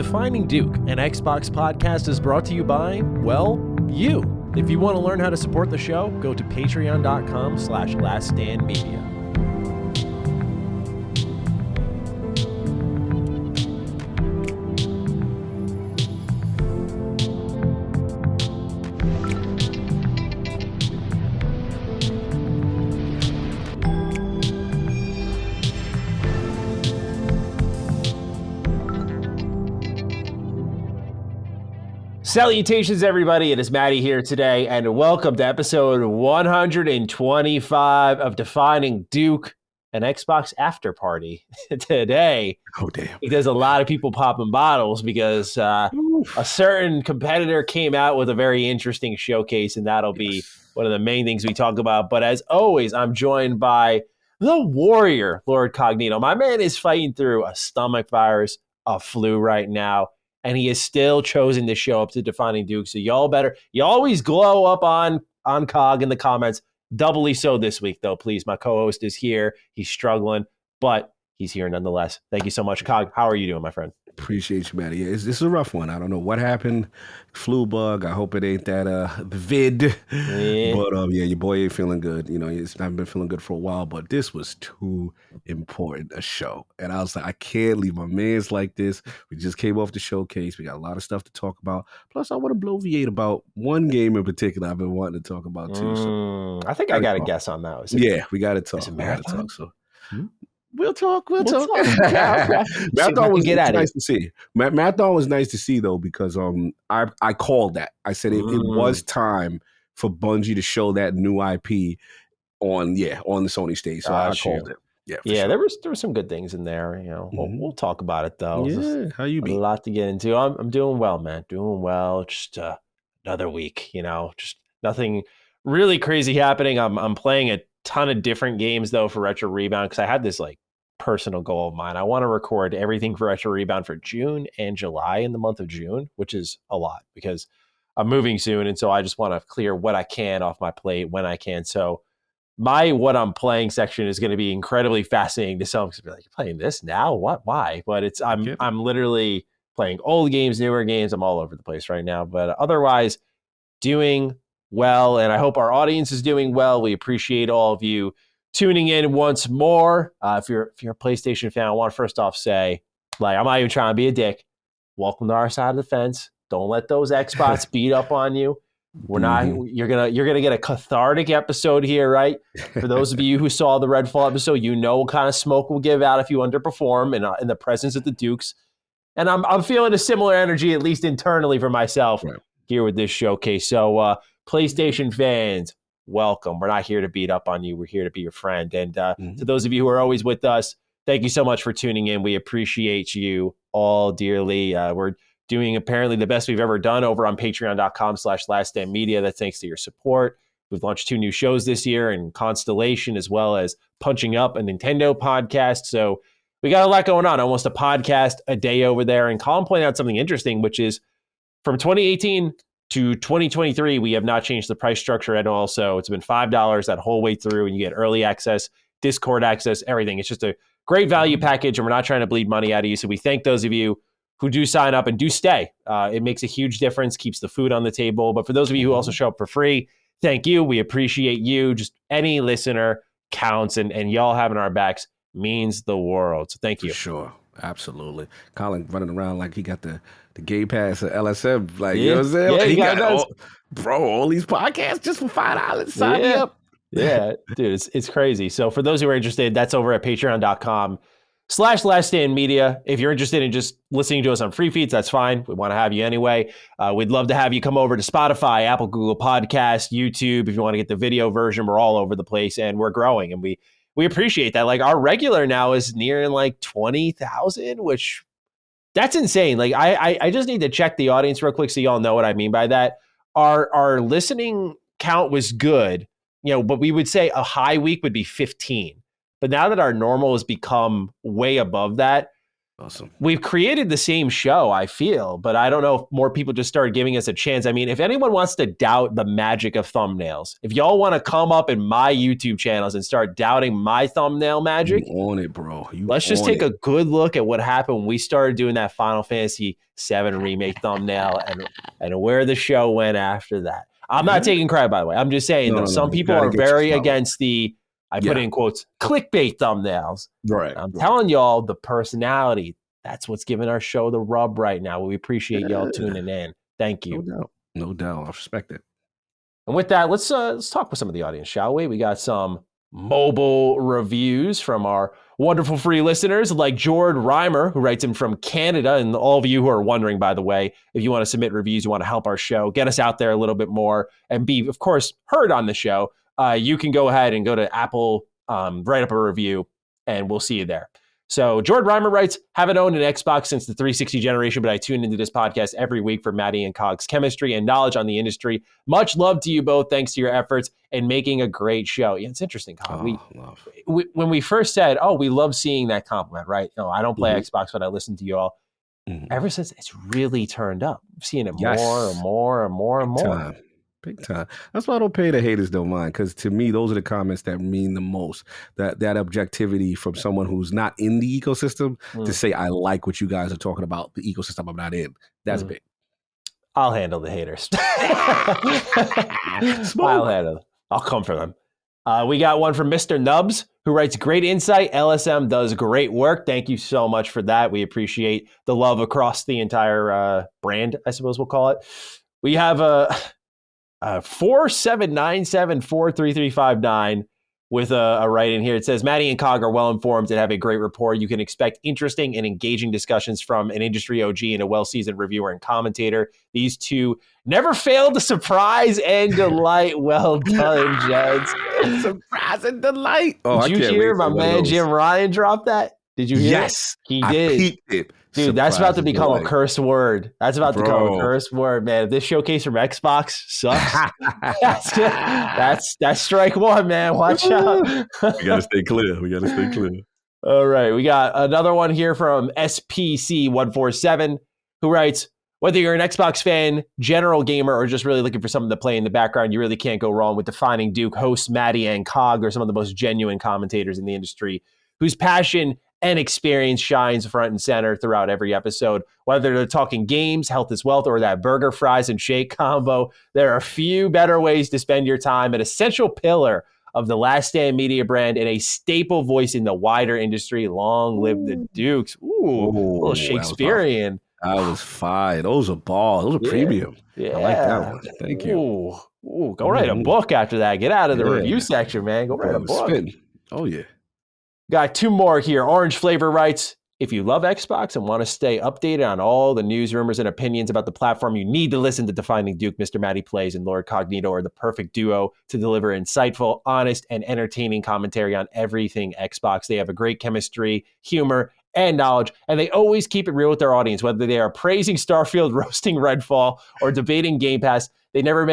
Defining Duke, an Xbox podcast, is brought to you by, well, you. If you want to learn how to support the show, go to patreon.com/laststandmedia. Salutations, everybody. It is Maddie here today, and welcome to episode 125 of Defining Duke, an Xbox after party. Today, there's a lot of people popping bottles because a certain competitor came out with a very interesting showcase, and that'll be one of the main things we talk about. But as always, I'm joined by the warrior, Lord Cognito. My man is fighting through a stomach virus, a flu right now, and he is still chosen to show up to Defining Duke. So you always glow up on Cog in the comments. Doubly so this week, though, please. My co-host is here. He's struggling, but he's here nonetheless. Thank you so much, Cog. How are you doing, my friend? Appreciate you, Matty. Yeah, this is a rough one. I don't know what happened. Flu bug. I hope it ain't that vid. Yeah. But yeah, your boy ain't feeling good. You know, he's not been feeling good for a while, but this was too important a show. And I was like, I can't leave my mans like this. We just came off the showcase. We got a lot of stuff to talk about. Plus, I want to bloviate about one game in particular I've been wanting to talk about too. So I think I got a guess on that. Yeah, we got to talk. We got to talk. So. We'll talk. Okay. Marathon was nice to see. Marathon was nice to see though, because I called that. I said it was time for Bungie to show that new IP on the Sony stage. So I called it. Yeah, sure. there were some good things in there. You know, we'll talk about it though. Yeah, how you be? A lot to get into. I'm doing well, man. Doing well. Just another week. You know, just nothing really crazy happening. I'm playing a ton of different games though for Retro Rebound, because I had this like personal goal of mine. I want to record everything for Retro Rebound for June and July in the month of June, which is a lot because I'm moving soon, and so I just want to clear what I can off my plate when I can. So my what I'm playing section is going to be incredibly fascinating to some, because be like, you're playing this now? What? Why? But I'm literally playing old games, newer games. I'm all over the place right now, but otherwise doing well, and I hope our audience is doing well. We appreciate all of you tuning in once more. If you're a PlayStation fan, I want to first off say, like, I'm not even trying to be a dick. Welcome to our side of the fence. Don't let those Xbox beat up on you. We're not. You're gonna get a cathartic episode here, right? For those of you who saw the Redfall episode, you know what kind of smoke we'll give out if you underperform in the presence of the Dukes. And I'm feeling a similar energy, at least internally, for myself here with this showcase. So PlayStation fans, welcome. We're not here to beat up on you. We're here to be your friend. And to those of you who are always with us, thank you so much for tuning in. We appreciate you all dearly. We're doing apparently the best we've ever done over on patreon.com/laststandmedia. That's thanks to your support. We've launched 2 new shows this year, in Constellation as well as Punching Up, a Nintendo podcast. So we got a lot going on, almost a podcast a day over there. And Colin pointed out something interesting, which is from 2018 to 2023, we have not changed the price structure at all. So it's been $5 that whole way through, and you get early access, Discord access, everything. It's just a great value package, and we're not trying to bleed money out of you. So we thank those of you who do sign up and do stay. It makes a huge difference, keeps the food on the table. But for those of you who also show up for free, thank you. We appreciate you. Just any listener counts, and y'all having our backs means the world. So thank you. For sure. Absolutely. Colin running around like he got the Game Pass at LSM. Like, you know what I'm saying? Yeah, he got all these podcasts just for $5. Sign me up. Yeah, dude, it's crazy. So for those who are interested, that's over at patreon.com/laststandmedia. If you're interested in just listening to us on free feeds, that's fine. We want to have you anyway. We'd love to have you come over to Spotify, Apple, Google Podcasts, YouTube. If you want to get the video version, we're all over the place, and we're growing, and we appreciate that. Like, our regular now is nearing like 20,000, which that's insane. Like, I just need to check the audience real quick so y'all know what I mean by that. Our listening count was good, you know, but we would say a high week would be 15. But now that our normal has become way above that, Awesome. We've created the same show, I feel, but I don't know if more people just started giving us a chance. I mean, if anyone wants to doubt the magic of thumbnails, if y'all want to come up in my YouTube channels and start doubting my thumbnail magic, you on it, bro. Let's just take a good look at what happened when we started doing that Final Fantasy VII Remake thumbnail and where the show went after that. I'm not taking credit, by the way. I'm just saying, though, some people are very against the, I put in quotes, clickbait thumbnails. Right. I'm telling y'all, the personality, that's what's giving our show the rub right now. We appreciate y'all tuning in. Thank you. No doubt. I respect it. And with that, let's talk with some of the audience, shall we? We got some mobile reviews from our wonderful free listeners like Jord Reimer, who writes in from Canada. And all of you who are wondering, by the way, if you want to submit reviews, you want to help our show, get us out there a little bit more and be, of course, heard on the show, you can go ahead and go to Apple, write up a review, and we'll see you there. So Jord Reimer writes, haven't owned an Xbox since the 360 generation, but I tune into this podcast every week for Maddie and Cog's chemistry and knowledge on the industry. Much love to you both. Thanks to your efforts in making a great show. Yeah, it's interesting, Cog. We when we first said, we love seeing that compliment, right? No, I don't play Xbox, but I listen to you all. Ever since, it's really turned up. I'm seeing it more and more and more and more. Big time. That's why I don't pay the haters don't mind, because to me, those are the comments that mean the most. That objectivity from someone who's not in the ecosystem to say, I like what you guys are talking about, the ecosystem I'm not in. That's big. I'll handle the haters. I'll handle them. I'll come for them. We got one from Mr. Nubs, who writes, great insight. LSM does great work. Thank you so much for that. We appreciate the love across the entire brand, I suppose we'll call it. We have a 4797433359 with a write in here. It says, Maddie and Cog are well informed and have a great rapport. You can expect interesting and engaging discussions from an industry OG and a well-seasoned reviewer and commentator. These two never fail to surprise and delight. Well done, Jeds. Surprise and delight. Did you hear my man Jim Ryan drop that? Did you hear Yes, He did. I peeped it. Dude, Surprise, that's about to become a curse word. That's about to become a curse word, man. If this showcase from Xbox sucks, that's strike one, man. Watch out. We gotta stay clear. All right. We got another one here from SPC147, who writes, whether you're an Xbox fan, general gamer, or just really looking for something to play in the background, you really can't go wrong with Defining Duke hosts Maddie and Cog are some of the most genuine commentators in the industry whose passion and experience shines front and center throughout every episode. Whether they're talking games, health is wealth, or that burger, fries, and shake combo, there are few better ways to spend your time. An essential pillar of the Last Stand media brand and a staple voice in the wider industry. Long live the Dukes. Ooh, a little Shakespearean. That was fire. Those are balls. Those are premium. Yeah. I like that one. Thank you. Ooh, go write a book after that. Get out of the review section, man. Go write a book. Oh, yeah. Got two more here. Orange Flavor writes, if you love Xbox and want to stay updated on all the news, rumors, and opinions about the platform, you need to listen to Defining Duke. Mr. Matty Plays and Lord Cognito are the perfect duo to deliver insightful, honest, and entertaining commentary on everything Xbox. They have a great chemistry, humor, and knowledge, and they always keep it real with their audience. Whether they are praising Starfield, roasting Redfall, or debating Game Pass, they never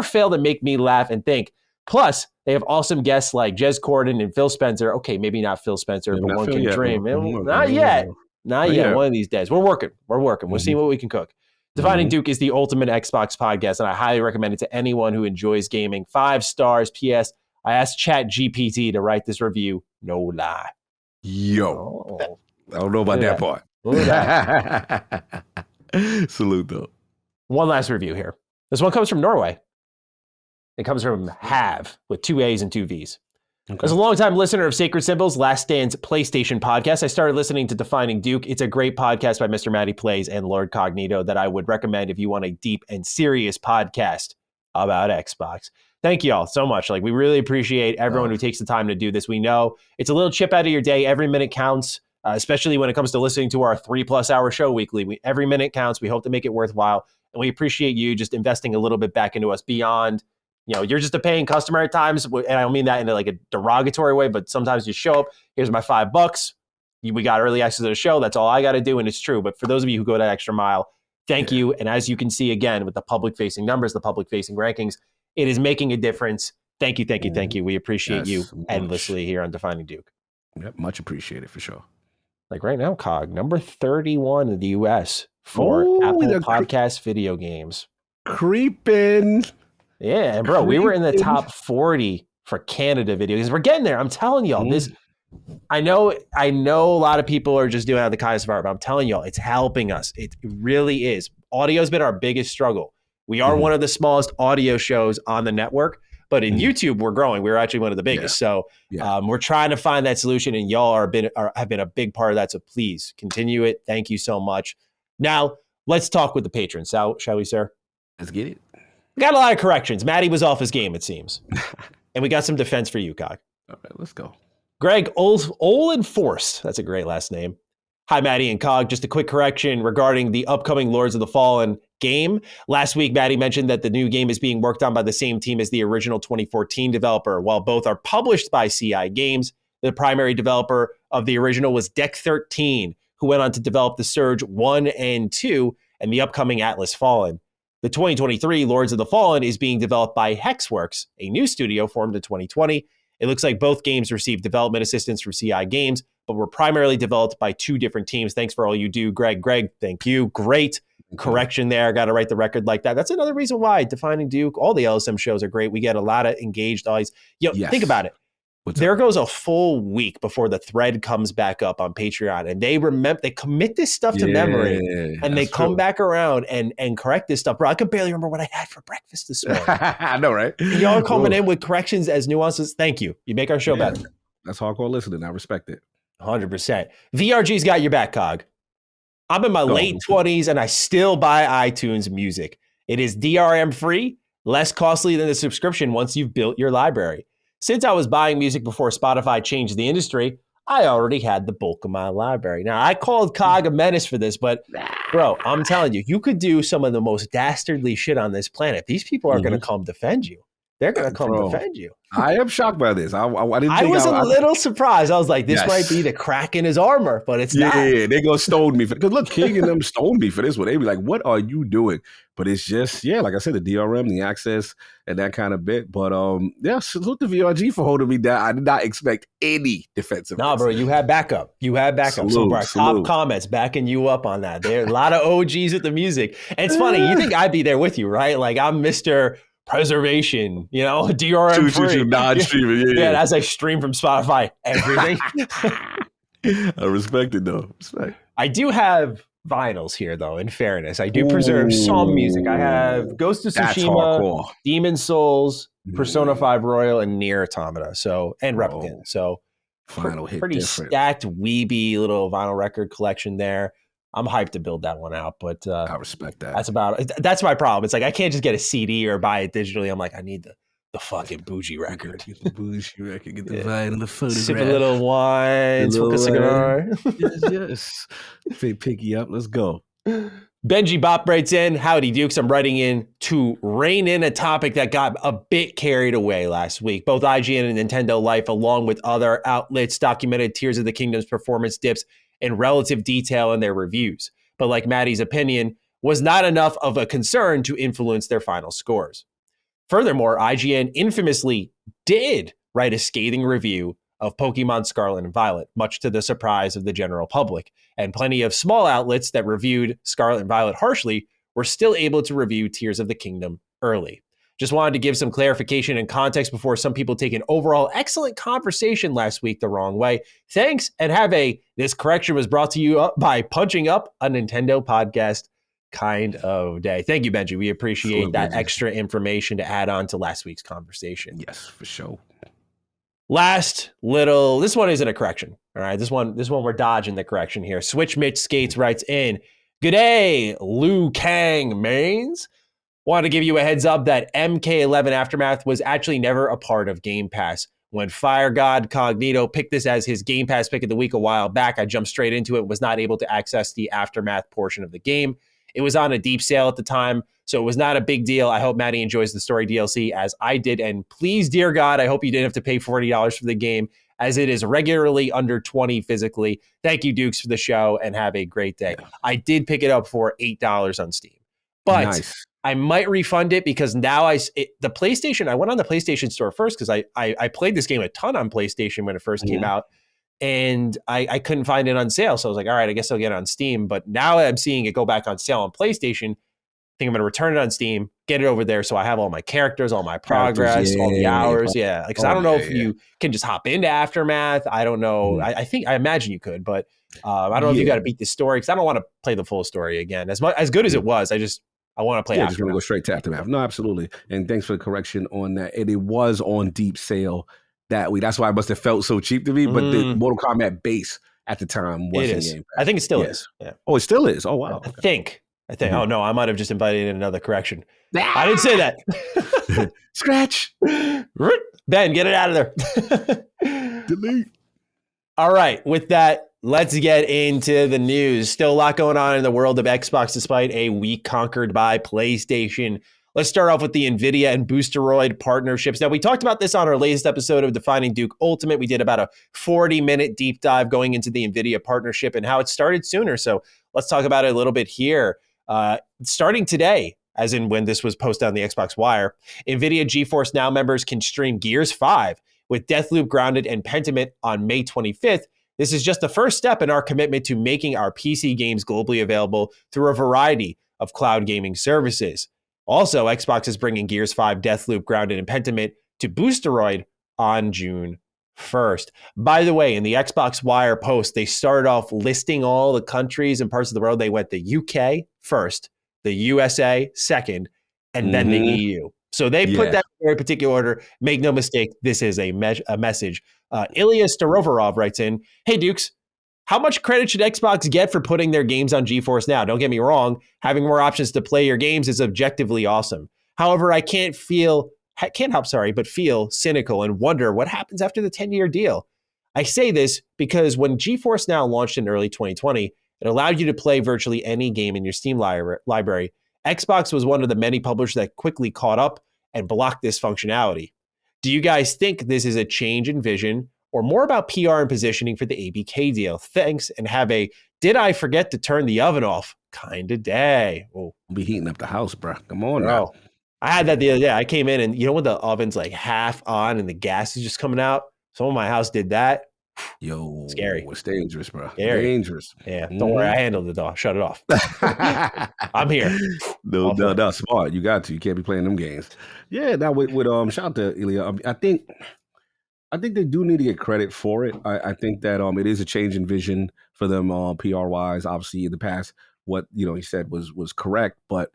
fail to make me laugh and think. Plus, they have awesome guests like Jez Corden and Phil Spencer. Okay, maybe not Phil Spencer, but one can dream. Not yet. Not yet. One of these days. We're working. We'll see what we can cook. Defining Duke is the ultimate Xbox podcast, and I highly recommend it to anyone who enjoys gaming. 5 stars. P.S. I asked ChatGPT to write this review. No lie. Yo. I don't know about that part. Salute, though. One last review here. This one comes from Norway. It comes from Have with 2 A's and 2 V's. Okay. As a longtime listener of Sacred Symbols, Last Stand's PlayStation podcast, I started listening to Defining Duke. It's a great podcast by Mr. Matty Plays and Lord Cognito that I would recommend if you want a deep and serious podcast about Xbox. Thank you all so much. We really appreciate everyone who takes the time to do this. We know it's a little chip out of your day. Every minute counts, especially when it comes to listening to our 3+ hour show weekly. Every minute counts. We hope to make it worthwhile. And we appreciate you just investing a little bit back into us beyond, you're just a paying customer at times. And I don't mean that in a derogatory way, but sometimes you show up, here's my $5. We got early access to the show. That's all I got to do. And it's true. But for those of you who go that extra mile, thank you. And as you can see, again, with the public facing numbers, the public facing rankings, it is making a difference. Thank you. We appreciate you endlessly here on Defining Duke. Yep, much appreciated for sure. like right now, Cog, number 31 in the US for Oh, Apple the Podcast video games. creeping. Yeah, and bro, we were in the top 40 for Canada video games. We're getting there. I'm telling y'all, this I know a lot of people are just doing it out of the kindness of our heart, but I'm telling y'all, it's helping us. It really is. Audio's been our biggest struggle. We are one of the smallest audio shows on the network, but in YouTube, we're growing. We're actually one of the biggest. So we're trying to find that solution, and y'all have been a big part of that. So please continue it. Thank you so much. Now, let's talk with the patrons, shall we, sir? Let's get it. We got a lot of corrections. Maddie was off his game, it seems. And we got some defense for you, Cog. All right, let's go. Greg Olenforst, that's a great last name. Hi, Maddie and Cog. Just a quick correction regarding the upcoming Lords of the Fallen game. Last week, Maddie mentioned that the new game is being worked on by the same team as the original 2014 developer. While both are published by CI Games, the primary developer of the original was Deck 13, who went on to develop the Surge 1 and 2 and the upcoming Atlas Fallen. The 2023 Lords of the Fallen is being developed by Hexworks, a new studio formed in 2020. It looks like both games received development assistance from CI Games, but were primarily developed by two different teams. Thanks for all you do, Greg. Greg, thank you. Great correction there. Got to write the record like that. That's another reason why Defining Duke, all the LSM shows are great. We get a lot of engaged audience. Think about it. There goes a full week before the thread comes back up on Patreon, and they commit this stuff to memory, and they come back around and correct this stuff. Bro, I can barely remember what I had for breakfast this morning. I know, right? Y'all are coming in with corrections as nuances. Thank you. You make our show better. That's hardcore listening. I respect it. 100%. VRG's got your back, Cog. I'm in my late 20s, and I still buy iTunes music. It is DRM free, less costly than the subscription once you've built your library. Since I was buying music before Spotify changed the industry, I already had the bulk of my library. Now, I called Cog a menace for this, but bro, I'm telling you, you could do some of the most dastardly shit on this planet. These people are going to come defend you. They're going to come defend you. I am shocked by this. I was a little surprised. I was like, this might be the crack in his armor, but it's not. Yeah, they're going to stone me. Because look, King and them stoned me for this one. They be like, what are you doing? But it's just, like I said, the DRM, the access, and that kind of bit. But salute the VRG for holding me down. I did not expect any defensive. Nah, bro, you had backup. Some of our top comments backing you up on that. There are a lot of OGs with the music. And it's funny, you think I'd be there with you, right? Like, I'm Mr. Preservation, DRM free. Non-streaming, as I stream from Spotify, everything. I respect it, though. I do have vinyls here, though, in fairness. I do preserve some music. I have Ghost of Tsushima, Demon Souls, Persona 5 Royal, and Nier Automata, and Replicant. So pretty stacked weeby little vinyl record collection there. I'm hyped to build that one out, but I respect that. That's my problem. It's like I can't just get a CD or buy it digitally. I'm like, I need the fucking bougie record. Get the bougie record. Get the vinyl, the photograph. Sip a little wine, smoke a cigar. yes. Pick you up. Let's go. Benji Bop writes in, howdy Dukes, I'm writing in to rein in a topic that got a bit carried away last week. Both IGN and Nintendo Life, along with other outlets, documented Tears of the Kingdom's performance dips in relative detail in their reviews. But like Maddie's opinion, was not enough of a concern to influence their final scores. Furthermore, IGN infamously did write a scathing review of Pokemon Scarlet and Violet, much to the surprise of the general public. And plenty of small outlets that reviewed Scarlet and Violet harshly were still able to review Tears of the Kingdom early. Just wanted to give some clarification and context before some people take an overall excellent conversation last week the wrong way. Thanks, and this correction was brought to you by Punching Up, a Nintendo podcast kind of day. Thank you, Benji. We appreciate that extra information to add on to last week's conversation. Yes, for sure. This one isn't a correction. All right, this one we're dodging the correction here. Switch Mitch Skates writes in, good day, Liu Kang mains. Wanted to give you a heads up that MK11 Aftermath was actually never a part of Game Pass. When Fire God Cognito picked this as his Game Pass pick of the week a while back, I jumped straight into it, was not able to access the Aftermath portion of the game. It was on a deep sale at the time, so it was not a big deal. I hope Maddie enjoys the story DLC as I did, and please, dear God, I hope you didn't have to pay $40 for the game, as it is regularly under $20 physically. Thank you, Dukes, for the show, and have a great day. Yeah. I did pick it up for $8 on Steam, but nice. I might refund it because now I went on the PlayStation store first because I played this game a ton on PlayStation when it first came out. and I couldn't find it on sale. So I was like, all right, I guess I'll get it on Steam. But now I'm seeing it go back on sale on PlayStation. I think I'm going to return it on Steam, get it over there so I have all my characters, all my progress, all the hours. Yeah. Because I don't know if you can just hop into Aftermath. I don't know. I imagine you could, but I don't know if you got to beat the story because I don't want to play the full story again. As good as it was, I want to play Aftermath. Just want to go straight to Aftermath. No, absolutely. And thanks for the correction on that. And it was on deep sale that week. That's why it must have felt so cheap to me. But the Mortal Kombat base at the time was in Game Pass. I think it still is. Yeah. Oh, it still is? Oh, wow. I think. Oh, no, I might have just invited in another correction. I didn't say that. Scratch. Ben, get it out of there. Delete. All right. With that, let's get into the news. Still a lot going on in the world of Xbox despite a week conquered by PlayStation. Let's start off with the Nvidia and Boosteroid partnerships. Now, we talked about this on our latest episode of Defining Duke Ultimate. We did about a 40-minute deep dive going into the Nvidia partnership and how it started sooner. So let's talk about it a little bit here. Starting today, as in when this was posted on the Xbox Wire, Nvidia GeForce Now members can stream Gears 5 with Deathloop, Grounded, and Pentiment on May 25th. This is just the first step in our commitment to making our PC games globally available through a variety of cloud gaming services. Also, Xbox is bringing Gears 5, Deathloop, Grounded, and Pentiment to Boosteroid on June 1st. By the way, in the Xbox Wire post, they started off listing all the countries and parts of the world. They went the UK first, the USA second, and then the EU. So they put that in a very particular order. Make no mistake, this is a message. Ilya Starovarov writes in, hey, Dukes, how much credit should Xbox get for putting their games on GeForce Now? Don't get me wrong. Having more options to play your games is objectively awesome. However, I can't help, but feel cynical and wonder what happens after the 10-year deal. I say this because when GeForce Now launched in early 2020, it allowed you to play virtually any game in your Steam library. Xbox was one of the many publishers that quickly caught up and blocked this functionality. Do you guys think this is a change in vision or more about PR and positioning for the ABK deal? Thanks, and have a did I forget to turn the oven off kind of day. Oh, I'll be heating up the house, bro. Come on, bro. I had that the other day. I came in and you know when the oven's like half on and the gas is just coming out? Someone in my house did that. Yo, scary. It's dangerous, bro. Scary. Dangerous. Yeah, don't worry. I handled it though. Shut it off. I'm here. No, smart. You got to. You can't be playing them games. Yeah, now with shout out to Ilya. I think they do need to get credit for it. I think that it is a change in vision for them PR wise. Obviously, in the past, what he said was correct. But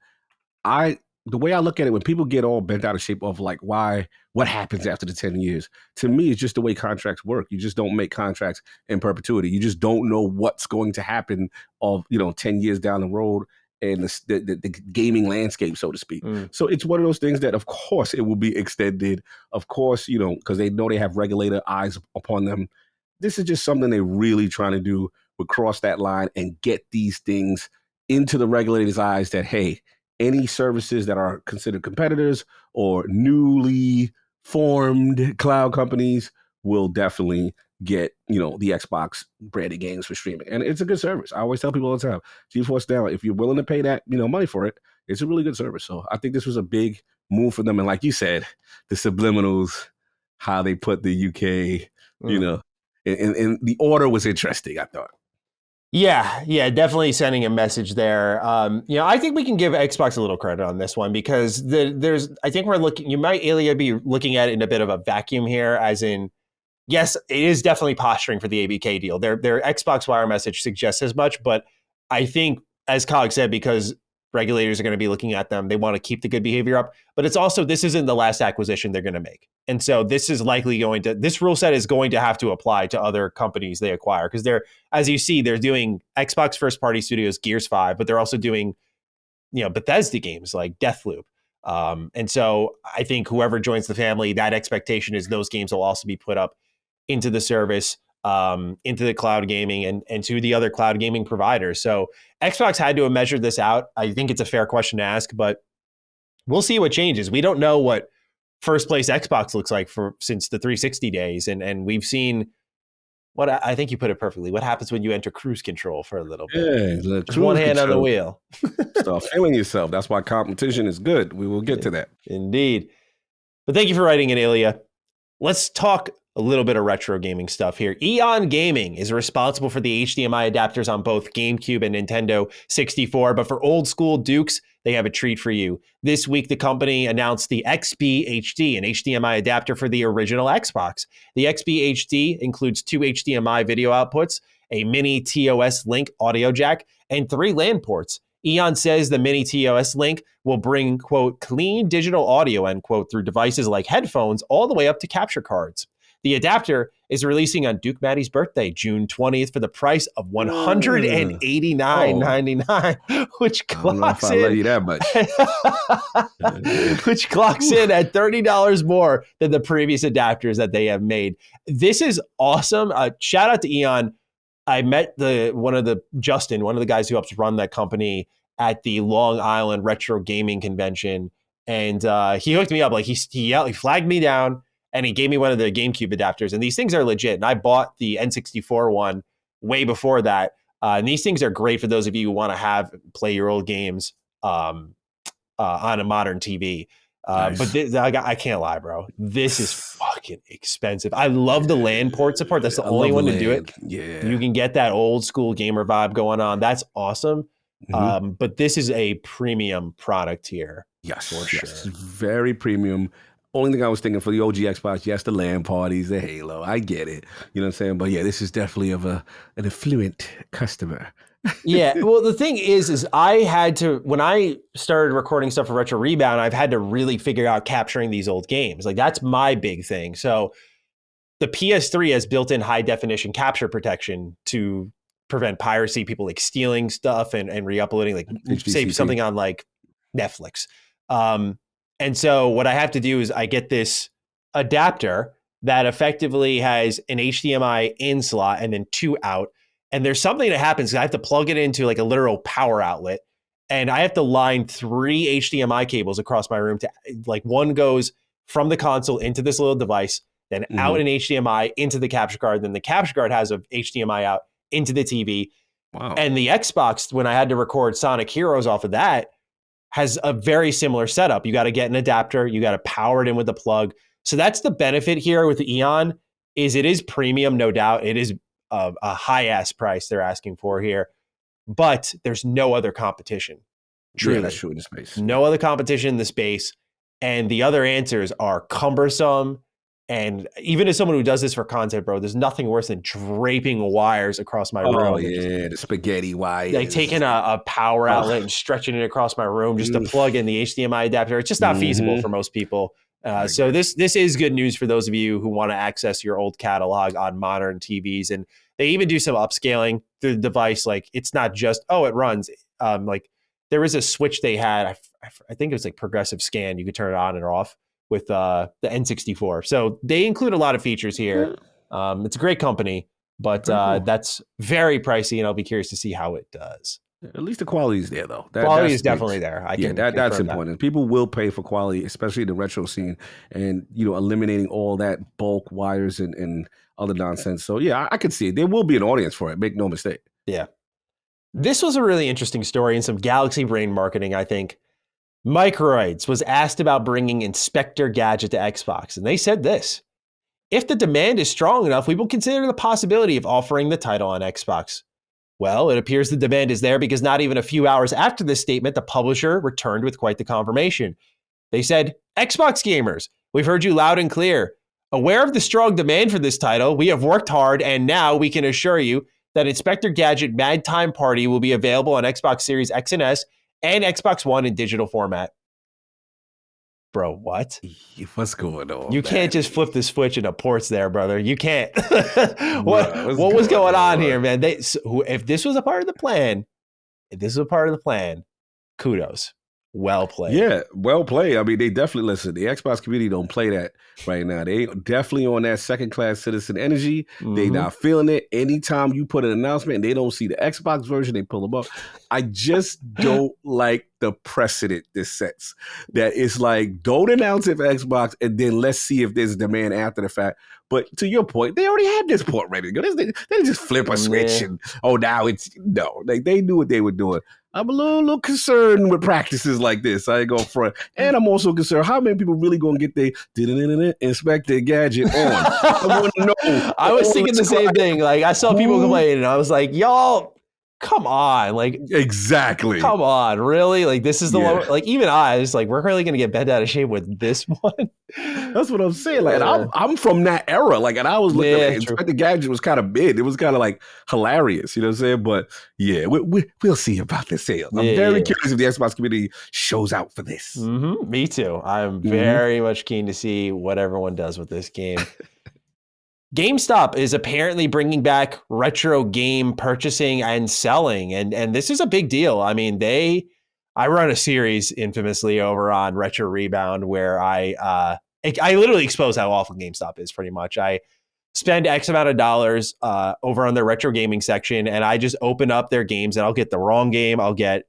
the way I look at it, when people get all bent out of shape of like what happens after the 10 years, to me, it's just the way contracts work. You just don't make contracts in perpetuity. You just don't know what's going to happen 10 years down the road and the gaming landscape, so to speak. So it's one of those things that, of course, it will be extended. Of course, because they know they have regulator eyes upon them. This is just something they're really trying to do, would cross that line and get these things into the regulators' eyes that, hey, any services that are considered competitors or newly formed cloud companies will definitely get, the Xbox branded games for streaming. And it's a good service. I always tell people all the time, GeForce Now, if you're willing to pay that, money for it, it's a really good service. So I think this was a big move for them. And like you said, the subliminals, how they put the UK, and the order was interesting, I thought. Yeah, definitely sending a message there. I think we can give Xbox a little credit on this one because I think you might be looking at it in a bit of a vacuum here, as in, yes, it is definitely posturing for the ABK deal. Their Xbox Wire message suggests as much, but I think, as Cog said, because regulators are going to be looking at them, they want to keep the good behavior up. But it's also, this isn't the last acquisition they're going to make. And so this is likely this rule set is going to have to apply to other companies they acquire. Because as you see, they're doing Xbox first party studios, Gears 5, but they're also doing, Bethesda games like Deathloop. And so I think whoever joins the family, that expectation is those games will also be put up into the service, into the cloud gaming and to the other cloud gaming providers. So Xbox had to have measured this out. I think it's a fair question to ask, but we'll see what changes. We don't know what first place Xbox looks like since the 360 days. And we've seen what I think you put it perfectly. What happens when you enter cruise control for a little bit? Yeah, just one hand on the wheel. Start feeling yourself. That's why competition is good. We will get to that. Indeed. But thank you for writing in, Ilya. Let's talk a little bit of retro gaming stuff here. EON Gaming is responsible for the HDMI adapters on both GameCube and Nintendo 64, but for old school Dukes, they have a treat for you. This week, the company announced the XBHD, an HDMI adapter for the original Xbox. The XBHD includes 2 HDMI video outputs, a mini TOS link audio jack, and 3 LAN ports. EON says the mini TOS link will bring, quote, clean digital audio, end quote, through devices like headphones all the way up to capture cards. The adapter is releasing on Duke Matty's birthday, June 20th, for the price of $189.99, which clocks in. Let you that much. Which clocks in at $30 more than the previous adapters that they have made. This is awesome. Shout out to EON. I met one of the guys who helps run that company at the Long Island Retro Gaming Convention, and he hooked me up. Like he flagged me down. And he gave me one of the GameCube adapters. And these things are legit. And I bought the N64 one way before that. And these things are great for those of you who want to play your old games on a modern TV. Nice. But I can't lie, bro. This is fucking expensive. I love the LAN port support. That's the only one to do it. Yeah. You can get that old school gamer vibe going on. That's awesome. Mm-hmm. But this is a premium product here. Yes, for sure. Yes. Very premium. Only thing I was thinking for the OG Xbox, yes, the LAN parties, the Halo. I get it. You know what I'm saying? But yeah, this is definitely of an affluent customer. Yeah. Well, the thing is I had to, when I started recording stuff for Retro Rebound, I've had to really figure out capturing these old games. Like that's my big thing. So the PS3 has built-in high definition capture protection to prevent piracy, people like stealing stuff and re-uploading, like say something on like Netflix. And so what I have to do is I get this adapter that effectively has an HDMI in slot and then 2 out. And there's something that happens. I have to plug it into like a literal power outlet. And I have to line 3 HDMI cables across my room to like one goes from the console into this little device, then out an HDMI into the capture card. Then the capture card has a HDMI out into the TV. Wow. And the Xbox, when I had to record Sonic Heroes off of that, has a very similar setup. You got to get an adapter. You got to power it in with a plug. So that's the benefit here with the EON is it is premium, no doubt. It is a high-ass price they're asking for here. But there's no other competition. Truly. Yeah, that's true in the space. No other competition in the space. And the other answers are cumbersome. And even as someone who does this for content, bro, there's nothing worse than draping wires across my room. Oh, yeah, the spaghetti wires. Like taking a power outlet and stretching it across my room just to plug in the HDMI adapter. It's just not feasible for most people. So this is good news for those of you who want to access your old catalog on modern TVs. And they even do some upscaling through the device. Like it's not just, it runs. Like there was a switch they had. I think it was like progressive scan. You could turn it on and off with the N64. So they include a lot of features here. It's a great company, but cool. That's very pricey, and I'll be curious to see how it does. At least the quality is there, though. Quality is definitely there. That's important. People will pay for quality, especially in the retro scene, and eliminating all that bulk wires and other nonsense. So yeah, I could see it. There will be an audience for it. Make no mistake. Yeah, this was a really interesting story and some Galaxy Brain marketing, I think. Microids was asked about bringing Inspector Gadget to Xbox, and they said this: if the demand is strong enough, we will consider the possibility of offering the title on Xbox. Well, it appears the demand is there because not even a few hours after this statement, the publisher returned with quite the confirmation. They said, Xbox gamers, we've heard you loud and clear. Aware of the strong demand for this title, we have worked hard, and now we can assure you that Inspector Gadget Mad Time Party will be available on Xbox Series X and S and Xbox One in digital format. Bro, what? What's going on? You can't just flip the switch into ports there, brother. You can't. What was going on here, man? If this was a part of the plan, kudos. Well played. Yeah, well played. I mean, they definitely listen. The Xbox community don't play that right now. They definitely on that second-class citizen energy. They not feeling it. Anytime you put an announcement and they don't see the Xbox version, they pull them up. I just don't like the precedent this sets. That it's like, don't announce it for Xbox and then let's see if there's demand after the fact. But to your point, they already had this port ready to go. They just flip a switch and, now it's, no. Like, they knew what they were doing. I'm a little concerned with practices like this. I ain't going front. And I'm also concerned how many people really going to get their inspector gadget on. I want to know. I was thinking the same thing. Like I saw people complaining and I was like, y'all, come on. Like exactly. Come on, really? Like this is the one. Like even I was like, we're really gonna get bent out of shape with this one. That's what I'm saying. Like, and I'm from that era. Like, and I was looking at Inspector Gadget was kind of big. It was kind of like hilarious. You know what I'm saying? But yeah, we'll see about the sales. I'm very curious if the Xbox community shows out for this. Mm-hmm. Me too. I'm very much keen to see what everyone does with this game. GameStop is apparently bringing back retro game purchasing and selling, and this is a big deal. I mean, I run a series infamously over on Retro Rebound where I literally expose how awful GameStop is. Pretty much, I spend X amount of dollars over on their retro gaming section, and I just open up their games, and I'll get the wrong game. I'll get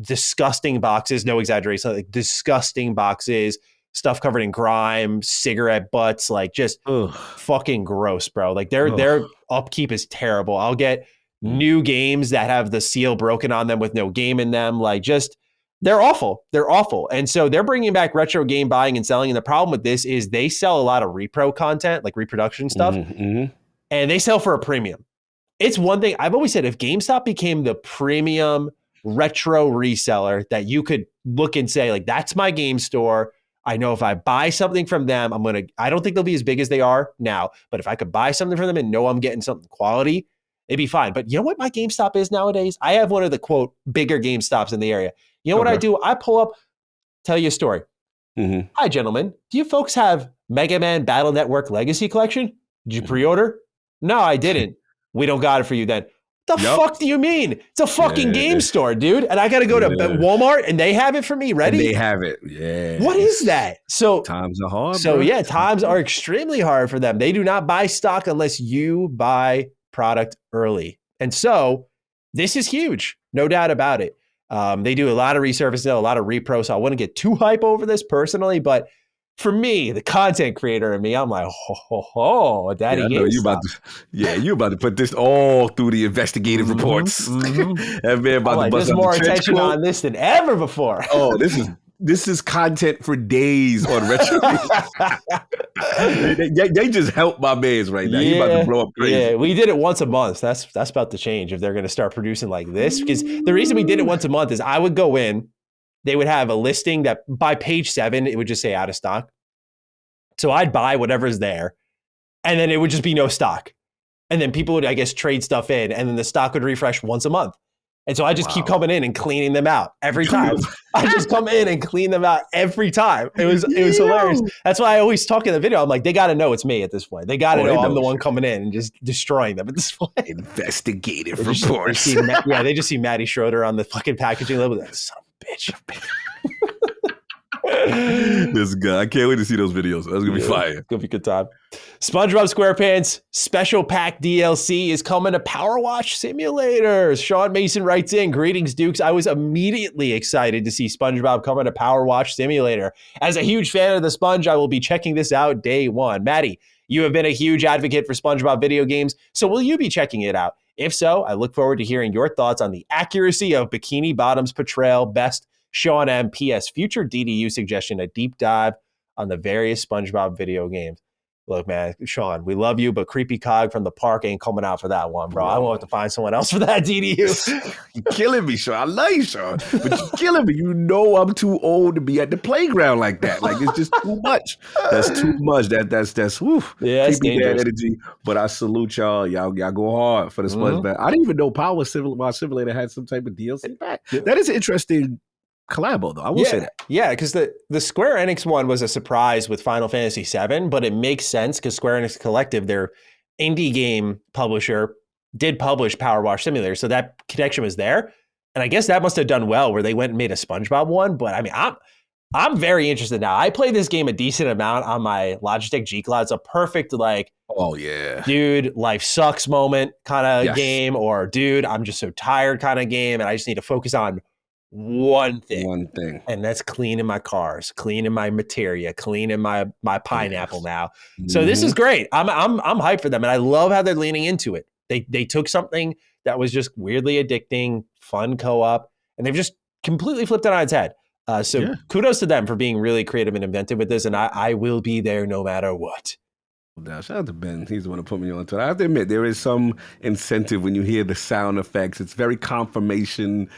disgusting boxes, no exaggeration, like disgusting boxes. Stuff covered in grime, cigarette butts, like just fucking gross, bro. Like their upkeep is terrible. I'll get new games that have the seal broken on them with no game in them. Like just, they're awful. They're awful. And so they're bringing back retro game buying and selling. And the problem with this is they sell a lot of repro content, like reproduction stuff, and they sell for a premium. It's one thing I've always said, if GameStop became the premium retro reseller that you could look and say, like, that's my game store. I know if I buy something from them, I don't think they'll be as big as they are now, but if I could buy something from them and know I'm getting something quality, it'd be fine. But you know what my GameStop is nowadays? I have one of the, quote, bigger GameStops in the area. You know what I do? I pull up, tell you a story. Hi, gentlemen. Do you folks have Mega Man Battle Network Legacy Collection? Did you pre-order? No, I didn't. We don't got it for you then. The fuck do you mean? It's a fucking game store, dude. And I got to go to Walmart and they have it for me ready? And they have it. Yeah. What is that? So times are hard. So bro. Yeah, times are extremely hard for them. They do not buy stock unless you buy product early. And so this is huge. No doubt about it. They do a lot of resurfacing, a lot of repro. So I wouldn't get too hype over this personally, but for me, the content creator in me, I'm like, daddy. Yeah, I know you about to put this all through the investigative reports. That man about to bust there's more attention on this than ever before. Oh, this is content for days on Retro. they just help my mans right now. He about to blow up crazy. Yeah, we did it once a month. That's about to change if they're going to start producing like this. Because the reason we did it once a month is I would go in. They would have a listing that by page 7, it would just say out of stock. So I'd buy whatever's there, and then it would just be no stock. And then people would, I guess, trade stuff in, and then the stock would refresh once a month. And so I just keep coming in and cleaning them out every time. I just come in and clean them out every time. It was hilarious. That's why I always talk in the video. I'm like, they got to know it's me at this point. They got to know I'm the one coming in and just destroying them at this point. Investigative reports. They just see Maddie Schroeder on the fucking packaging label. Like, son of a bitch. This guy, I can't wait to see those videos. That's gonna be fire. It's gonna be a good time. SpongeBob SquarePants Special Pack DLC is coming to PowerWash Simulator. Sean Mason writes in, greetings, Dukes. I was immediately excited to see SpongeBob coming to PowerWash Simulator. As a huge fan of the Sponge, I will be checking this out day one. Maddie, you have been a huge advocate for SpongeBob video games, so will you be checking it out? If so, I look forward to hearing your thoughts on the accuracy of Bikini Bottom's portrayal. Best, Sean M. P.S. Future DDU suggestion, a deep dive on the various SpongeBob video games. Look, man, Sean, we love you, but Creepy Cog from the park ain't coming out for that one, bro. I won't have to find someone else for that DDU. You're killing me, Sean. I love you, Sean, but you're killing me. You know I'm too old to be at the playground like that. Like, it's just too much. That's too much. That's woof. Yeah, it's dangerous. Energy. But I salute y'all. Y'all go hard for the SpongeBob. I didn't even know PowerWash Simulator had some type of DLC back. That is interesting. Collabo though, I will say that. Yeah, because the Square Enix one was a surprise with Final Fantasy VII, but it makes sense because Square Enix Collective, their indie game publisher, did publish PowerWash Simulator, so that connection was there. And I guess that must have done well where they went and made a SpongeBob one. But I mean, I'm very interested now. I played this game a decent amount on my Logitech G Cloud. It's a perfect dude, life sucks moment kind of game, or dude, I'm just so tired kind of game, and I just need to focus on one thing, and that's cleaning my cars, cleaning my materia, cleaning my pineapple now. So this is great. I'm hyped for them, and I love how they're leaning into it. They took something that was just weirdly addicting, fun co-op, and they've just completely flipped it on its head. So kudos to them for being really creative and inventive with this, and I will be there no matter what. Now, shout out to Ben. He's the one who put me on to it. I have to admit, there is some incentive when you hear the sound effects. It's very confirmation,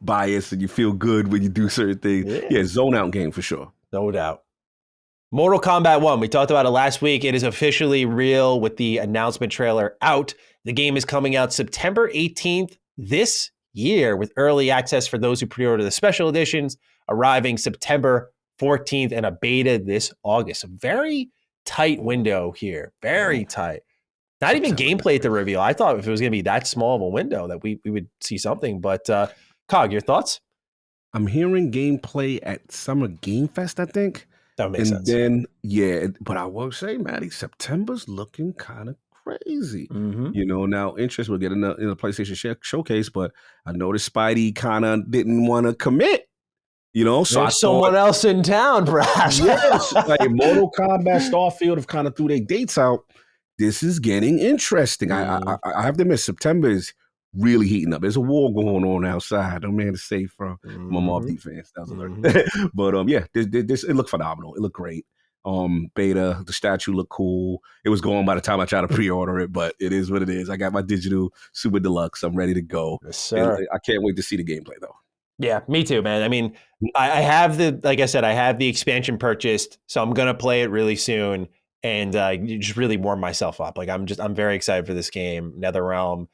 bias, and you feel good when you do certain things. Yeah, zone out game for sure. No doubt. Mortal Kombat 1, we talked about it last week. It is officially real with the announcement trailer out. The game is coming out September 18th this year with early access for those who pre-order the special editions, arriving September 14th and a beta this August. A very tight window here. Very tight. Not even gameplay at the reveal. I thought if it was going to be that small of a window that we would see something. But Cog, your thoughts? I'm hearing gameplay at Summer Game Fest, I think. That would make sense. And then, but I will say, Maddie, September's looking kind of crazy. Now interest will get in the PlayStation showcase, but I noticed Spidey kind of didn't want to commit. So there's someone else in town, perhaps. Yes, like Mortal Kombat, Starfield have kind of threw their dates out. This is getting interesting. I have to admit, September is really heating up. There's a war going on outside. I'm man to say from my Mob Deep fans. That was alert. But this it looked phenomenal. It looked great. Beta, the statue looked cool. It was gone by the time I tried to pre-order it, but it is what it is. I got my digital Super Deluxe. I'm ready to go. Yes, sir. I can't wait to see the gameplay though. Yeah, me too, man. I mean, I have like I said, I have the expansion purchased, so I'm gonna play it really soon and just really warm myself up. Like I'm very excited for this game, NetherRealm.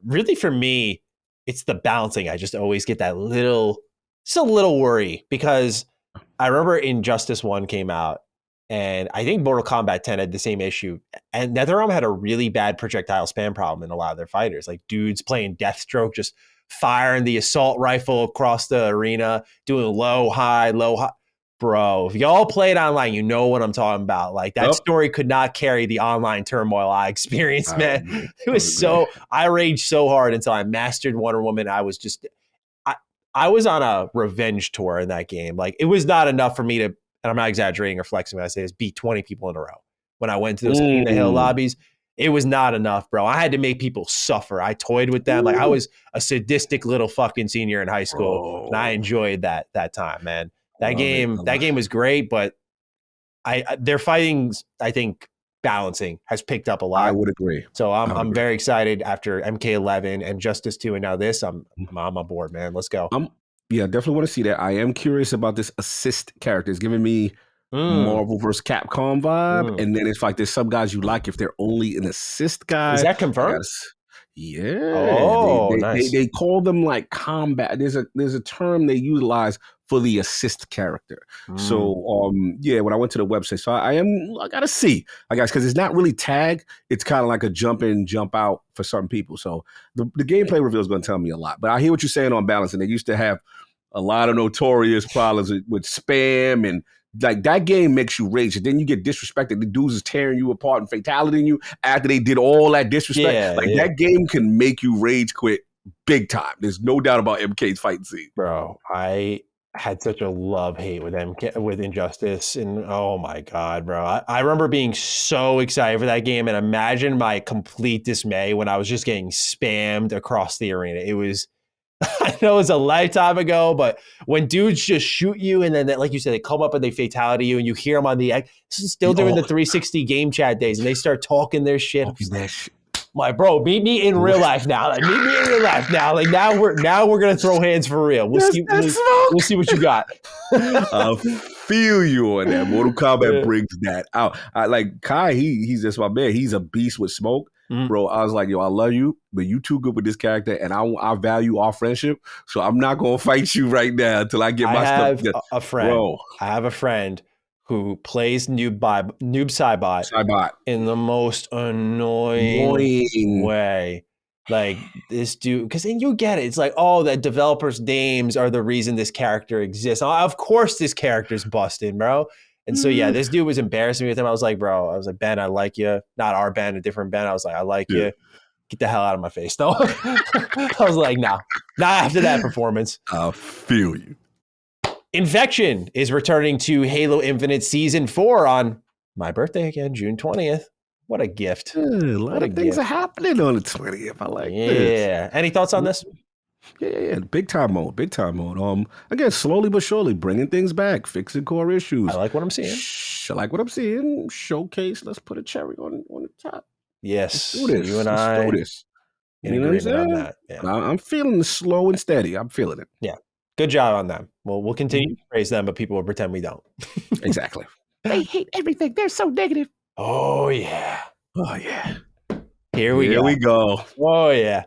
Really for me, it's the balancing. I just always get that a little worry because I remember Injustice 1 came out and I think Mortal Kombat 10 had the same issue. And NetherRealm had a really bad projectile spam problem in a lot of their fighters. Like dudes playing Deathstroke, just firing the assault rifle across the arena, doing low, high. Bro, if y'all played online, you know what I'm talking about. Like that story could not carry the online turmoil I experienced, man. It was I raged so hard until I mastered Wonder Woman. I was I was on a revenge tour in that game. Like it was not enough for me to, and I'm not exaggerating or flexing when I say this, beat 20 people in a row. When I went to those King of the Hill lobbies, it was not enough, bro. I had to make people suffer. I toyed with them. Like I was a sadistic little fucking senior in high school, and I enjoyed that time, man. That game was great, but their fighting, I think, balancing has picked up a lot. I would agree. So I'm very excited after MK11 and Justice 2 and now this. I'm on board, man. Let's go. Definitely want to see that. I am curious about this assist character. It's giving me Marvel vs. Capcom vibe, and then it's like there's some guys you like if they're only an assist guy. Is that confirmed? Yeah. Oh, nice. They call them like combat. There's a term they utilize for the assist character. So when I went to the website, so I gotta see, I guess, because it's not really tag. It's kind of like a jump in, jump out for certain people. So the gameplay reveal is going to tell me a lot. But I hear what you're saying on balance, and they used to have a lot of notorious problems with spam and. Like that game makes you rage, and then you get disrespected. The dudes is tearing you apart and fatalitying you after they did all that disrespect. That game can make you rage quit big time. There's no doubt about MK's fighting scene. Bro, I had such a love-hate with Injustice, and oh my God, bro. I remember being so excited for that game, and imagine my complete dismay when I was just getting spammed across the arena. It was I know it's a lifetime ago, but when dudes just shoot you and then, like you said, they come up and they fatality you and you hear them on the still during the 360 game chat days and they start talking their shit. My bro, meet me in real life now. Like, meet me in real life now. Like now we're gonna throw hands for real. We'll see what you got. I feel you on that. Mortal Kombat brings that out. I like Kai. He's just my man. He's a beast with smoke. Bro, I was like, yo, I love you, but you too good with this character, and I value our friendship, so I'm not gonna fight you right now until I get my stuff. I have a friend who plays Noob Saibot in the most annoying way. Like this dude, because then you get it. It's like, oh, the developers' names are the reason this character exists. Of course, this character's busted, bro. And so, yeah, this dude was embarrassing me with him. I was like, Ben, I like you. Not our Ben, a different Ben. I was like, I like you. Get the hell out of my face. No. I was like, nah, not after that performance. I feel you. Infection is returning to Halo Infinite Season 4 on my birthday again, June 20th. What a gift. A lot of things are happening on the 20th. I like this. Yeah. Any thoughts on this? Yeah. Big time mode. Big time mode. Again, slowly but surely bringing things back, fixing core I issues. like what I'm seeing. I like what I'm seeing. Showcase. Let's put a cherry on the top. Let's do Yes, you this. and Let's do I this. in You know what I'm agreement on saying? that. Yeah. I'm feeling the slow and steady. I'm feeling it. Yeah. Good job on them. We'll continue Mhm. to praise them, but people will pretend we don't. Exactly. They hate everything. They're so negative. Oh, yeah. Oh yeah. Here we Here go. we go. Oh, yeah.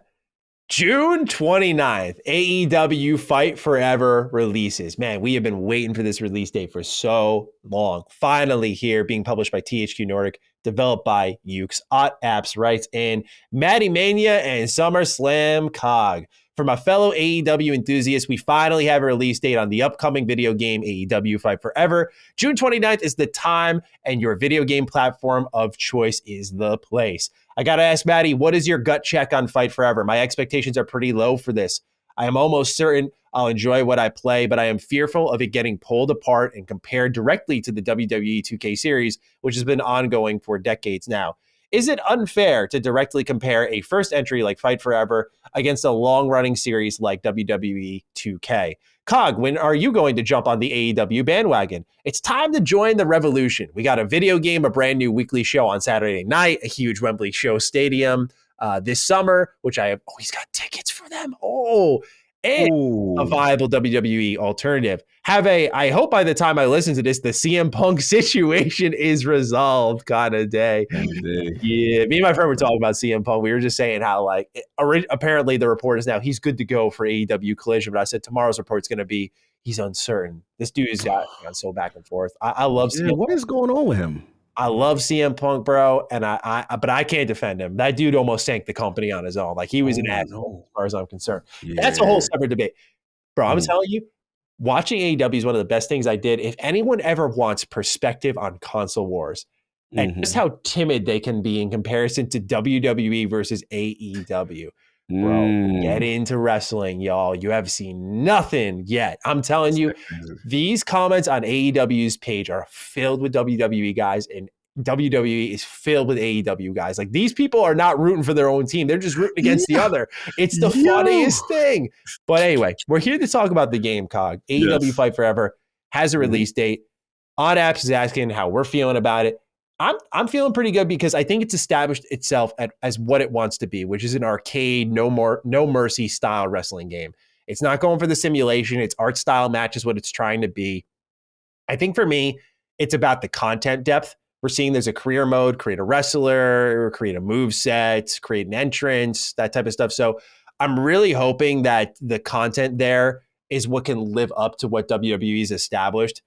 June 29th, AEW Fight Forever releases. Man, we have been waiting for this release date for so long. Finally here, being published by THQ Nordic, developed by Ukes. Ot Apps writes in Maddie Mania and SummerSlam COG. For my fellow AEW enthusiasts, we finally have a release date on the upcoming video game AEW Fight Forever. June 29th is the time, and your video game platform of choice is the place. I got to ask Maddie, what is your gut check on Fight Forever? My expectations are pretty low for this. I am almost certain I'll enjoy what I play, but I am fearful of it getting pulled apart and compared directly to the WWE 2K series, which has been ongoing for decades now. Is it unfair to directly compare a first entry like Fight Forever against a long-running series like WWE 2K? Cog, when are you going to jump on the AEW bandwagon? It's time to join the revolution. We got a video game, a brand new weekly show on Saturday night, a huge Wembley Show Stadium this summer, which I have always got tickets for them. Oh, and a Ooh. viable WWE alternative. I hope by the time I listen to this, the CM Punk situation is resolved. God a day. Yeah, me and my friend were talking about CM Punk. We were just saying how, like, apparently the report is now he's good to go for AEW Collision. But I said tomorrow's report is going to be he's uncertain. This dude's got so back and forth. I love Yeah, CM what Punk. is going on with him? I love CM Punk, bro, and but I can't defend him. That dude almost sank the company on his own. Like, he was an Oh asshole no. as far as I'm concerned. That's a whole Yeah. separate debate. Bro, I'm Mm. telling you, watching AEW is one of the best things I did. If anyone ever wants perspective on console wars and just Mm-hmm. how timid they can be in comparison to WWE versus AEW, bro, get Mm. into wrestling, y'all. You have seen nothing yet. I'm telling That's you, crazy. these comments on AEW's page are filled with WWE guys, and WWE is filled with AEW guys. Like, these people are not rooting for their own team. They're just rooting against the Yeah. other. It's the Yo. funniest thing. But anyway, we're here to talk about the game, Cog. AEW Yes. Fight Forever has a Mhm. release date. On Apps is asking how we're feeling about it. I'm feeling pretty good because I think it's established itself as what it wants to be, which is an arcade, no mercy style wrestling game. It's not going for the simulation. Its art style matches what it's trying to be. I think for me, it's about the content depth. We're seeing there's a career mode, create a wrestler, create a move set, create an entrance, that type of stuff. So I'm really hoping that the content there is what can live up to what WWE's established.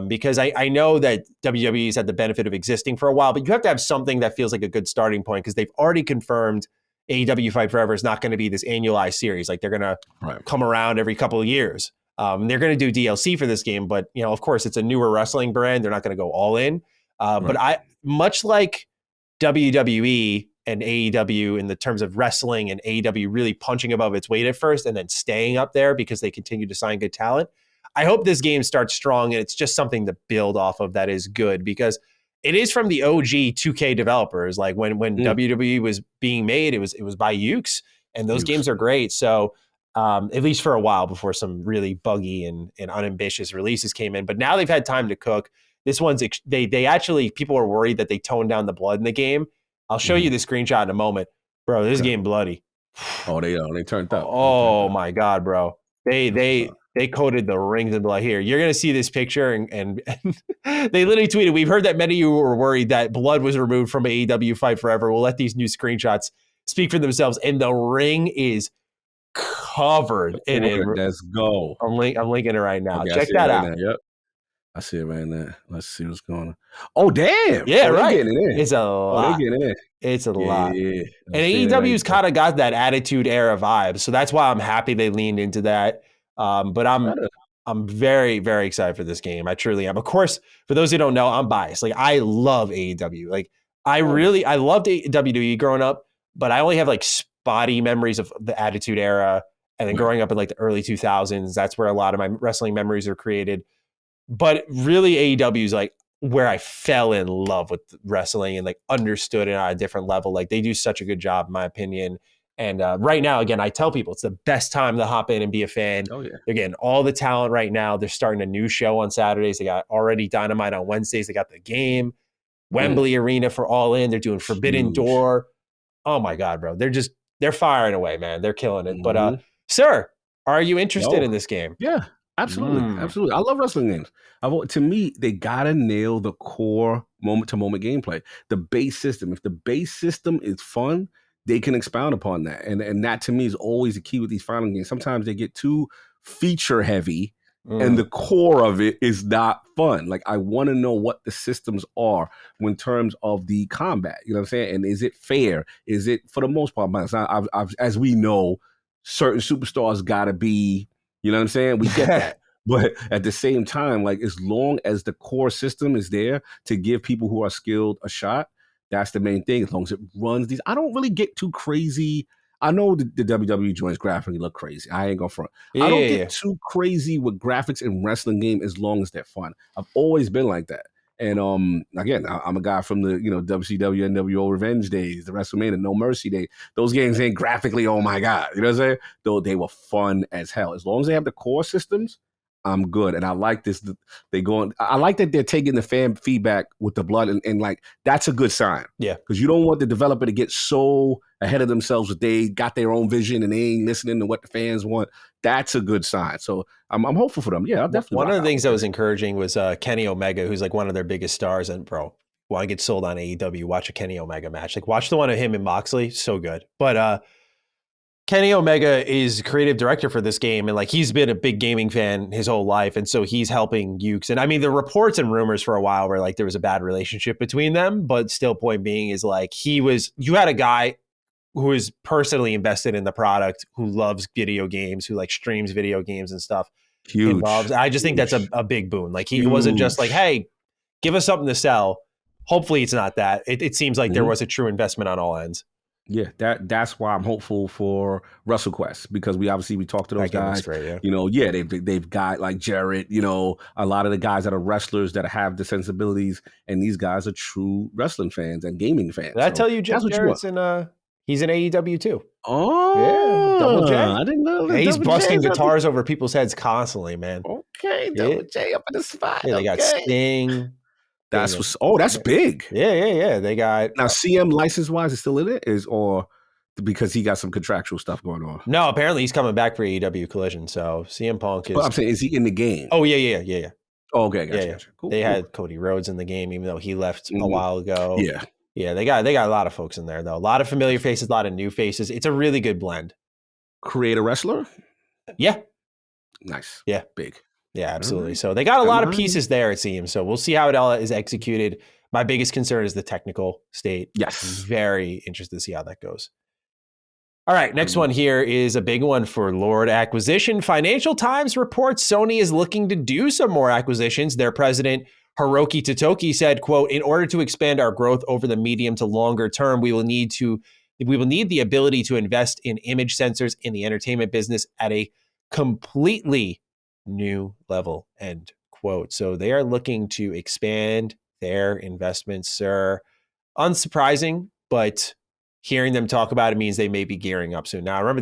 Because I know that WWE's had the benefit of existing for a while, but you have to have something that feels like a good starting point because they've already confirmed AEW Fight Forever is not going to be this annualized series. Like, they're going to come around every couple of years. They're going to do DLC for this game, but of course, it's a newer wrestling brand. They're not going to go all in. But I, much like WWE and AEW in the terms of wrestling, and AEW really punching above its weight at first and then staying up there because they continue to sign good talent. I hope this game starts strong and it's just something to build off of that is good, because it is from the OG 2K developers. Like, when WWE was being made, it was by Ukes, and those games are great. So at least for a while before some really buggy and unambitious releases came in. But now they've had time to cook. This one's they actually, people are worried that they toned down the blood in the game. I'll show you the screenshot in a moment, bro. This game bloody. Oh, they turned up. Oh my god, bro. They coated the rings in blood. Here, you're gonna see this picture, and they literally tweeted, "We've heard that many of you were worried that blood was removed from AEW Fight Forever. We'll let these new screenshots speak for themselves." And the ring is covered in it. Let's go. I'm linking it right now. Okay, Check that out. Now. Yep. I see it right now. Let's see what's going on. Oh, damn. Yeah, right. Right. Getting it in. It's a lot. They getting it in. It's a lot. Yeah. And AEW's kind of got that Attitude Era vibe. So that's why I'm happy they leaned into that. But I'm very, very excited for this game. I truly am. Of course, for those who don't know, I'm biased. Like, I love AEW. Like, I loved WWE growing up, but I only have like spotty memories of the Attitude Era. And then growing up in like the early 2000s, that's where a lot of my wrestling memories are created. But really, AEW is like where I fell in love with wrestling and like understood it on a different level. Like, they do such a good job, in my opinion. And right now, again, I tell people it's the best time to hop in and be a fan. Oh yeah. They're getting all the talent right now. They're starting a new show on Saturdays. They got already Dynamite on Wednesdays. They got the game, Wembley Arena for All In. They're doing Forbidden Huge. Door. Oh my God, bro. They're firing away, man. They're killing it. Mm-hmm. But sir, are you interested in this game? Yeah, absolutely. Absolutely. I love wrestling games. To me, they got to nail the core moment to moment gameplay, the base system. If the base system is fun, they can expound upon that. And that to me is always the key with these fighting games. Sometimes they get too feature heavy and the core of it is not fun. Like, I want to know what the systems are in terms of the combat. You know what I'm saying? And is it fair? Is it, for the most part, as we know, certain superstars got to be, you know what I'm saying? We get that. But at the same time, like, as long as the core system is there to give people who are skilled a shot, that's the main thing. As long as it runs these, I don't really get too crazy. I know the WWE joints graphically look crazy. I ain't gonna front. I don't get too crazy with graphics in wrestling game as long as they're fun. I've always been like that. And again, I'm a guy from the WCW, NWO Revenge days, the WrestleMania, No Mercy day. Those games ain't graphically, oh my God, you know what I'm saying? Though they were fun as hell. As long as they have the core systems, I'm good. And I like this. I like that they're taking the fan feedback with the blood, and like, that's a good sign. Yeah. Because you don't want the developer to get so ahead of themselves that they got their own vision and they ain't listening to what the fans want. That's a good sign. So I'm hopeful for them. Yeah, I'll definitely. One of the things that was encouraging was Kenny Omega, who's like one of their biggest stars. And bro, when I get sold on AEW, watch a Kenny Omega match. Like, watch the one of him and Moxley. So good. But Kenny Omega is creative director for this game, and like, he's been a big gaming fan his whole life, and so he's helping Ukes. And I mean, the reports and rumors for a while were like there was a bad relationship between them, but still, point being is like, you had a guy who is personally invested in the product, who loves video games, who like streams video games and stuff. Huge. I just think that's a big boon. Like, it wasn't just like, hey, give us something to sell. Hopefully it's not that. It seems like there was a true investment on all ends. Yeah, that's why I'm hopeful for WrestleQuest, because we talked to those guys. Great, they've got like Jarrett, a lot of the guys that are wrestlers that have the sensibilities, and these guys are true wrestling fans and gaming fans. Did I tell you Jeff Jarrett's he's in AEW too? Oh, yeah, Double J. I didn't know. Yeah, he's busting guitars over people's heads constantly, man. Okay, Double J up in the spot. Yeah, they got Sting. That's big. Yeah. They got now CM license wise is still in it, or because he got some contractual stuff going on. No, apparently he's coming back for AEW Collision. So CM Punk is. But I'm saying, is he in the game? Oh yeah. Oh, okay, gotcha. Cool. They had Cody Rhodes in the game, even though he left a while ago. Yeah. They got a lot of folks in there though. A lot of familiar faces, a lot of new faces. It's a really good blend. Create a wrestler. Yeah. Nice. Yeah. Big. Yeah, absolutely. So they got a lot of pieces there, it seems. So we'll see how it all is executed. My biggest concern is the technical state. Yes. I'm very interested to see how that goes. All right, next one here is a big one for Lord Acquisition. Financial Times reports Sony is looking to do some more acquisitions. Their president, Hiroki Totoki, said, quote, in order to expand our growth over the medium to longer term, we will need the ability to invest in image sensors in the entertainment business at a completely new level, end quote. So they are looking to expand their investments, sir. Unsurprising, but hearing them talk about it means they may be gearing up soon. Now, remember,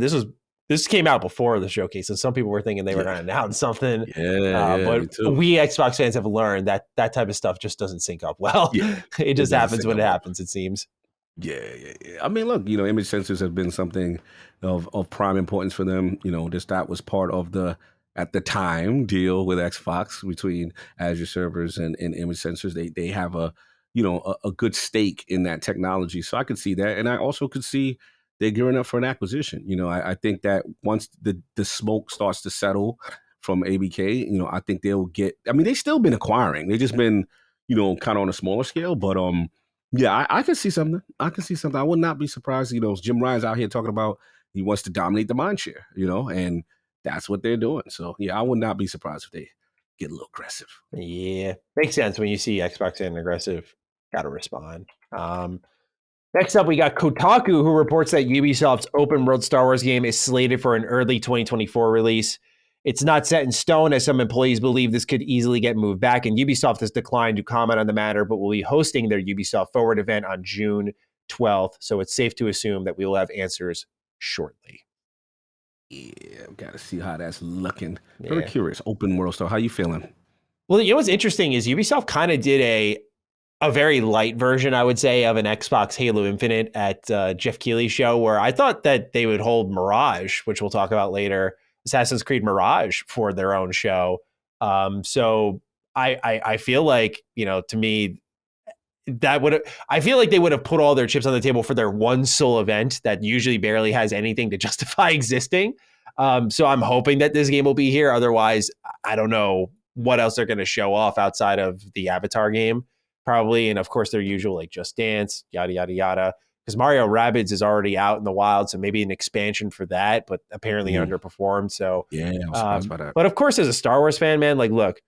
this came out before the showcase, and some people were thinking they were going to announce something. But we Xbox fans have learned that that type of stuff just doesn't sync up well. Yeah, it just happens when it happens, it seems. Yeah. I mean, look, image sensors have been something of prime importance for them. That was part of the, at the time, deal with Xbox between Azure servers and image sensors. They have a good stake in that technology. So I could see that. And I also could see they're gearing up for an acquisition. I think that once the smoke starts to settle from ABK, I think they'll get, they've still been acquiring. They've just been, kind of on a smaller scale. But I can see something. I would not be surprised. Jim Ryan's out here talking about he wants to dominate the mindshare, and that's what they're doing. So, I would not be surprised if they get a little aggressive. Yeah, makes sense when you see Xbox getting aggressive. Got to respond. Next up, we got Kotaku, who reports that Ubisoft's open world Star Wars game is slated for an early 2024 release. It's not set in stone, as some employees believe this could easily get moved back, and Ubisoft has declined to comment on the matter, but will be hosting their Ubisoft Forward event on June 12th. So it's safe to assume that we will have answers shortly. Yeah, got to see how that's looking. Very Yeah. curious. Open world store. How you feeling? Well, you know what's interesting is Ubisoft kind of did a very light version, I would say, of an Xbox Halo Infinite at Jeff Keighley's show, where I thought that they would hold Mirage, which we'll talk about later, Assassin's Creed Mirage, for their own show. So I feel like, to me, I feel like they would have put all their chips on the table for their one sole event that usually barely has anything to justify existing. So I'm hoping that this game will be here. Otherwise, I don't know what else they're going to show off outside of the Avatar game, probably. And of course, their usual, like, Just Dance, yada, yada, yada. Because Mario Rabbids is already out in the wild, so maybe an expansion for that, but apparently underperformed. So yeah, I was surprised by that. But of course, as a Star Wars fan, man, like, look,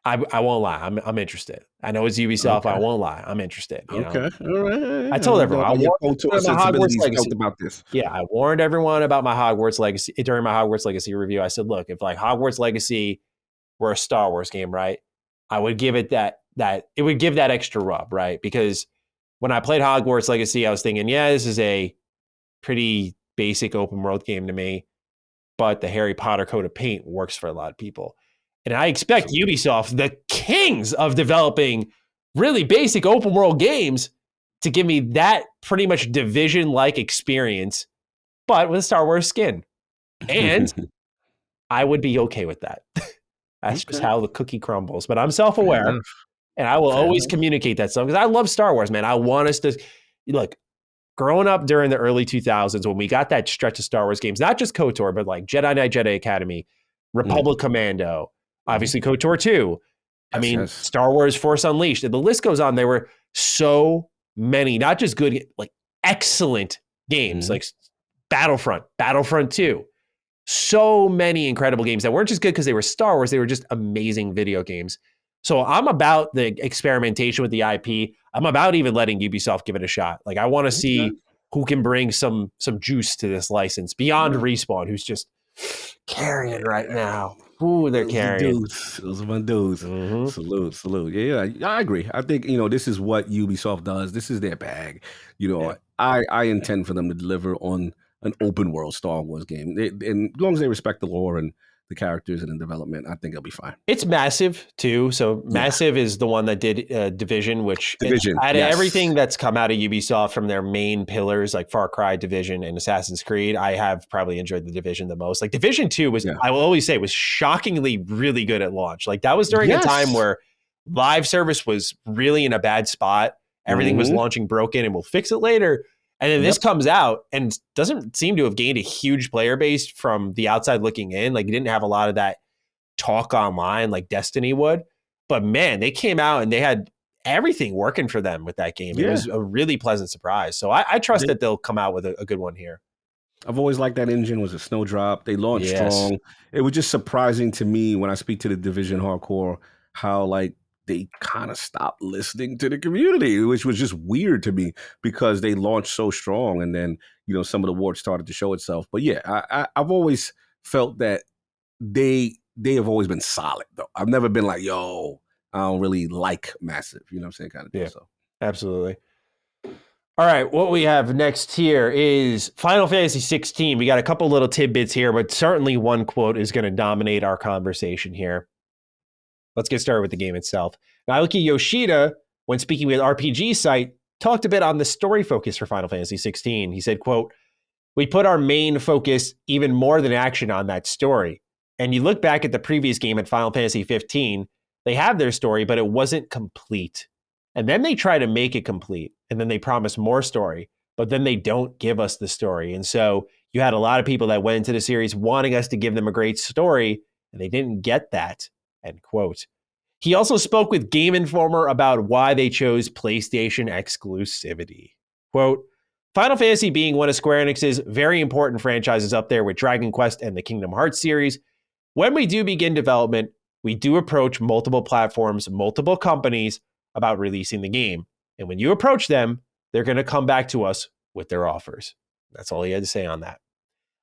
I won't lie. I'm interested. I know it's Ubisoft. Okay. I won't lie. I'm interested. Okay. All right. I told everyone. I warned KOTOR sensibilities felt about this. Yeah, I warned everyone about my Hogwarts Legacy during my Hogwarts Legacy review. I said, look, if like Hogwarts Legacy were a Star Wars game, right, I would give it that it would give that extra rub, right? Because when I played Hogwarts Legacy, I was thinking, yeah, this is a pretty basic open world game to me, but the Harry Potter coat of paint works for a lot of people. And I expect Ubisoft, the kings of developing really basic open world games, to give me that pretty much Division-like experience, but with a Star Wars skin. And I would be okay with that. That's just how the cookie crumbles. But I'm self-aware, and I will always communicate that stuff, because I love Star Wars, man. I want us to, look, growing up during the early 2000s when we got that stretch of Star Wars games, not just KOTOR, but like Jedi Knight, Jedi Academy, Republic Commando, obviously KOTOR 2. Star Wars Force Unleashed. And the list goes on. There were so many, not just good, like excellent games, like Battlefront 2. So many incredible games that weren't just good because they were Star Wars. They were just amazing video games. So I'm about the experimentation with the IP. I'm about even letting Ubisoft give it a shot. Like, I want to see who can bring some juice to this license beyond Respawn, who's just carrying right now. Ooh, they're carrying. Those are my dudes. Salute. Yeah, I agree. I think, this is what Ubisoft does. This is their bag. I intend for them to deliver on an open world Star Wars game. And as long as they respect the lore and the characters and the development, I think it'll be fine. It's Massive too. So Massive is the one that did Division, which out of everything that's come out of Ubisoft from their main pillars, like Far Cry, Division, and Assassin's Creed, I have probably enjoyed the Division the most. Like Division 2 was, I will always say, was shockingly really good at launch. Like that was during a time where live service was really in a bad spot. Everything was launching broken, and we'll fix it later. And then this comes out and doesn't seem to have gained a huge player base from the outside looking in. Like, it didn't have a lot of that talk online like Destiny would. But man, they came out and they had everything working for them with that game. It was a really pleasant surprise. So I trust that they'll come out with a good one here. I've always liked that engine. It was a Snowdrop. They launched strong. It was just surprising to me when I speak to the Division hardcore how like they kind of stopped listening to the community, which was just weird to me because they launched so strong, and then some of the warts started to show itself. But yeah, I've always felt that they have always been solid though. I've never been like, yo, I don't really like Massive, you know what I'm saying, kind of thing. So absolutely. All right, what we have next here is Final Fantasy 16. We got a couple little tidbits here, but certainly one quote is going to dominate our conversation here. Let's get started with the game itself. Naoki Yoshida, when speaking with RPG Site, talked a bit on the story focus for Final Fantasy 16. He said, quote, "We put our main focus even more than action on that story. And you look back at the previous game at Final Fantasy 15, they have their story, but it wasn't complete. And then they try to make it complete, and then they promise more story, but then they don't give us the story. And so you had a lot of people that went into the series wanting us to give them a great story, and they didn't get that." End quote. He also spoke with Game Informer about why they chose PlayStation exclusivity. Quote, "Final Fantasy being one of Square Enix's very important franchises up there with Dragon Quest and the Kingdom Hearts series, when we do begin development, we do approach multiple platforms, multiple companies about releasing the game. And when you approach them, they're going to come back to us with their offers." That's all he had to say on that.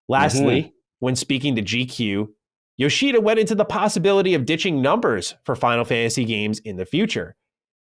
Lastly, when speaking to GQ, Yoshida went into the possibility of ditching numbers for Final Fantasy games in the future.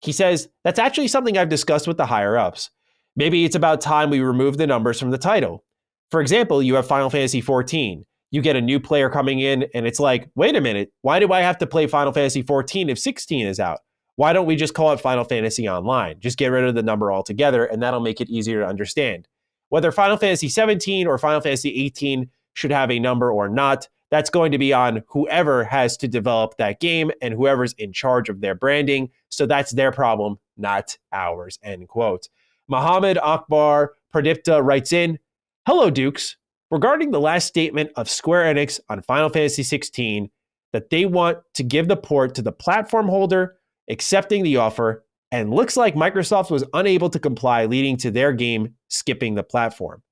He says, "That's actually something I've discussed with the higher-ups. Maybe it's about time we remove the numbers from the title. For example, you have Final Fantasy XIV. You get a new player coming in and it's like, wait a minute, why do I have to play Final Fantasy XIV if 16 is out? Why don't we just call it Final Fantasy Online? Just get rid of the number altogether, and that'll make it easier to understand. Whether Final Fantasy 17 or Final Fantasy 18 should have a number or not, that's going to be on whoever has to develop that game and whoever's in charge of their branding. So that's their problem, not ours, end quote. Muhammad Akbar Pradipta writes in, hello, Dukes. Regarding the last statement of Square Enix on Final Fantasy 16, that they want to give the port to the platform holder, accepting the offer, and looks like Microsoft was unable to comply, leading to their game skipping the platform.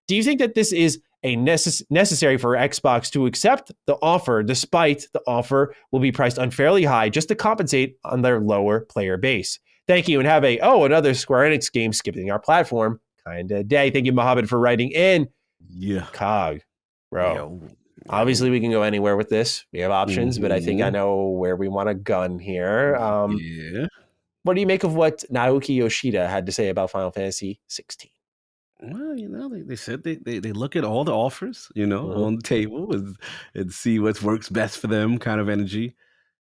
Do you think that this is necessary for Xbox to accept the offer, despite the offer will be priced unfairly high just to compensate on their lower player base? Thank you, and have another Square Enix game skipping our platform kind of day. Thank you, Mohammed, for writing in. Yeah. Cog, bro. Yeah. Obviously, we can go anywhere with this. We have options, but I think I know where we want to gun here. Yeah. What do you make of what Naoki Yoshida had to say about Final Fantasy 16? Well, they said they look at all the offers, on the table and see what works best for them, kind of energy.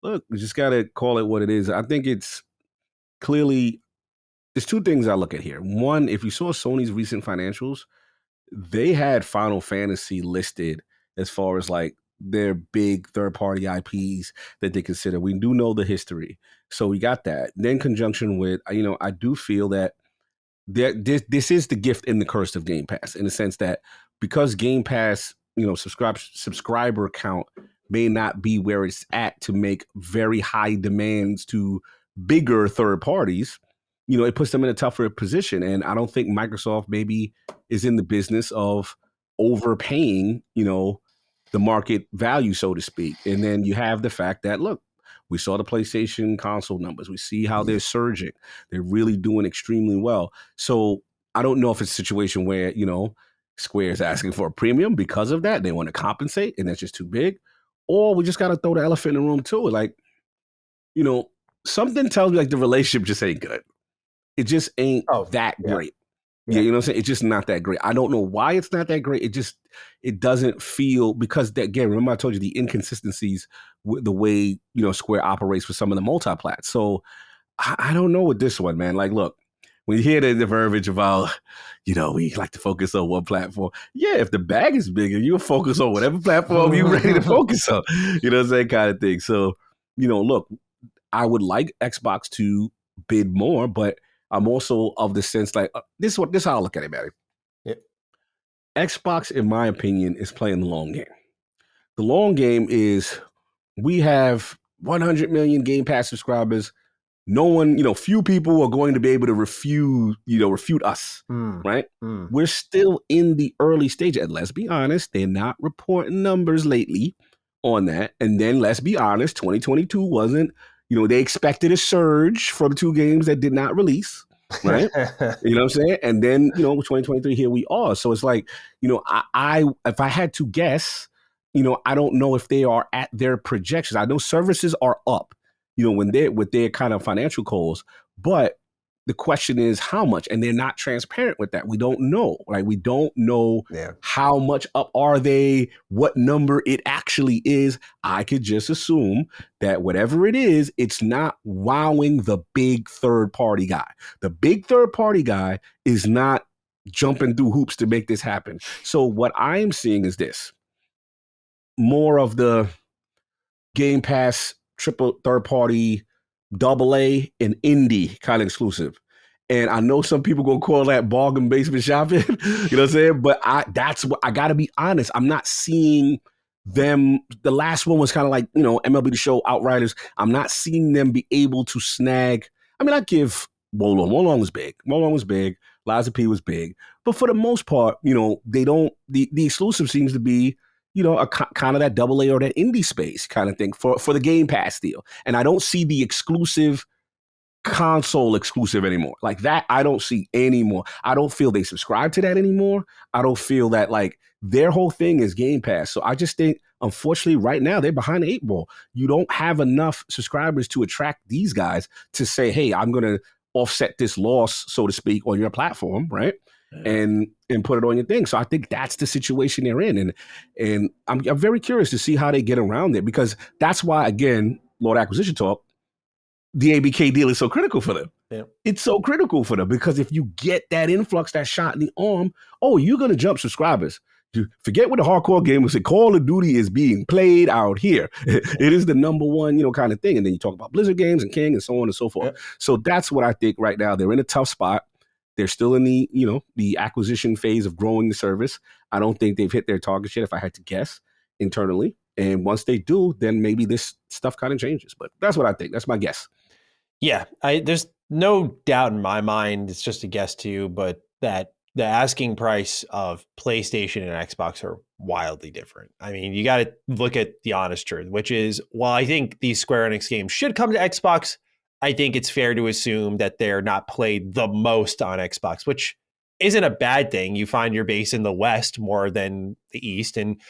Look, we just got to call it what it is. I think it's clearly, there's two things I look at here. One, if you saw Sony's recent financials, they had Final Fantasy listed as far as like their big third-party IPs that they consider. We do know the history. So we got that. Then in conjunction with, I do feel that this is the gift and the curse of Game Pass, in the sense that because Game Pass, subscriber count may not be where it's at to make very high demands to bigger third parties, it puts them in a tougher position. And I don't think Microsoft maybe is in the business of overpaying, the market value, so to speak. And then you have the fact that, look, we saw the PlayStation console numbers. We see how they're surging. They're really doing extremely well. So I don't know if it's a situation where, Square is asking for a premium because of that. They want to compensate and that's just too big. Or we just got to throw the elephant in the room too. Like, something tells me like the relationship just ain't good. It just ain't that great. Yeah, you know what I'm saying? It's just not that great. I don't know why it's not that great. It doesn't feel, because that, again, remember I told you the inconsistencies with the way, Square operates with some of the multi-plats. So I don't know with this one, man. Like, look, when you hear the verbiage about, we like to focus on one platform. Yeah, if the bag is bigger, you'll focus on whatever platform you're ready to focus on. You know what I'm saying? Kind of thing. So, look, I would like Xbox to bid more, but I'm also of the sense like this is how I look at it, man. Yep. Xbox, in my opinion, is playing the long game. The long game is we have 100 million Game Pass subscribers. No one, few people are going to be able to refute us, right? We're still in the early stage. And let's be honest, they're not reporting numbers lately on that. And then let's be honest, 2022 wasn't, they expected a surge from 2 games that did not release, right? You know what I'm saying? And then, 2023, here we are. So it's like, I if I had to guess, I don't know if they are at their projections. I know services are up, when they're with their kind of financial goals, but the question is how much, and they're not transparent with that. We don't know, right? We don't know how much up are they, what number it actually is. I could just assume that whatever it is, it's not wowing the big third party guy. The big third party guy is not jumping through hoops to make this happen. So what I am seeing is this: more of the Game Pass triple third party, AA and indie kind of exclusive. And I know some people gonna call that bargain basement shopping, you know what I'm saying? But that's what I gotta be honest. I'm not seeing them. The last one was kind of like, MLB The Show, Outriders. I'm not seeing them be able to snag. I mean, I give Wolong was big. Wolong was big. Liza P was big. But for the most part, they don't, the exclusive seems to be, kind of that AA or that indie space kind of thing for the Game Pass deal. And I don't see the exclusive console exclusive anymore. Like that, I don't see anymore. I don't feel they subscribe to that anymore. I don't feel that like their whole thing is Game Pass. So I just think, unfortunately, right now they're behind the 8 ball. You don't have enough subscribers to attract these guys to say, hey, I'm going to offset this loss, so to speak, on your platform, right? Yeah. And put it on your thing. So I think that's the situation they're in. And I'm very curious to see how they get around it, because that's why, again, Lord Acquisition Talk, the ABK deal is so critical for them. Yeah. It's so critical for them, because if you get that influx, that shot in the arm, you're going to jump subscribers. Forget what the hardcore gamers say. Call of Duty is being played out here. It is the number one, kind of thing. And then you talk about Blizzard games and King and so on and so forth. Yeah. So that's what I think right now. They're in a tough spot. They're still in the acquisition phase of growing the service. I don't think they've hit their target yet, if I had to guess, internally. And once they do, then maybe this stuff kind of changes. But that's what I think. That's my guess. Yeah, there's no doubt in my mind, it's just a guess too, but that the asking price of PlayStation and Xbox are wildly different. I mean, you got to look at the honest truth, which is, while I think these Square Enix games should come to Xbox, I think it's fair to assume that they're not played the most on Xbox, which isn't a bad thing. You find your base in the West more than the East. And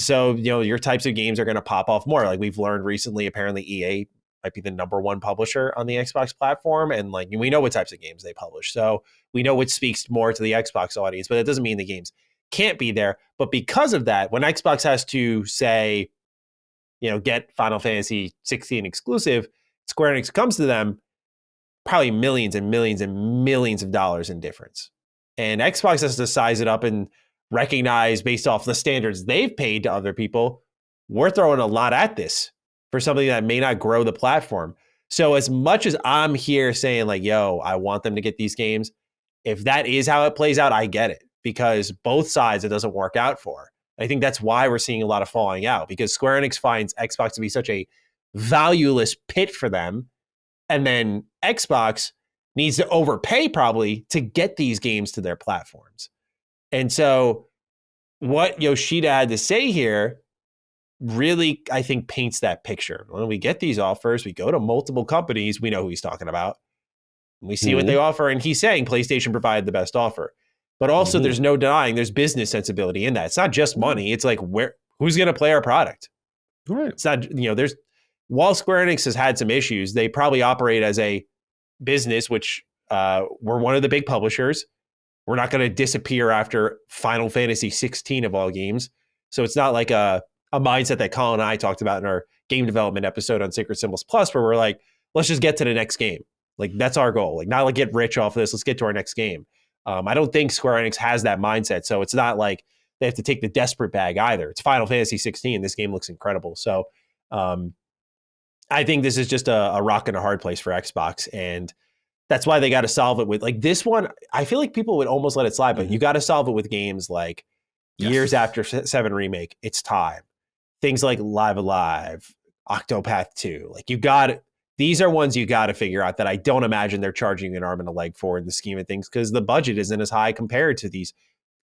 so, your types of games are going to pop off more. Like we've learned recently, apparently EA might be the number one publisher on the Xbox platform. And like, we know what types of games they publish. So we know what speaks more to the Xbox audience, but it doesn't mean the games can't be there. But because of that, when Xbox has to say, get Final Fantasy 16 exclusive, Square Enix comes to them, probably millions and millions and millions of dollars in difference. And Xbox has to size it up and recognize, based off the standards they've paid to other people, we're throwing a lot at this for something that may not grow the platform. So as much as I'm here saying like, yo, I want them to get these games, if that is how it plays out, I get it, because both sides it doesn't work out for. I think that's why we're seeing a lot of falling out, because Square Enix finds Xbox to be such a valueless pit for them. And then Xbox needs to overpay probably to get these games to their platforms. And so what Yoshida had to say here really, I think, paints that picture. When we get these offers, we go to multiple companies, we know who he's talking about. We see what they offer, and he's saying PlayStation provided the best offer. But also there's no denying there's business sensibility in that. It's not just money. It's like, who's going to play our product? Right. It's not, while Square Enix has had some issues, they probably operate as a business, which we're one of the big publishers. We're not going to disappear after Final Fantasy 16 of all games. So it's not like a mindset that Colin and I talked about in our game development episode on Sacred Symbols Plus, where we're like, let's just get to the next game. Like, that's our goal. Like, not like get rich off of this. Let's get to our next game. I don't think Square Enix has that mindset. So it's not like they have to take the desperate bag either. It's Final Fantasy 16. This game looks incredible. So I think this is just a rock and a hard place for Xbox. And that's why they got to solve it with, like, this one. I feel like people would almost let it slide, but you got to solve it with games like years after 7 Remake, It's Time. Things like Live Alive, Octopath 2. Like, you got it. These are ones you got to figure out that I don't imagine they're charging an arm and a leg for in the scheme of things, because the budget isn't as high compared to these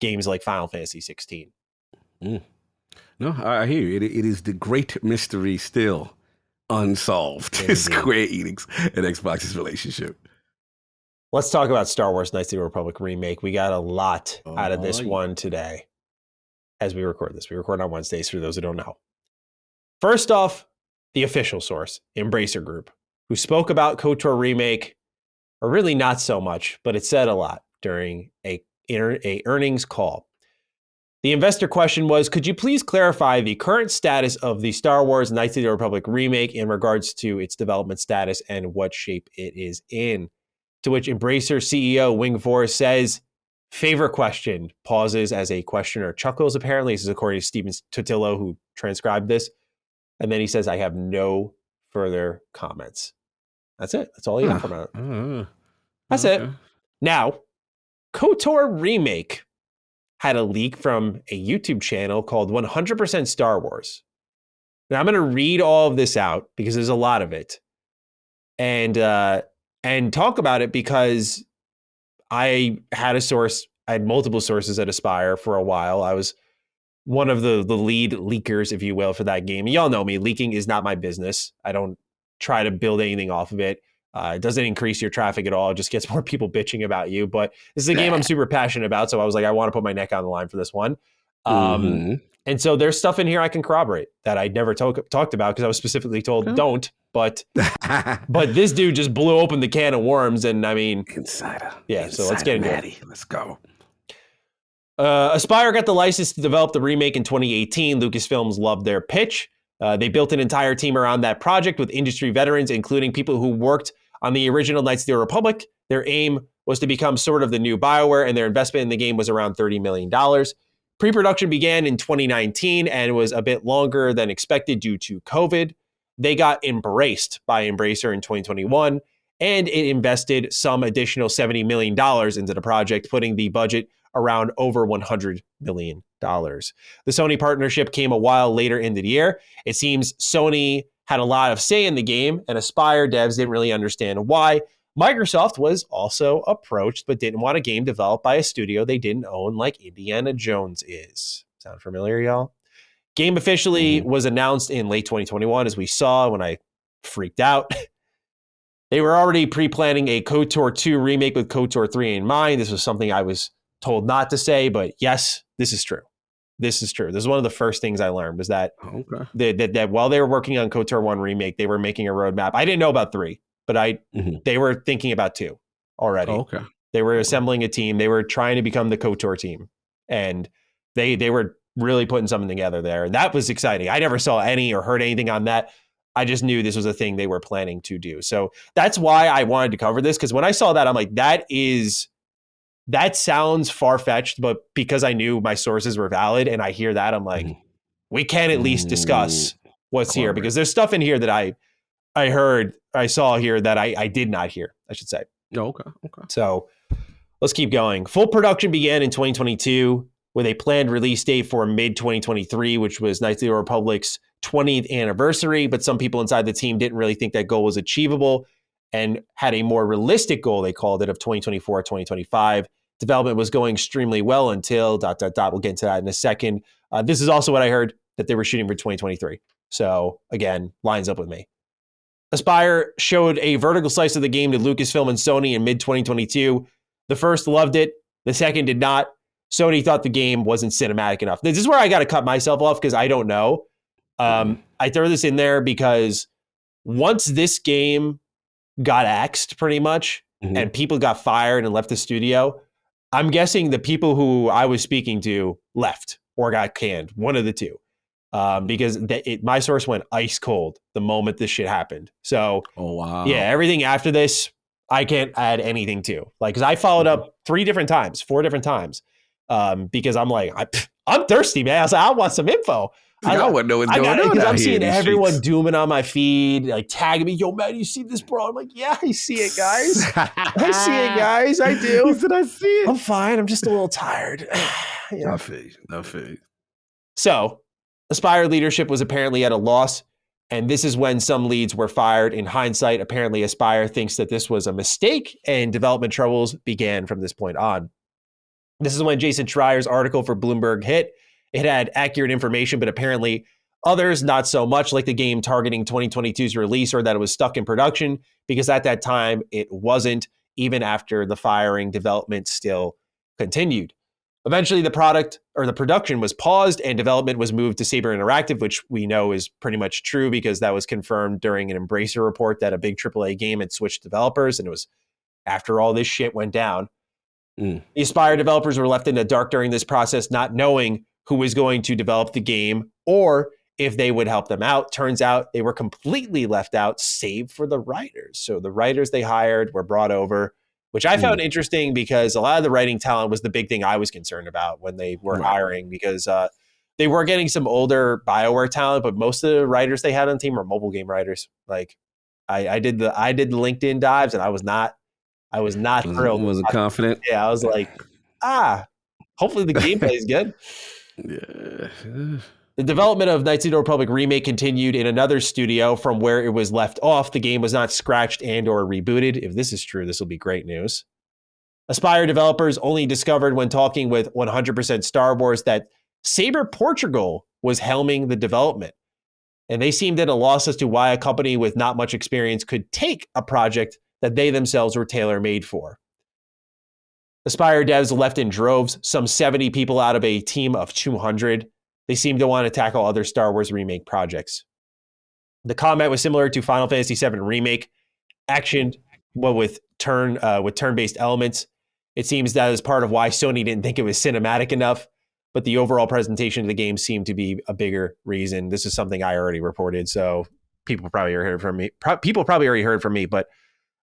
games like Final Fantasy 16. No, I hear you. It is the great mystery still unsolved. Square Enix and Xbox's relationship. Let's talk about Star Wars Knights of the Republic Remake. We got a lot out of this one today as we record this. We record on Wednesdays, for those who don't know. First off, the official source, Embracer Group, who spoke about KOTOR Remake, or really not so much, but it said a lot during a earnings call. The investor question was, could you please clarify the current status of the Star Wars Knights of the Republic Remake in regards to its development status and what shape it is in? To which Embracer CEO Wing Forrest says, favorite question, pauses as a questioner chuckles, apparently. This is according to Steven Totillo, who transcribed this. And then he says, I have no further comments. That's it. That's all he got from it. That's it. Now, KOTOR Remake had a leak from a YouTube channel called 100% Star Wars. Now, I'm going to read all of this out because there's a lot of it. And talk about it, because I had multiple sources at Aspire for a while. I was one of the lead leakers, if you will, for that game. Y'all know me. Leaking is not my business. I don't try to build anything off of it. It doesn't increase your traffic at all. It just gets more people bitching about you. But this is a game I'm super passionate about. So I was like, I want to put my neck on the line for this one. Mm-hmm. And so there's stuff in here I can corroborate that I never talked about because I was specifically told don't. But this dude just blew open the can of worms, and I mean, Insider. Yeah, so let's get into it. Let's go. Aspyr got the license to develop the remake in 2018. Lucasfilms loved their pitch. They built an entire team around that project with industry veterans, including people who worked on the original Knights of the Republic. Their aim was to become sort of the new BioWare, and their investment in the game was around $30 million. Pre-production began in 2019 and was a bit longer than expected due to COVID. They got embraced by Embracer in 2021, and it invested some additional $70 million into the project, putting the budget around over $100 million. The Sony partnership came a while later in the year. It seems Sony had a lot of say in the game, and Aspyr devs didn't really understand why. Microsoft was also approached, but didn't want a game developed by a studio they didn't own like Indiana Jones is. Sound familiar, y'all? Game officially was announced in late 2021, as we saw when I freaked out. They were already pre-planning a KOTOR 2 remake with KOTOR 3 in mind. This was something I was told not to say, but yes, this is true. This is true. This is one of the first things I learned was that, that while they were working on KOTOR 1 remake, they were making a roadmap. I didn't know about 3, but they were thinking about 2 already. They were assembling a team. They were trying to become the KOTOR team. And they were really putting something together there. And that was exciting. I never saw any or heard anything on that. I just knew this was a thing they were planning to do. So that's why I wanted to cover this, because when I saw that, I'm like, that sounds far-fetched, but because I knew my sources were valid and I hear that, I'm like, we can at least discuss what's here, because there's stuff in here that I saw here that I did not hear, I should say. Okay. So let's keep going. Full production began in 2022 with a planned release date for mid-2023, which was Knights of the Republic's 20th anniversary, but some people inside the team didn't really think that goal was achievable and had a more realistic goal, they called it, of 2024, 2025. Development was going extremely well until ... We'll get into that in a second. This is also what I heard, that they were shooting for 2023. So again, lines up with me. Aspyr showed a vertical slice of the game to Lucasfilm and Sony in mid-2022. The first loved it. The second did not. Sony thought the game wasn't cinematic enough. This is where I got to cut myself off because I don't know. I throw this in there because once this game got axed pretty much and people got fired and left the studio, I'm guessing the people who I was speaking to left or got canned, one of the two, because my source went ice cold the moment this shit happened. So, yeah, everything after this, I can't add anything to. Like, because I followed up 4 different times, because I'm like, I'm thirsty, man. I was like, I want some info. I want to know what's going on. Because I'm seeing everyone dooming on my feed, like tagging me, yo, man, you see this, bro? I'm like, yeah, I see it, guys. I see it, guys. I do. He said, I see it. I'm fine. I'm just a little tired. No fee. So, Aspyr leadership was apparently at a loss, and this is when some leads were fired. In hindsight, apparently Aspyr thinks that this was a mistake, and development troubles began from this point on. This is when Jason Schreier's article for Bloomberg hit. It had accurate information, but apparently others not so much, like the game targeting 2022's release or that it was stuck in production, because at that time it wasn't. Even after the firing, development still continued. Eventually the production was paused and development was moved to Saber Interactive, which we know is pretty much true because that was confirmed during an Embracer report that a big AAA game had switched developers, and it was after all this shit went down. The Aspyr developers were left in the dark during this process, not knowing who was going to develop the game or if they would help them out. Turns out they were completely left out, save for the writers. So the writers they hired were brought over, which I found interesting because a lot of the writing talent was the big thing I was concerned about when they were hiring, because they were getting some older BioWare talent, but most of the writers they had on the team were mobile game writers. Like I did the LinkedIn dives, and I was not thrilled. Wasn't confident. Yeah, I was like, hopefully the gameplay is good. Yeah. The development of Knights of the Republic Remake continued in another studio from where it was left off. The game was not scratched and or rebooted. If this is true, this will be great news. Aspyr developers only discovered when talking with 100% Star Wars that Saber Portugal was helming the development. And they seemed at a loss as to why a company with not much experience could take a project that they themselves were tailor-made for. Aspire devs left in droves, some 70 people out of a team of 200. They seem to want to tackle other Star Wars remake projects. The combat was similar to Final Fantasy VII Remake, action, but with turn-based elements. It seems that is part of why Sony didn't think it was cinematic enough, but the overall presentation of the game seemed to be a bigger reason. This is something I already reported, so people probably already heard from me. People probably already heard from me, but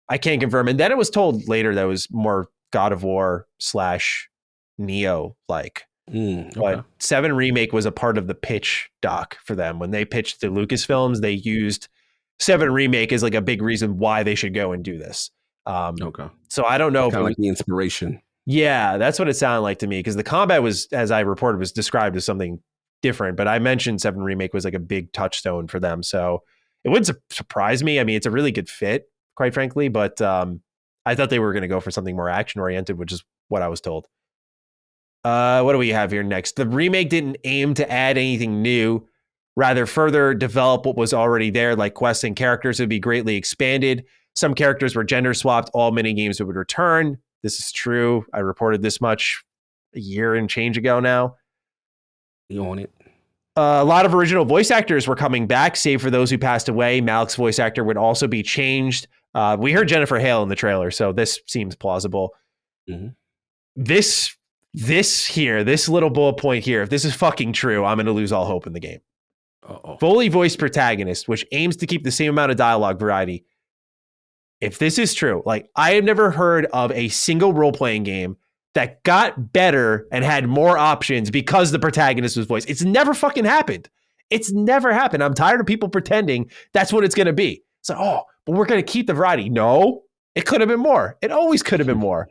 I can't confirm. And then it was told later that it was more God of War / Neo like. Okay. But 7 Remake was a part of the pitch doc for them. When they pitched to Lucasfilms, they used 7 Remake as like a big reason why they should go and do this. Okay. So I don't know if kind of like the inspiration. Yeah, that's what it sounded like to me, because the combat was, as I reported, was described as something different. But I mentioned 7 Remake was like a big touchstone for them. So it wouldn't surprise me. I mean, it's a really good fit, quite frankly. But I thought they were going to go for something more action oriented, which is what I was told. What do we have here next? The remake didn't aim to add anything new, rather further develop what was already there, like quests and characters would be greatly expanded. Some characters were gender swapped, all mini games would return. This is true. I reported this much a year and change ago now. You own it. A lot of original voice actors were coming back, save for those who passed away. Malik's voice actor would also be changed. We heard Jennifer Hale in the trailer, so this seems plausible. Mm-hmm. This little bullet point here, if this is fucking true, I'm going to lose all hope in the game. Uh-oh. Fully voiced protagonist, which aims to keep the same amount of dialogue variety. If this is true, like, I have never heard of a single role-playing game that got better and had more options because the protagonist was voiced. It's never fucking happened. It's never happened. I'm tired of people pretending that's what it's going to be. It's like, oh, but we're going to keep the variety. No, it could have been more. It always could have been more.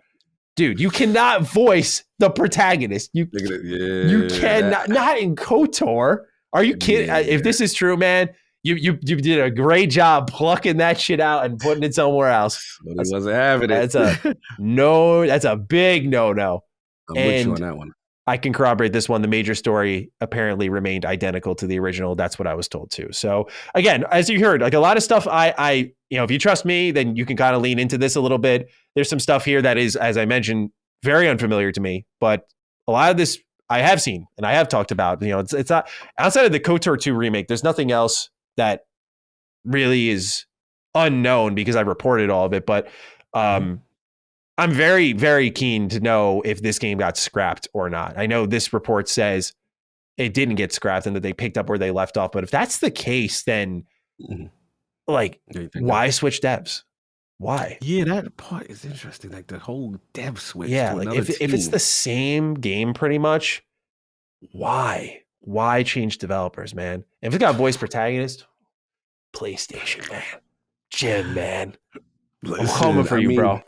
Dude, you cannot voice the protagonist. You cannot. Not in KOTOR. Are you kidding? Yeah. If this is true, man, you did a great job plucking that shit out and putting it somewhere else. Well, he wasn't having it. That's a big no. I'm with you on that one. I can corroborate this one. The major story apparently remained identical to the original. That's what I was told too. So again, as you heard, like a lot of stuff, I if you trust me, then you can kind of lean into this a little bit. There's some stuff here that is, as I mentioned, very unfamiliar to me, but a lot of this I have seen and I have talked about. It's not outside of the KOTOR 2 remake. There's nothing else that really is unknown because I reported all of it. But I'm very, very keen to know if this game got scrapped or not. I know this report says it didn't get scrapped and that they picked up where they left off. But if that's the case, then like, why switch devs? Why? Yeah, that part is interesting. Like the whole dev switch. Yeah, like if it's the same game pretty much, why? Why change developers, man? If it's got voice protagonist, PlayStation, man. Jim, man. I'm coming for you, bro.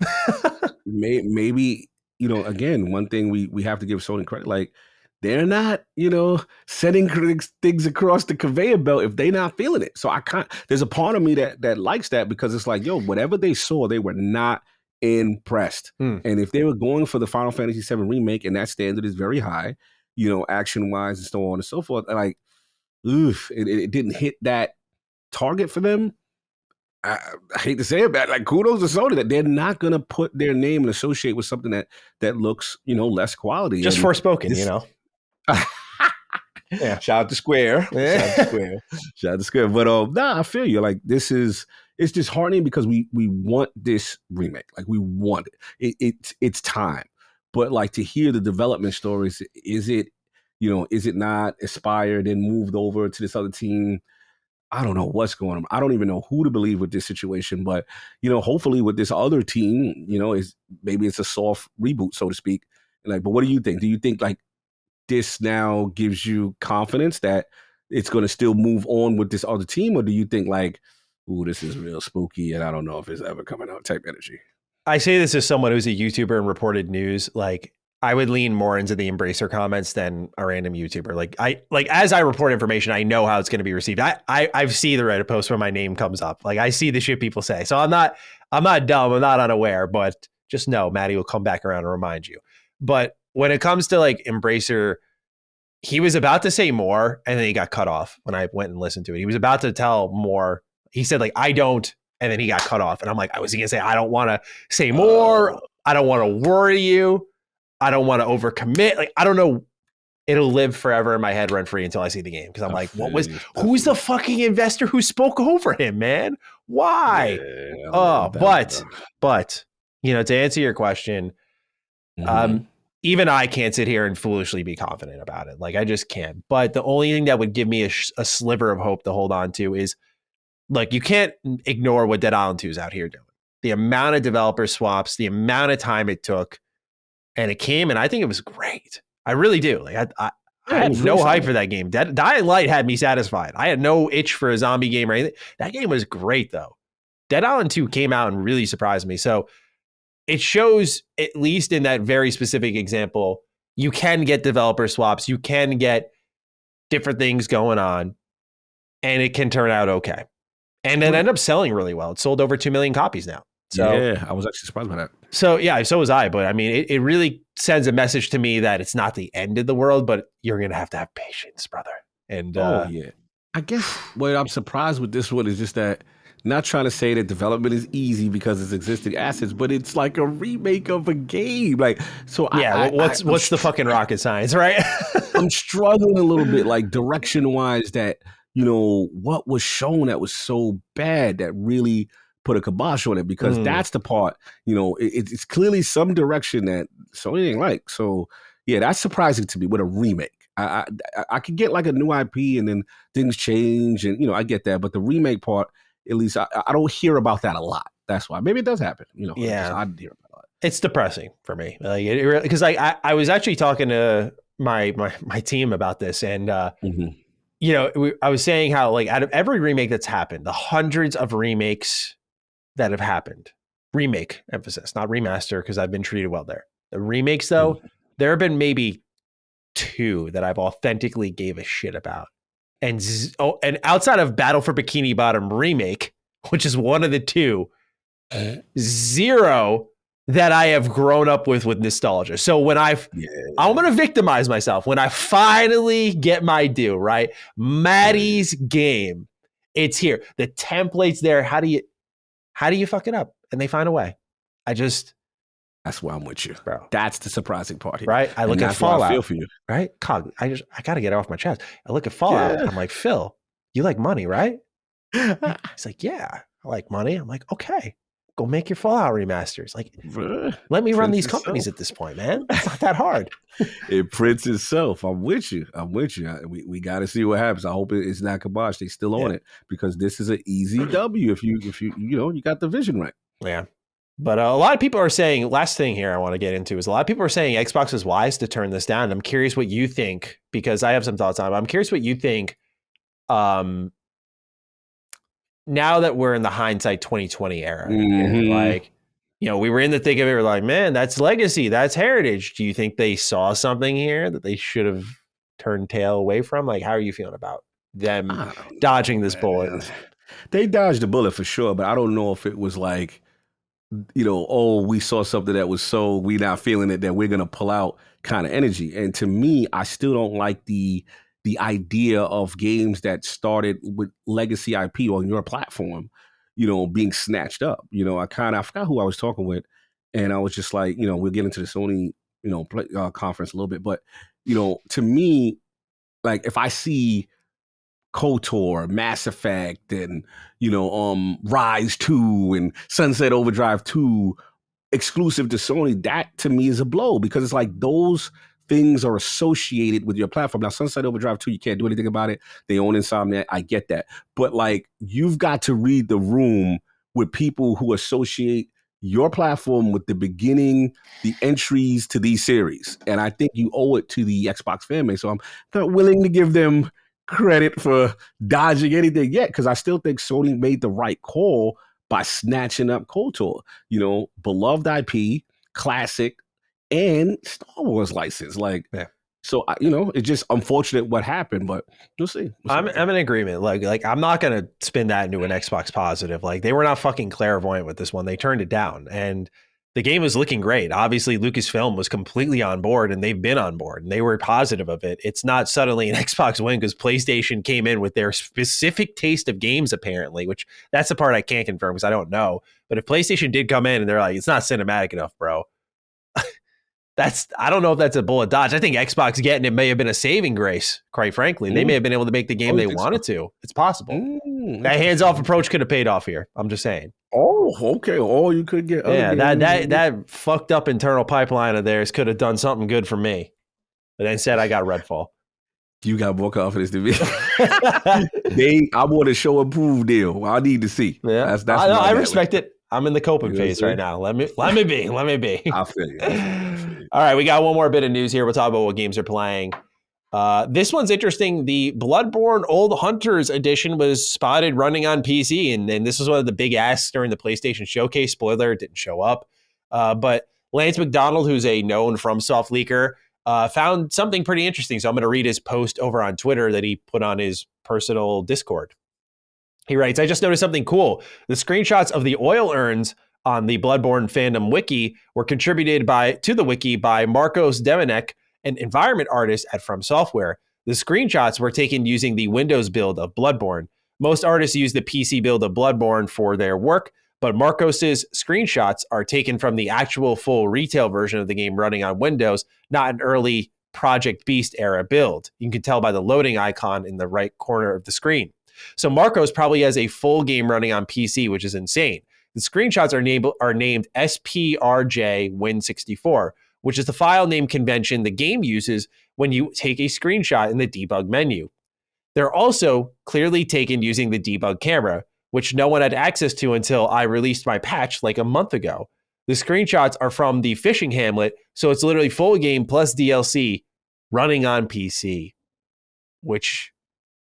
maybe, again, one thing we have to give Sony credit, like they're not, sending things across the conveyor belt if they're not feeling it. So there's a part of me that likes that, because it's like, whatever they saw, they were not impressed. And if they were going for the Final Fantasy VII remake, and that standard is very high, action wise and so on and so forth, like, it didn't hit that target for them. I hate to say it, but like, kudos to Sony that they're not going to put their name and associate with something that looks, less quality. Just Forspoken, Yeah. Shout out to Square. Shout out to Square. But I feel you. Like, it's disheartening because we want this remake. Like, we want it. It's time. But like, to hear the development stories, is it not Aspire, then moved over to this other team? I don't know what's going on. I don't even know who to believe with this situation, but hopefully with this other team, maybe it's a soft reboot, so to speak. Like, but what do you think? Do you think like this now gives you confidence that it's going to still move on with this other team, or do you think like, ooh, this is real spooky and I don't know if it's ever coming out type energy? I say this as someone who's a YouTuber and reported news. Like, I would lean more into the Embracer comments than a random YouTuber. As I report information, I know how it's going to be received. I see the Reddit post where my name comes up. Like, I see the shit people say. So I'm not dumb. I'm not unaware, but just know Maddie will come back around and remind you. But when it comes to like Embracer, he was about to say more and then he got cut off when I went and listened to it. He was about to tell more. He said like, I don't, and then he got cut off. And I'm like, was he going to say, I don't want to say more? I don't want to worry you. I don't want to overcommit. Like, I don't know. It'll live forever in my head rent free until I see the game. Because I'm like, who's the fucking investor who spoke over him, man? Why? Yeah, but, you know, to answer your question, even I can't sit here and foolishly be confident about it. Like, I just can't. But the only thing that would give me a sliver of hope to hold on to is, like, you can't ignore what Dead Island 2 is out here doing. The amount of developer swaps, the amount of time it took, and it came, and I think it was great. I really do. Like, I had no hype for that game. Dying Light had me satisfied. I had no itch for a zombie game or anything. That game was great, though. Dead Island 2 came out and really surprised me. So it shows, at least in that very specific example, you can get developer swaps. You can get different things going on, and it can turn out okay. And it ended up selling really well. It sold over 2 million copies now. So, yeah, I was actually surprised by that. So, yeah, so was I. But I mean, it really sends a message to me that it's not the end of the world, but you're going to have patience, brother. And yeah. I guess what I'm surprised with this one is just that, not trying to say that development is easy because it's existing assets, but it's like a remake of a game. Like, so yeah, what's the fucking rocket science, right? I'm struggling a little bit, like, direction wise, that, you know, what was shown that was so bad that really put a kibosh on it, because that's the part, you know, it's clearly some direction that Sony ain't like. So yeah, that's surprising to me with a remake. I could get like a new IP and then things change, and, you know, I get that, but the remake part, at least I don't hear about that a lot. That's why. Maybe it does happen, you know. Yeah, I didn't hear about it a lot. It's depressing for me, like, because I was actually talking to my team about this, and you know, I was saying how, like, out of every remake that's happened, the hundreds of remakes that have happened, remake emphasis, not remaster, because I've been treated well there. The remakes, though, there have been maybe 2 that I've authentically gave a shit about. And outside of Battle for Bikini Bottom remake, which is one of the 2, 0 that I have grown up with nostalgia. So when I'm going to victimize myself when I finally get my due, right? Maddie's game, it's here. The template's there. How do you fuck it up? And they find a way. That's why I'm with you, bro. That's the surprising part here. Right? I look at Fallout. I feel for you. Right? I got to get it off my chest. I look at Fallout. I'm like, Phil, you like money, right? He's like, yeah, I like money. I'm like, okay, go make your Fallout remasters. Like, let me run these companies at this point, man. It's not that hard. It prints itself. I'm with you. We got to see what happens. I hope it's not kibosh. They still on it, because this is an easy W if you know, you got the vision right. Yeah. But a lot of people are saying, last thing here I want to get into is, a lot of people are saying Xbox is wise to turn this down. I'm curious what you think, because I have some thoughts on it. I'm curious what you think now that we're in the hindsight 2020 era. Like, you know, we were in the thick of it. We're like, man, that's legacy. That's heritage. Do you think they saw something here that they should have turned tail away from? Like, how are you feeling about them dodging this bullet? They dodged the bullet for sure, but I don't know if it was like, you know, oh, we saw something that was so we not feeling it that we're gonna pull out kind of energy. And to me, I still don't like the idea of games that started with legacy IP on your platform, you know, being snatched up. You know, I forgot who I was talking with, and I was just like, you know, we'll get into the Sony, you know, conference a little bit, but, you know, to me, like, if I see KOTOR, Mass Effect, and, you know, Rise 2 and Sunset Overdrive 2 exclusive to Sony, that to me is a blow, because it's like those things are associated with your platform. Now, Sunset Overdrive 2, you can't do anything about it. They own Insomniac. I get that. But, like, you've got to read the room with people who associate your platform with the beginning, the entries to these series. And I think you owe it to the Xbox fan base. So I'm not willing to give them credit for dodging anything yet, because I still think Sony made the right call by snatching up KOTOR. You know, beloved IP, classic, and Star Wars license. Like, so, you know, it's just unfortunate what happened, but we'll see. I'm in agreement. Like I'm not going to spin that into an Xbox positive. Like, they were not fucking clairvoyant with this one. They turned it down, and the game was looking great. Obviously, Lucasfilm was completely on board, and they've been on board, and they were positive of it. It's not suddenly an Xbox win because PlayStation came in with their specific taste of games, apparently, which that's the part I can't confirm because I don't know. But if PlayStation did come in and they're like, it's not cinematic enough, bro, I don't know if that's a bullet dodge. I think Xbox getting it may have been a saving grace, quite frankly. They may have been able to make the game they wanted to. It's possible. That hands-off approach could have paid off here. I'm just saying. Oh, okay. Oh, you could get other that fucked up internal pipeline of theirs could have done something good for me. But instead, I got Redfall. You got more confidence than me. I want to show and prove deal. I need to see. Yeah, I respect it. I'm in the coping phase right now. Let me be. I feel you. All right, we got one more bit of news here. We'll talk about what games are playing. This one's interesting. The Bloodborne Old Hunters edition was spotted running on PC, and this was one of the big asks during the PlayStation Showcase. Spoiler, it didn't show up. But Lance McDonald, who's a known FromSoft leaker, found something pretty interesting. So I'm going to read his post over on Twitter that he put on his personal Discord. He writes, I just noticed something cool. The screenshots of the oil urns on the Bloodborne fandom wiki were contributed to the wiki by Marcos Demenek, an environment artist at From Software. The screenshots were taken using the Windows build of Bloodborne. Most artists use the PC build of Bloodborne for their work, but Marcos's screenshots are taken from the actual full retail version of the game running on Windows, not an early Project Beast era build. You can tell by the loading icon in the right corner of the screen. So Marcos probably has a full game running on PC, which is insane. The screenshots are named SPRJ Win64, which is the file name convention the game uses when you take a screenshot in the debug menu. They're also clearly taken using the debug camera, which no one had access to until I released my patch like a month ago. The screenshots are from the fishing hamlet, so it's literally full game plus DLC running on PC, which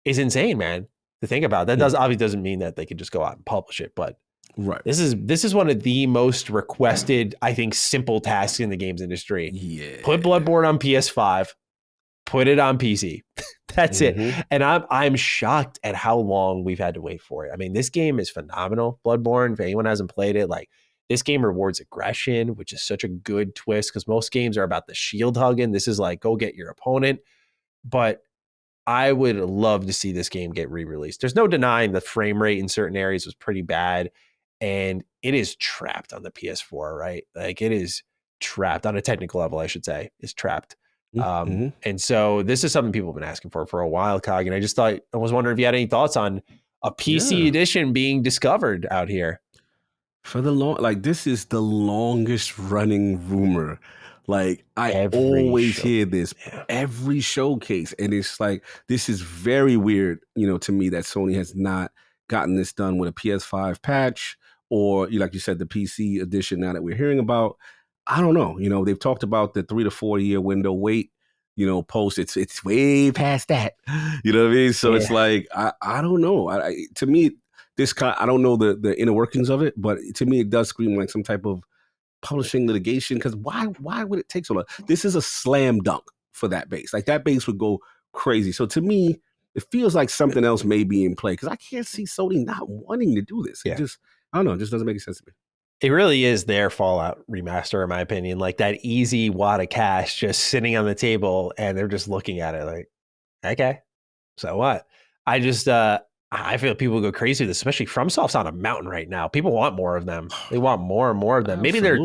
is insane, man, to think about. That obviously doesn't mean that they could just go out and publish it, but right. This is one of the most requested, I think, simple tasks in the games industry. Yeah. Put Bloodborne on PS5, put it on PC. That's it. And I'm shocked at how long we've had to wait for it. I mean, this game is phenomenal, Bloodborne. If anyone hasn't played it, like, this game rewards aggression, which is such a good twist because most games are about the shield hugging. This is like, go get your opponent. But I would love to see this game get re-released. There's no denying the frame rate in certain areas was pretty bad. And it is trapped on the PS4, right? Like, it is trapped on a technical level, I should say, is trapped. And so this is something people have been asking for a while, Cog. And I was wondering if you had any thoughts on a PC edition being discovered out here. This is the longest running rumor. Like, I always hear this every showcase, and it's like, this is very weird, to me, that Sony has not gotten this done with a PS5 patch, or like you said, the PC edition now that we're hearing about. I don't know. They've talked about the 3 to 4 year window wait, post. It's way past that. You know what I mean? So it's like, I don't know. To me, I don't know the inner workings of it, but to me, it does scream like some type of publishing litigation, because why would it take so long? This is a slam dunk for that base. Like, that base would go crazy. So to me, it feels like something else may be in play, because I can't see Sony not wanting to do this. It just, I don't know, it just doesn't make sense to me. It really is their Fallout remaster, in my opinion. Like, that easy wad of cash just sitting on the table, and they're just looking at it like, okay, so what? I feel people go crazy with this, especially FromSoft's on a mountain right now. People want more of them. They want more and more of them. Maybe they're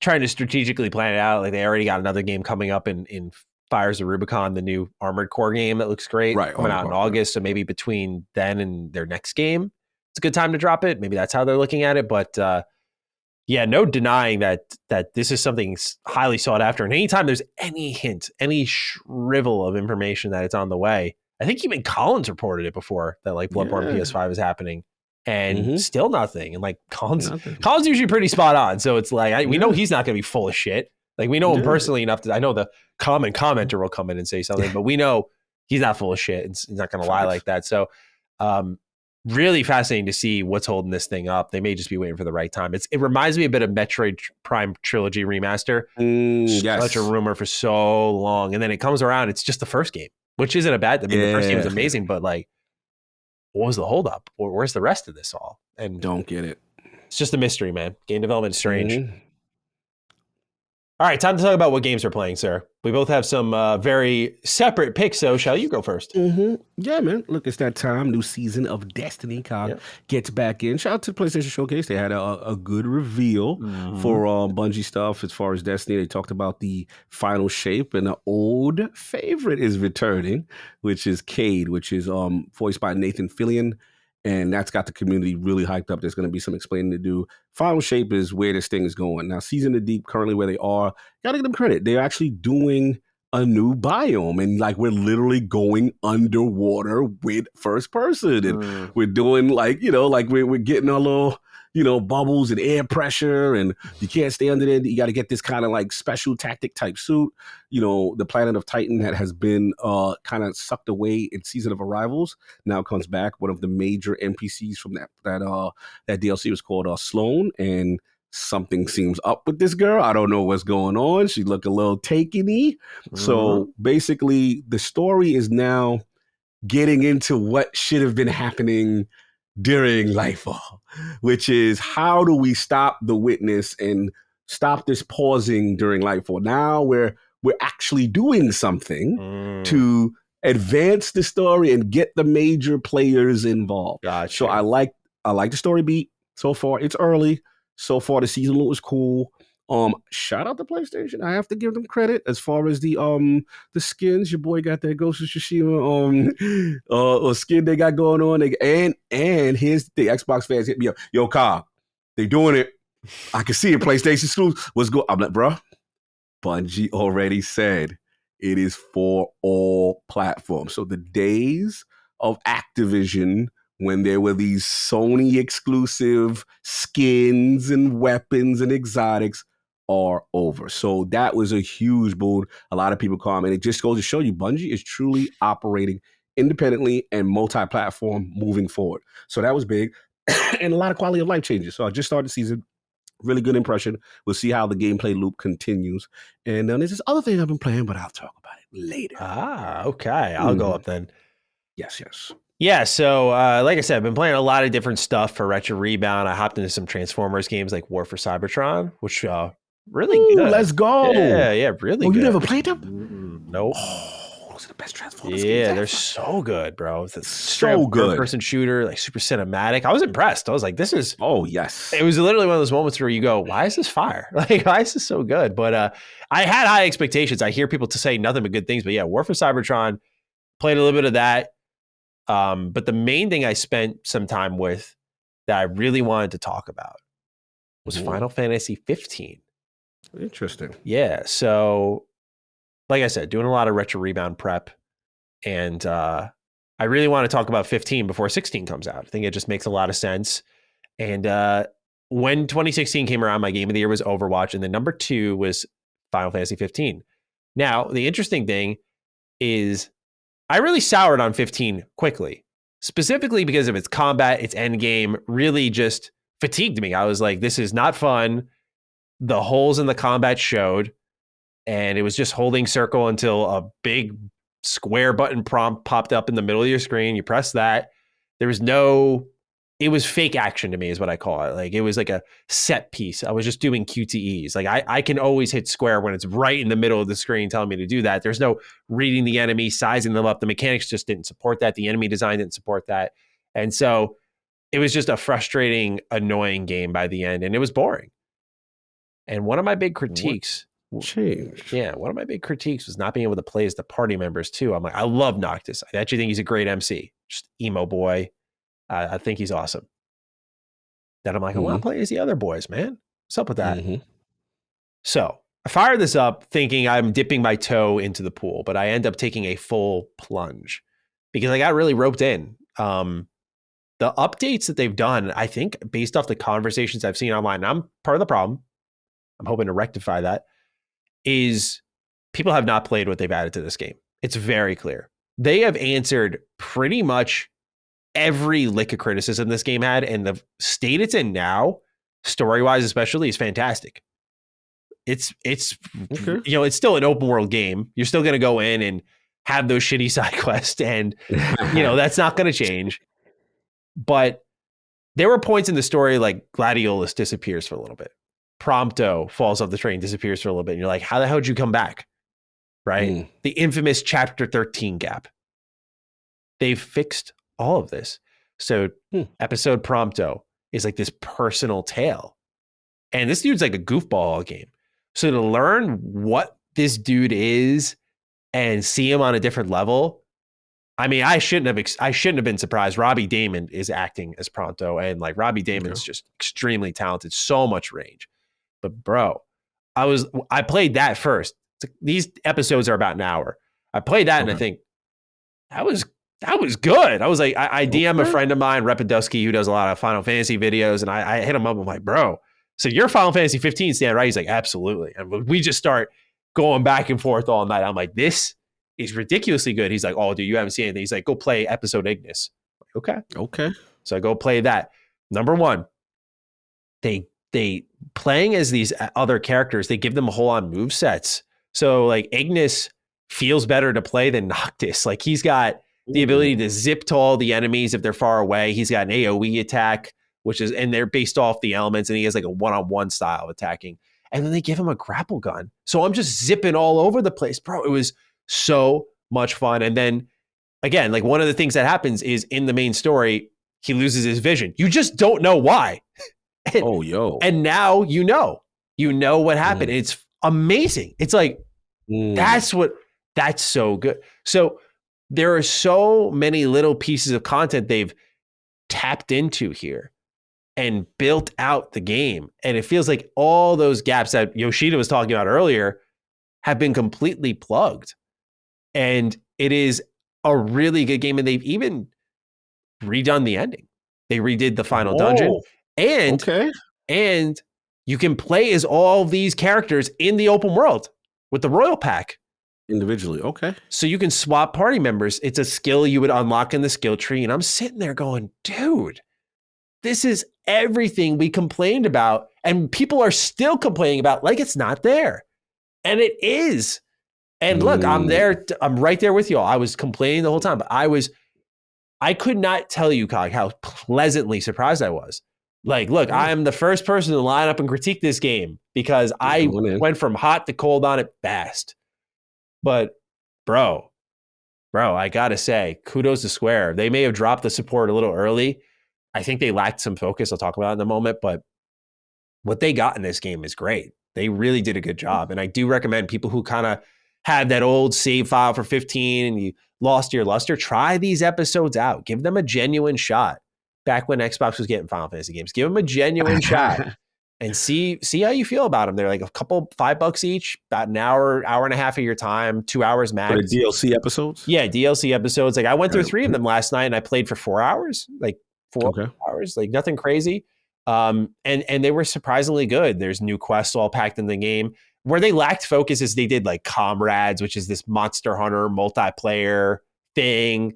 trying to strategically plan it out. Like, they already got another game coming up in Fires of Rubicon, the new Armored Core game that looks great, coming out in August. So maybe between then and their next game, it's a good time to drop it. Maybe that's how they're looking at it. But no denying that this is something highly sought after. And anytime there's any hint, any shrivel of information that it's on the way, I think even Collins reported it before, that like Bloodborne PS5 is happening, and still nothing. And like, Collins usually pretty spot on. So it's like, we know he's not going to be full of shit. Like, we know him personally enough to, I know the common commenter will come in and say something, but we know he's not full of shit and he's not going to lie like that. So really fascinating to see what's holding this thing up. They may just be waiting for the right time. It reminds me a bit of Metroid Prime Trilogy Remaster. Such a rumor for so long. And then it comes around, it's just the first game, which isn't a bad. I mean, the first game is amazing, but like, what was the holdup? Or where's the rest of this all? And don't get it. It's just a mystery, man. Game development is strange. All right, time to talk about what games we're playing, sir. We both have some very separate picks, so shall you go first? Yeah, man. Look, it's that time. New season of Destiny. COD Yep. gets back in. Shout out to the PlayStation Showcase. They had a good reveal for Bungie stuff as far as Destiny. They talked about the final shape, and an old favorite is returning, which is Cade, which is voiced by Nathan Fillion. And that's got the community really hyped up. There's going to be some explaining to do. Final shape is where this thing is going. Now, Season of Deep, currently where they are, gotta give them credit. They're actually doing a new biome, and like we're literally going underwater with first person, and we're doing like, like we're getting a little, bubbles and air pressure, and you can't stay under there. You got to get this kind of like special tactic type suit. The planet of Titan that has been kind of sucked away in Season of Arrivals now comes back. One of the major NPCs from that DLC was called Sloan, and something seems up with this girl. I don't know what's going on. She look a little taken-y. So basically, the story is now getting into what should have been happening during Lightfall, which is how do we stop the witness and stop this pausing during Lightfall? Now we're actually doing something to advance the story and get the major players involved. Gotcha. So I like the story beat so far. It's early. So far, the season was cool. Shout out to PlayStation. I have to give them credit as far as the skins. Your boy got that Ghost of Tsushima skin they got going on. And here's the Xbox fans hit me up. Yo, Cobb, they doing it. I can see it. PlayStation exclusive. What's good? I'm like, bro, Bungie already said it is for all platforms. So the days of Activision, when there were these Sony exclusive skins and weapons and exotics, are over. So that was a huge boon. A lot of people comment. It just goes to show you Bungie is truly operating independently and multi-platform moving forward. So that was big. And a lot of quality of life changes. So I just started the season. Really good impression. We'll see how the gameplay loop continues. And there's this other thing I've been playing, but I'll talk about it later. Okay. I'll go up then. Yes. Yeah, so like I said, I've been playing a lot of different stuff for Retro Rebound. I hopped into some Transformers games like War for Cybertron, which really good. Let's go. Yeah, really good. You never played them? Nope. Oh, those are the best Transformers games. Yeah, they're so good, bro. It's so good. Third-person shooter, like super cinematic. I was impressed. I was like, this is... Oh, yes. It was literally one of those moments where you go, why is this fire? Like, why is this so good? But I had high expectations. I hear people to say nothing but good things. But yeah, War for Cybertron, played a little bit of that. But the main thing I spent some time with that I really wanted to talk about was Final Fantasy 15. Interesting. Yeah. So, like I said, doing a lot of Retro Rebound prep. And I really want to talk about 15 before 16 comes out. I think it just makes a lot of sense. And when 2016 came around, my game of the year was Overwatch. And then number 2 was Final Fantasy 15. Now, the interesting thing is I really soured on 15 quickly, specifically because of its combat, its end game really just fatigued me. I was like, this is not fun. The holes in the combat showed, and it was just holding circle until a big square button prompt popped up in the middle of your screen. You press that. There was it was fake action to me is what I call it. Like it was like a set piece. I was just doing QTEs. Like I can always hit square when it's right in the middle of the screen telling me to do that. There's no reading the enemy, sizing them up. The mechanics just didn't support that. The enemy design didn't support that. And so it was just a frustrating, annoying game by the end. And it was boring. And one of my big critiques changed. Yeah, one of my big critiques was not being able to play as the party members too. I'm like, I love Noctis. I actually think he's a great MC. Just emo boy. I think he's awesome. Then I'm like, I want to play as the other boys, man. What's up with that? So I fired this up thinking I'm dipping my toe into the pool, but I end up taking a full plunge because I got really roped in. The updates that they've done, I think based off the conversations I've seen online, and I'm part of the problem. I'm hoping to rectify that, is people have not played what they've added to this game. It's very clear. They have answered pretty much every lick of criticism this game had, and the state it's in now, story-wise especially, is fantastic. It's okay. It's still an open world game. You're still going to go in and have those shitty side quests, and that's not going to change. But there were points in the story like Gladiolus disappears for a little bit. Prompto falls off the train, disappears for a little bit. And you're like, how the hell did you come back? Right? The infamous chapter 13 gap. They've fixed all of this. So episode Prompto is like this personal tale. And this dude's like a goofball game. So to learn what this dude is and see him on a different level, I mean, I shouldn't have been surprised. Robbie Damon is acting as Prompto, and like Robbie Damon's just extremely talented, so much range. But bro, I played that first. These episodes are about an hour. I played that and I think that was good. I was like, I DM a friend of mine, Repadusky, who does a lot of Final Fantasy videos, and I hit him up. I'm like, bro, so you're Final Fantasy 15 stand, right? He's like, absolutely. And we just start going back and forth all night. I'm like, this is ridiculously good. He's like, oh, dude, you haven't seen anything. He's like, go play episode Ignis. Like, okay. So I go play that. Number one, they playing as these other characters, they give them a whole on move sets. So like Ignis feels better to play than Noctis. Like he's got the ability to zip to all the enemies if they're far away. He's got an AoE attack, and they're based off the elements, and he has like a one-on-one style of attacking. And then they give him a grapple gun. So I'm just zipping all over the place. Bro, it was so much fun. And then again, like one of the things that happens is in the main story, he loses his vision. You just don't know why. And now you know what happened. It's amazing. It's like, that's so good. So there are so many little pieces of content they've tapped into here and built out the game. And it feels like all those gaps that Yoshida was talking about earlier have been completely plugged. And it is a really good game. And they've even redone the ending. They redid the final dungeon. And you can play as all these characters in the open world with the Royal Pack. Individually, So you can swap party members. It's a skill you would unlock in the skill tree. And I'm sitting there going, dude, this is everything we complained about. And people are still complaining about like it's not there. And it is. And look, I'm there. I'm right there with y'all. I was complaining the whole time, but I could not tell you, Cog, how pleasantly surprised I was. Like, look, I am the first person to line up and critique this game because I went from hot to cold on it fast. But bro, I gotta say, kudos to Square. They may have dropped the support a little early. I think they lacked some focus. I'll talk about it in a moment, but what they got in this game is great. They really did a good job. And I do recommend people who kind of had that old save file for 15 and you lost your luster, try these episodes out. Give them a genuine shot. Back when Xbox was getting Final Fantasy games, give them a genuine shot and see how you feel about them. They're like a couple $5 each, about an hour and a half of your time, 2 hours max. For the DLC episodes? Yeah, DLC episodes. Like I went through 3 of them last night and I played for 4 hours, like 4 hours, like nothing crazy. And they were surprisingly good. There's new quests all packed in the game. Where they lacked focus is they did like Comrades, which is this Monster Hunter multiplayer thing.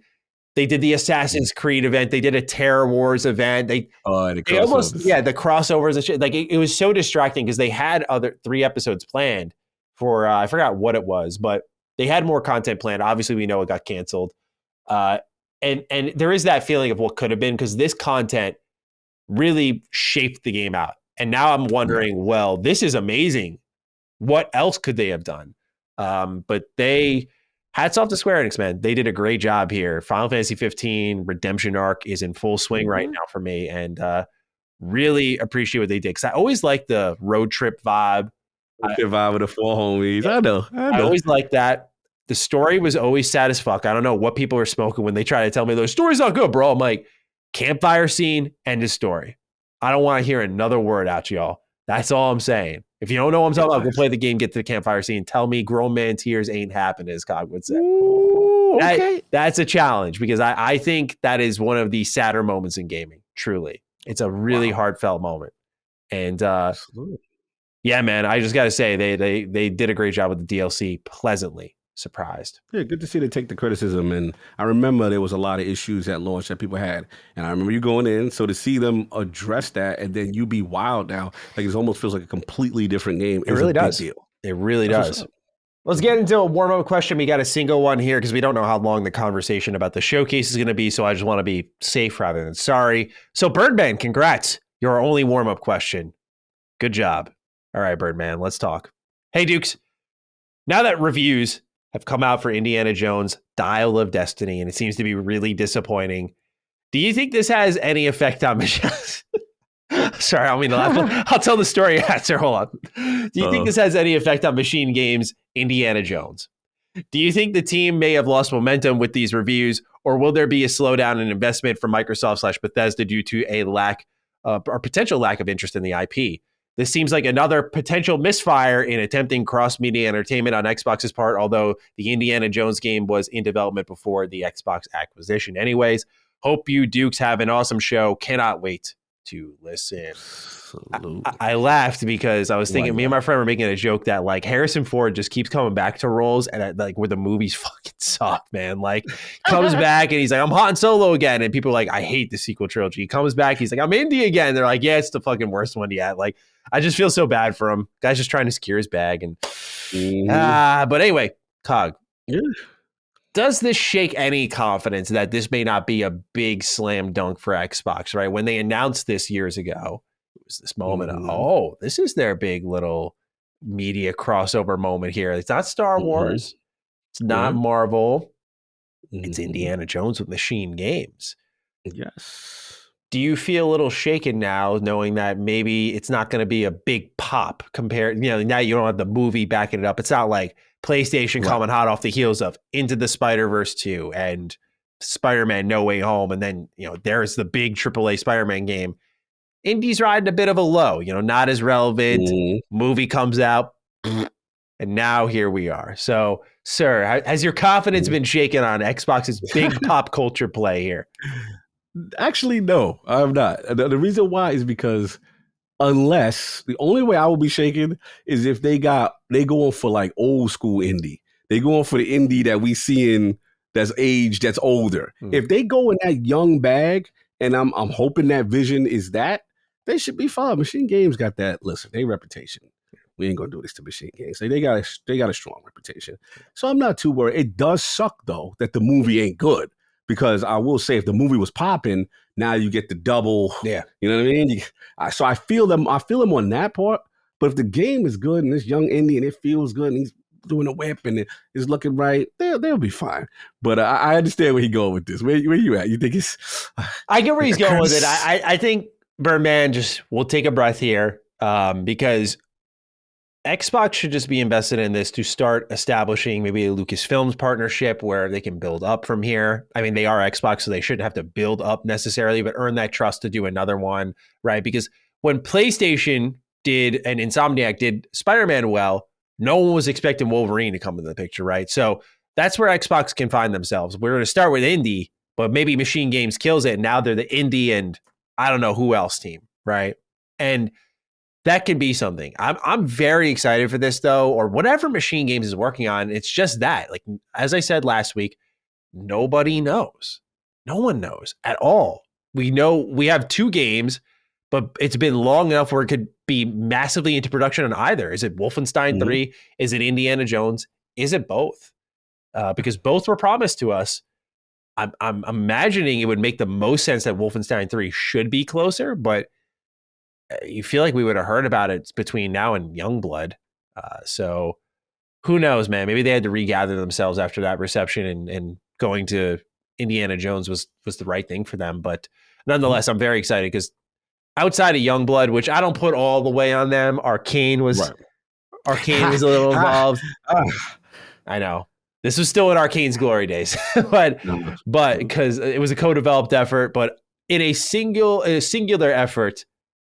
They did the Assassin's Creed event. They did a Terror Wars event. They almost, the crossovers and shit. Like it was so distracting because they had other 3 episodes planned for, I forgot what it was, but they had more content planned. Obviously, we know it got canceled. And there is that feeling of what could have been because this content really shaped the game out. And now I'm wondering, well, this is amazing. What else could they have done? But hats off to Square Enix, man. They did a great job here. Final Fantasy 15 Redemption Arc is in full swing right now for me, and really appreciate what they did. Because I always like the road trip vibe. Vibe with the 4 homies. I know. I always like that. The story was always sad as fuck. I don't know what people are smoking when they try to tell me the story's not good, bro. I'm like, campfire scene, end of story. I don't want to hear another word out y'all. That's all I'm saying. If you don't know what I'm talking about, go play the game, get to the campfire scene. Tell me grown man tears ain't happening, as Cog would say. Ooh, okay. That's a challenge because I think that is one of the sadder moments in gaming, truly. It's a really heartfelt moment. And yeah, man, I just got to say, they did a great job with the DLC. Pleasantly surprised. Yeah, good to see they take the criticism. And I remember there was a lot of issues at launch that people had. And I remember you going in. So to see them address that and then you be wild now, like it almost feels like a completely different game. It really does. Deal. It really does. Let's get into a warm-up question. We got a single one here because we don't know how long the conversation about the showcase is going to be. So I just want to be safe rather than sorry. So Birdman, congrats. Your only warm-up question. Good job. All right, Birdman, let's talk. Hey, Dukes. Now that reviews have come out for Indiana Jones Dial of Destiny, and it seems to be really disappointing, do you think this has any effect on machines? Sorry, I don't mean to laugh. I'll tell the story after. Hold on. Do you think this has any effect on Machine Games Indiana Jones? Do you think the team may have lost momentum with these reviews, or will there be a slowdown in investment from Microsoft/Bethesda due to a lack or potential lack of interest in the IP? This seems like another potential misfire in attempting cross-media entertainment on Xbox's part, although the Indiana Jones game was in development before the Xbox acquisition. Anyways, hope you Dukes have an awesome show. Cannot wait to listen. I laughed because I was thinking, me and my friend were making a joke that like Harrison Ford just keeps coming back to roles and like where the movies fucking suck, man. Like comes back and he's like, I'm Han Solo again. And people are like, I hate the sequel trilogy. He comes back. He's like, I'm Indy again. They're like, yeah, it's the fucking worst one yet. Like, I just feel so bad for him. Guy's just trying to secure his bag. And but anyway, Cog. Yeah. Does this shake any confidence that this may not be a big slam dunk for Xbox, right? When they announced this years ago, it was this moment of, oh, this is their big little media crossover moment here. It's not Star Wars. It's not Marvel. It's Indiana Jones with Machine Games. Yes. Do you feel a little shaken now knowing that maybe it's not going to be a big pop compared, now you don't have the movie backing it up. It's not like PlayStation coming hot off the heels of Into the Spider-Verse 2 and Spider-Man No Way Home. And then, there's the big AAA Spider-Man game. Indie's riding a bit of a low, not as relevant. Movie comes out. And now here we are. So, sir, has your confidence been shaken on Xbox's big pop culture play here? Actually, no, I'm not. The reason why is because unless the only way I will be shaken is if they going for like old school indie. They going for the indie that we seeing that's aged, that's older. If they go in that young bag, and I'm hoping that vision is that, they should be fine. Machine Games got that. Listen, they reputation. We ain't gonna do this to Machine Games. They got a strong reputation. So I'm not too worried. It does suck though that the movie ain't good. Because I will say, if the movie was popping, now you get the double. Yeah, you know what I mean. So I feel them. I feel them on that part. But if the game is good and this young indie and it feels good and he's doing a whip and it's looking right, they'll be fine. But I understand where he's going with this. Where you at? You think it's? I get where he's going with it. I think Birdman just will take a breath here because Xbox should just be invested in this to start establishing maybe a Lucasfilms partnership where they can build up from here. I mean, they are Xbox, so they shouldn't have to build up necessarily, but earn that trust to do another one, right? Because when PlayStation did and Insomniac did Spider-Man well, no one was expecting Wolverine to come into the picture, right? So that's where Xbox can find themselves. We're going to start with indie, but maybe Machine Games kills it, and now they're the indie and I don't know who else team, right? And that could be something. I'm very excited for this, though, or whatever Machine Games is working on. It's just that, like, as I said last week, nobody knows. No one knows at all. We know we have 2 games, but it's been long enough where it could be massively into production on either. Is it Wolfenstein 3? Is it Indiana Jones? Is it both? Because both were promised to us. I'm imagining it would make the most sense that Wolfenstein 3 should be closer, but you feel like we would have heard about it between now and Youngblood. So who knows, man? Maybe they had to regather themselves after that reception and going to Indiana Jones was the right thing for them. But nonetheless, I'm very excited because outside of Youngblood, which I don't put all the way on them, Arcane was a little involved. I know. This was still in Arcane's glory days, but because it was a co-developed effort, but in a singular effort,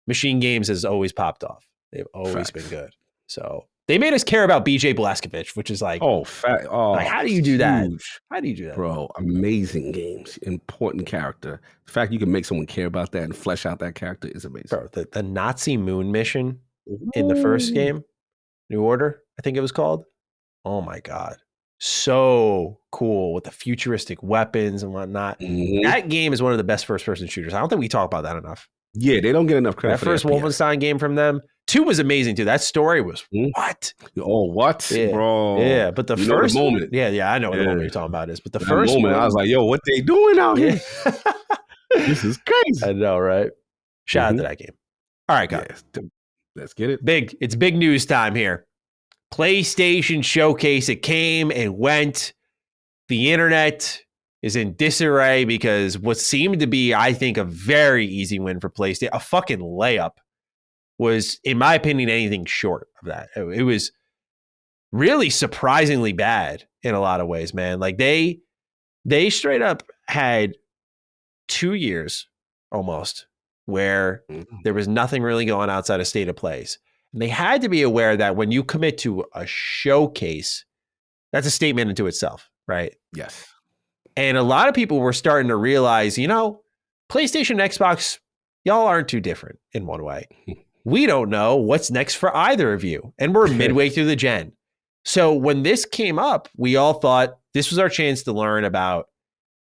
Machine Games has always popped off. They've always been good. So they made us care about BJ Blazkowicz, which is like, like, how do you do that? How do you do that? Bro, amazing games, important character. The fact you can make someone care about that and flesh out that character is amazing. Bro, the Nazi moon mission in the first game, New Order, I think it was called. Oh my God. So cool with the futuristic weapons and whatnot. That game is one of the best first-person shooters. I don't think we talk about that enough. Yeah, they don't get enough credit. That first Wolfenstein game from them, 2 was amazing too. That story was what? Oh, what, bro? Yeah, but the first moment, I know what the moment you're talking about is. But the first moment, I was like, yo, what they doing out here? This is crazy. I know, right? Shout out to that game. All right, guys. Let's get it. It's big news time here. PlayStation Showcase. It came and went. The internet is in disarray because what seemed to be, I think, a very easy win for PlayStation, a fucking layup, was, in my opinion, anything short of that. It was really surprisingly bad in a lot of ways, man. Like they straight up had 2 years almost where there was nothing really going outside of state of plays. And they had to be aware that when you commit to a showcase, that's a statement into itself, right? Yes. And a lot of people were starting to realize, PlayStation and Xbox, y'all aren't too different in one way. We don't know what's next for either of you. And we're midway through the gen. So when this came up, we all thought this was our chance to learn about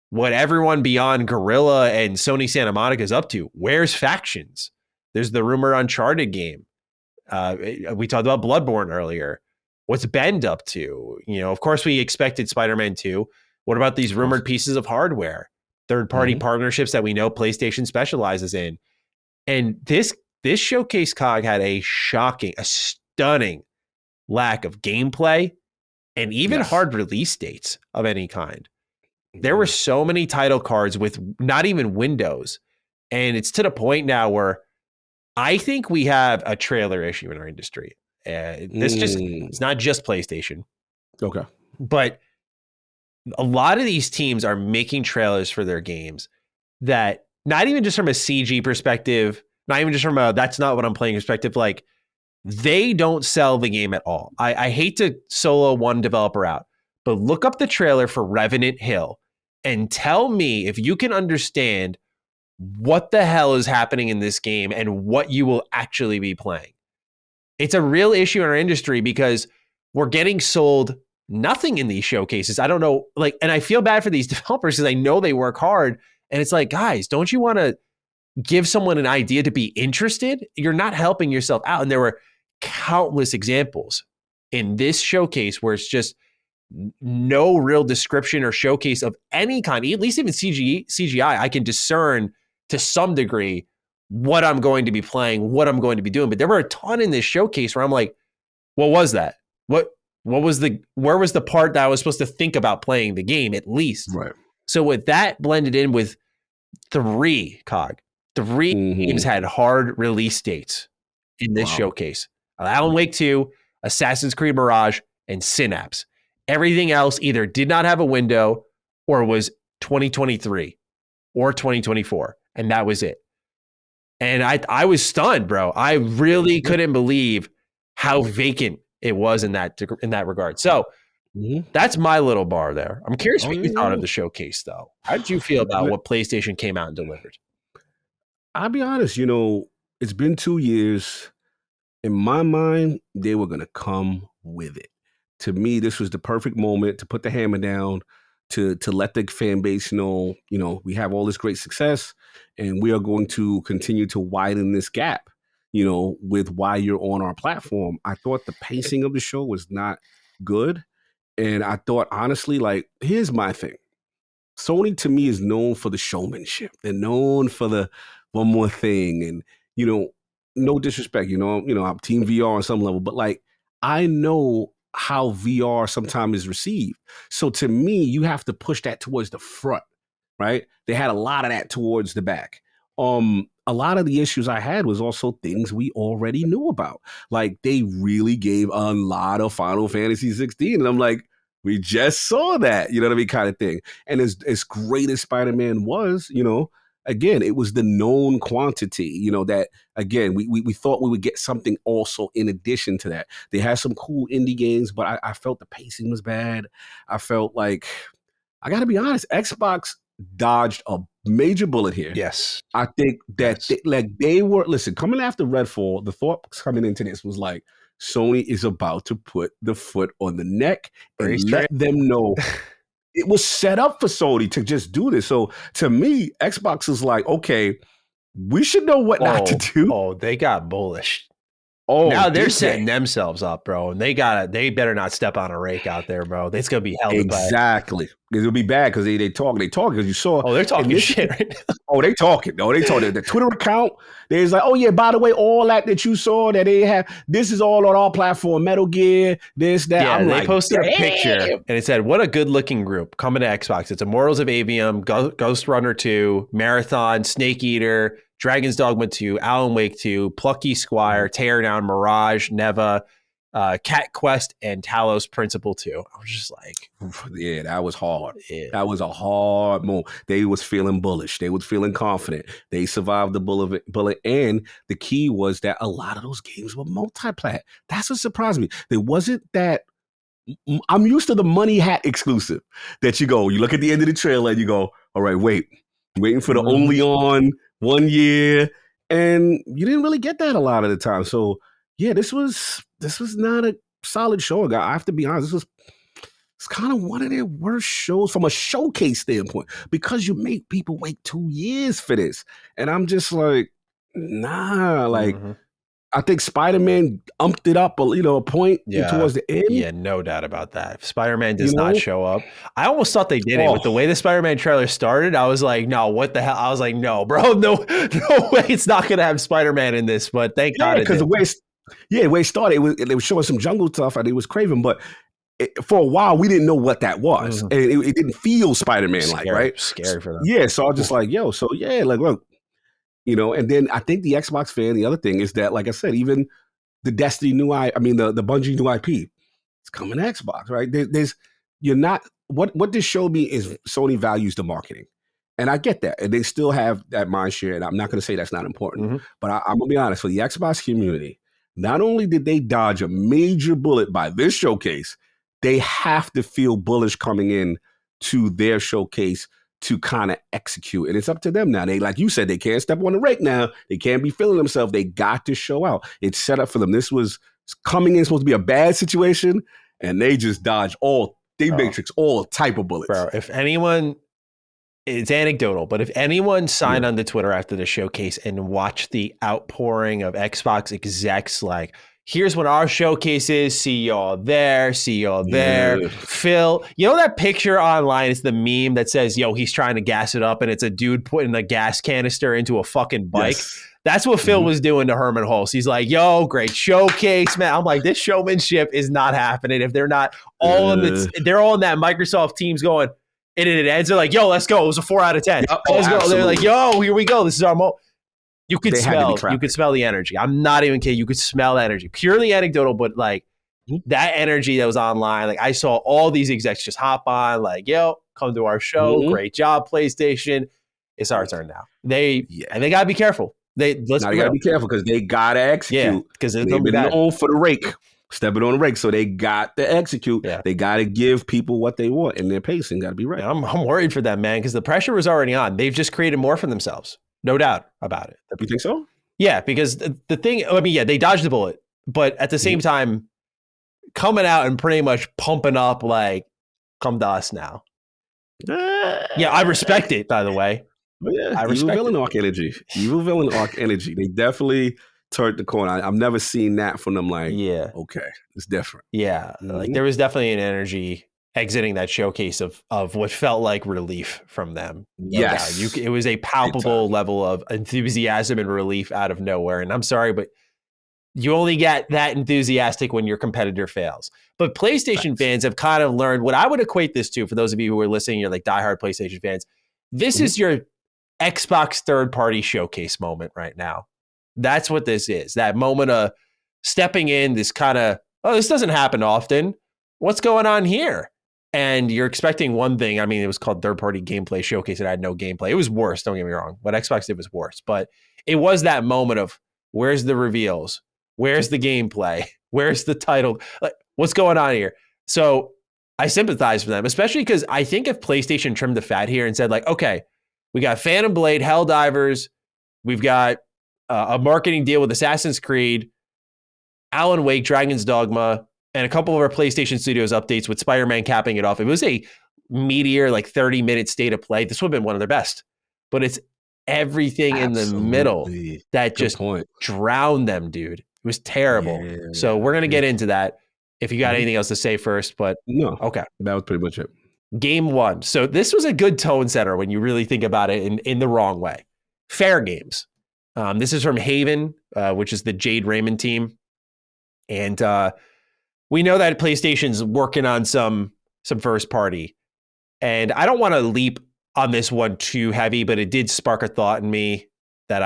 what everyone beyond Guerrilla and Sony Santa Monica is up to. Where's Factions? There's the rumored Uncharted game. We talked about Bloodborne earlier. What's Bend up to? Of course, we expected Spider-Man 2. What about these rumored pieces of hardware? Third-party partnerships that we know PlayStation specializes in. And this showcase, COG, had a stunning lack of gameplay and even hard release dates of any kind. There were so many title cards with not even windows. And it's to the point now where I think we have a trailer issue in our industry. It's not just PlayStation. Okay. But a lot of these teams are making trailers for their games that, not even just from a CG perspective, not even just from a that's not what I'm playing perspective, like they don't sell the game at all. I hate to solo one developer out, but look up the trailer for Revenant Hill and tell me if you can understand what the hell is happening in this game and what you will actually be playing. It's a real issue in our industry because we're getting sold nothing in these showcases. I don't know, and I feel bad for these developers because I know they work hard. And it's like, guys, don't you want to give someone an idea to be interested? You're not helping yourself out. And there were countless examples in this showcase where it's just no real description or showcase of any kind, at least even CGI. I can discern to some degree what I'm going to be playing, what I'm going to be doing. But there were a ton in this showcase where I'm like, what was that? Where was the part that I was supposed to think about playing the game at least? Right. So with that blended in with three games had hard release dates in this showcase. Alan Wake 2, Assassin's Creed Mirage, and Synapse. Everything else either did not have a window or was 2023 or 2024. And that was it. And I was stunned, bro. I really couldn't believe how vacant it was in that regard. So that's my little bar there. I'm curious what you thought of the showcase, though. How did you feel about what PlayStation came out and delivered? I'll be honest, it's been 2 years. In my mind, they were going to come with it. To me, this was the perfect moment to put the hammer down, to let the fan base know, we have all this great success and we are going to continue to widen this gap, with why you're on our platform. I thought the pacing of the show was not good. And I thought, honestly, here's my thing. Sony, to me, is known for the showmanship. They're known for the one more thing. And, no disrespect, I'm Team VR on some level, but I know how VR sometimes is received. So to me, you have to push that towards the front, right? They had a lot of that towards the back. A lot of the issues I had was also things we already knew about. They really gave a lot of Final Fantasy 16. And I'm like, we just saw that, you know what I mean, kind of thing. And as great as Spider-Man was, again, it was the known quantity, that, again, we thought we would get something also in addition to that. They had some cool indie games, but I felt the pacing was bad. I felt like, I got to be honest, Xbox dodged a major bullet here. Yes. I think that they were, listen, coming after Redfall, the thought coming into this was like, Sony is about to put the foot on the neck and let them know it was set up for Sony to just do this. So to me, Xbox is like, okay, we should know what not to do. Oh, they got bullish. Oh, now they're setting themselves up, bro. And they better not step on a rake out there, bro. It's gonna be held exactly. It'll be bad because they talk because you saw. Oh, they're talking shit right now. Oh, they talking. No, they talking. The Twitter account, there's like, oh yeah, by the way, all that you saw that they have, this is all on our platform, Metal Gear, this, that. Yeah, I'm they like, posted damn. a picture and it said, what a good looking group coming to Xbox. It's Immortals of Avium, Ghost Runner 2, Marathon, Snake Eater, Dragon's Dogma 2, Alan Wake 2, Plucky Squire, Teardown, Mirage, Neva, Cat Quest, and Talos Principle 2. I was just like, yeah, that was hard. Yeah. That was a hard moment. They was feeling bullish. They was feeling confident. They survived the bullet. And the key was that a lot of those games were multi-plat. That's what surprised me. There wasn't that. I'm used to the money hat exclusive that you look at the end of the trailer and you go, all right, waiting for the only on 1 year. And you didn't really get that a lot of the time. So yeah, this was not a solid show. I have to be honest. It's kind of one of their worst shows from a showcase standpoint because you make people wait 2 years for this. And I'm just like, nah, like, I think Spider-Man umped it up a point towards the end. Yeah, no doubt about that. If Spider-Man does not show up. I almost thought they did it with the way the Spider-Man trailer started. I was like, no, what the hell? I was like, no, bro, no way it's not going to have Spider-Man in this. But thank God it did. Because the way it started, it was showing some jungle stuff and it was Craven, but for a while we didn't know what that was. And it didn't feel Spider-Man like, right? Scary for them. Yeah, so I was just like, yo, so yeah, like, look, and then I think the Xbox fan, the other thing is that, like I said, even the Destiny the Bungie new IP, it's coming to Xbox, right? What this showed me is Sony values the marketing. And I get that. And they still have that mindshare. And I'm not going to say that's not important. But I'm going to be honest, for the Xbox community, not only did they dodge a major bullet by this showcase, they have to feel bullish coming in to their showcase to kind of execute. And it's up to them now. They, like you said, they can't step on the rake now. They can't be feeling themselves. They got to show out. It's set up for them. This was coming in supposed to be a bad situation, and they just dodged matrix all type of bullets. Bro, if anyone, it's anecdotal, but if anyone signed onto Twitter after the showcase and watched the outpouring of Xbox execs like, here's what our showcase is. See y'all there. Phil, you know that picture online? It's the meme that says, yo, he's trying to gas it up. And it's a dude putting a gas canister into a fucking bike. Yes. That's what Phil was doing to Herman Hulse. He's like, yo, great showcase, man. I'm like, this showmanship is not happening if they're not all they're all in that Microsoft Teams going, and it ends. They're like, yo, let's go. It was a 4 out of 10. Let's go. Absolutely. They're like, yo, here we go. This is our moment. You could smell the energy. I'm not even kidding. You could smell that energy. Purely anecdotal, but like that energy that was online. Like I saw all these execs just hop on, like, yo, come to our show. Great job, PlayStation. It's our turn now. And they gotta be careful. They gotta be careful because they gotta execute. Yeah, because they've been known for the rake. Stepping on the rake, so they got to execute. Yeah. They got to give people what they want, and their pacing got to be right. Yeah, I'm worried for them, man, because the pressure was already on. They've just created more for themselves, no doubt about it. You think so? Yeah, because the thing, they dodged the bullet, but at the same time, coming out and pretty much pumping up like, come to us now. Yeah, I respect it, by the way. Yeah, I respect Evil villain arc energy. They definitely turned the corner. I've never seen that from them. Like, okay, it's different. Yeah, like there was definitely an energy exiting that showcase of what felt like relief from them. Yes, it was a palpable level of enthusiasm and relief out of nowhere. And I'm sorry, but you only get that enthusiastic when your competitor fails. But PlayStation fans have kind of learned what I would equate this to. For those of you who are listening, you're like diehard PlayStation fans. This is your Xbox third-party showcase moment right now. That's what this is. That moment of stepping in, this kind of, this doesn't happen often. What's going on here? And you're expecting one thing. I mean, it was called third-party gameplay showcase. It had no gameplay. It was worse. Don't get me wrong. What Xbox did was worse. But it was that moment of, where's the reveals? Where's the gameplay? Where's the title? Like, what's going on here? So I sympathize for them, especially because I think if PlayStation trimmed the fat here and said, like, okay, we got Phantom Blade, Helldivers, we've got a marketing deal with Assassin's Creed, Alan Wake, Dragon's Dogma, and a couple of our PlayStation Studios updates with Spider-Man capping it off. It was a meteor, like 30-minute state of play. This would have been one of their best. But it's everything in the middle that just drowned them, dude. It was terrible. Yeah, so we're going to get into that if you got anything else to say first. But no. Okay. That was pretty much it. Game one. So this was a good tone setter when you really think about it in the wrong way. Fair Games. This is from Haven, which is the Jade Raymond team. And we know that PlayStation's working on some first party. And I don't want to leap on this one too heavy, but it did spark a thought in me that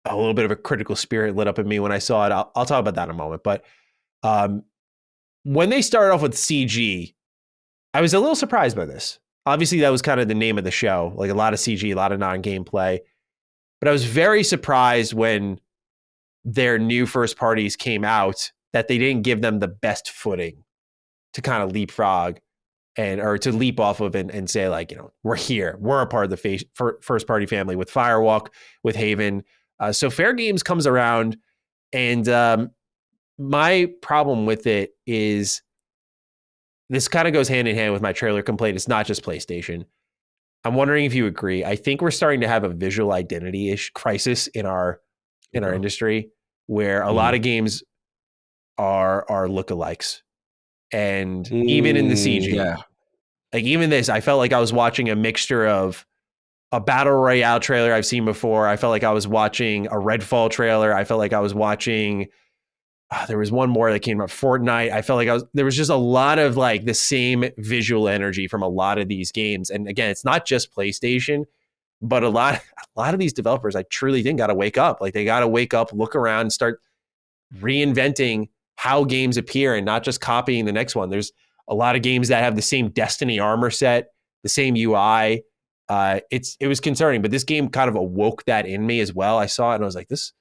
a little bit of a critical spirit lit up in me when I saw it. I'll talk about that in a moment. But when they started off with CG, I was a little surprised by this. Obviously, that was kind of the name of the show, like a lot of CG, a lot of non-gameplay. But I was very surprised when their new first parties came out that they didn't give them the best footing to kind of leapfrog or to leap off of and say, like, we're here. We're a part of the first party family with Firewalk, with Haven. So Fair Games comes around, and my problem with it is this kind of goes hand in hand with my trailer complaint. It's not just PlayStation. I'm wondering if you agree. I think we're starting to have a visual identity-ish crisis in our industry, where a lot of games are lookalikes. And even in the CG, like even this, I felt like I was watching a mixture of a Battle Royale trailer I've seen before. I felt like I was watching a Redfall trailer. I felt like I was watching, there was one more that came out, Fortnite. I felt like there was just a lot of like the same visual energy from a lot of these games. And again, it's not just PlayStation, but a lot of these developers, I truly think got to wake up. Like they got to wake up, look around, and start reinventing how games appear and not just copying the next one. There's a lot of games that have the same Destiny armor set, the same UI. It was concerning, but this game kind of awoke that in me as well. I saw it and I was like, this,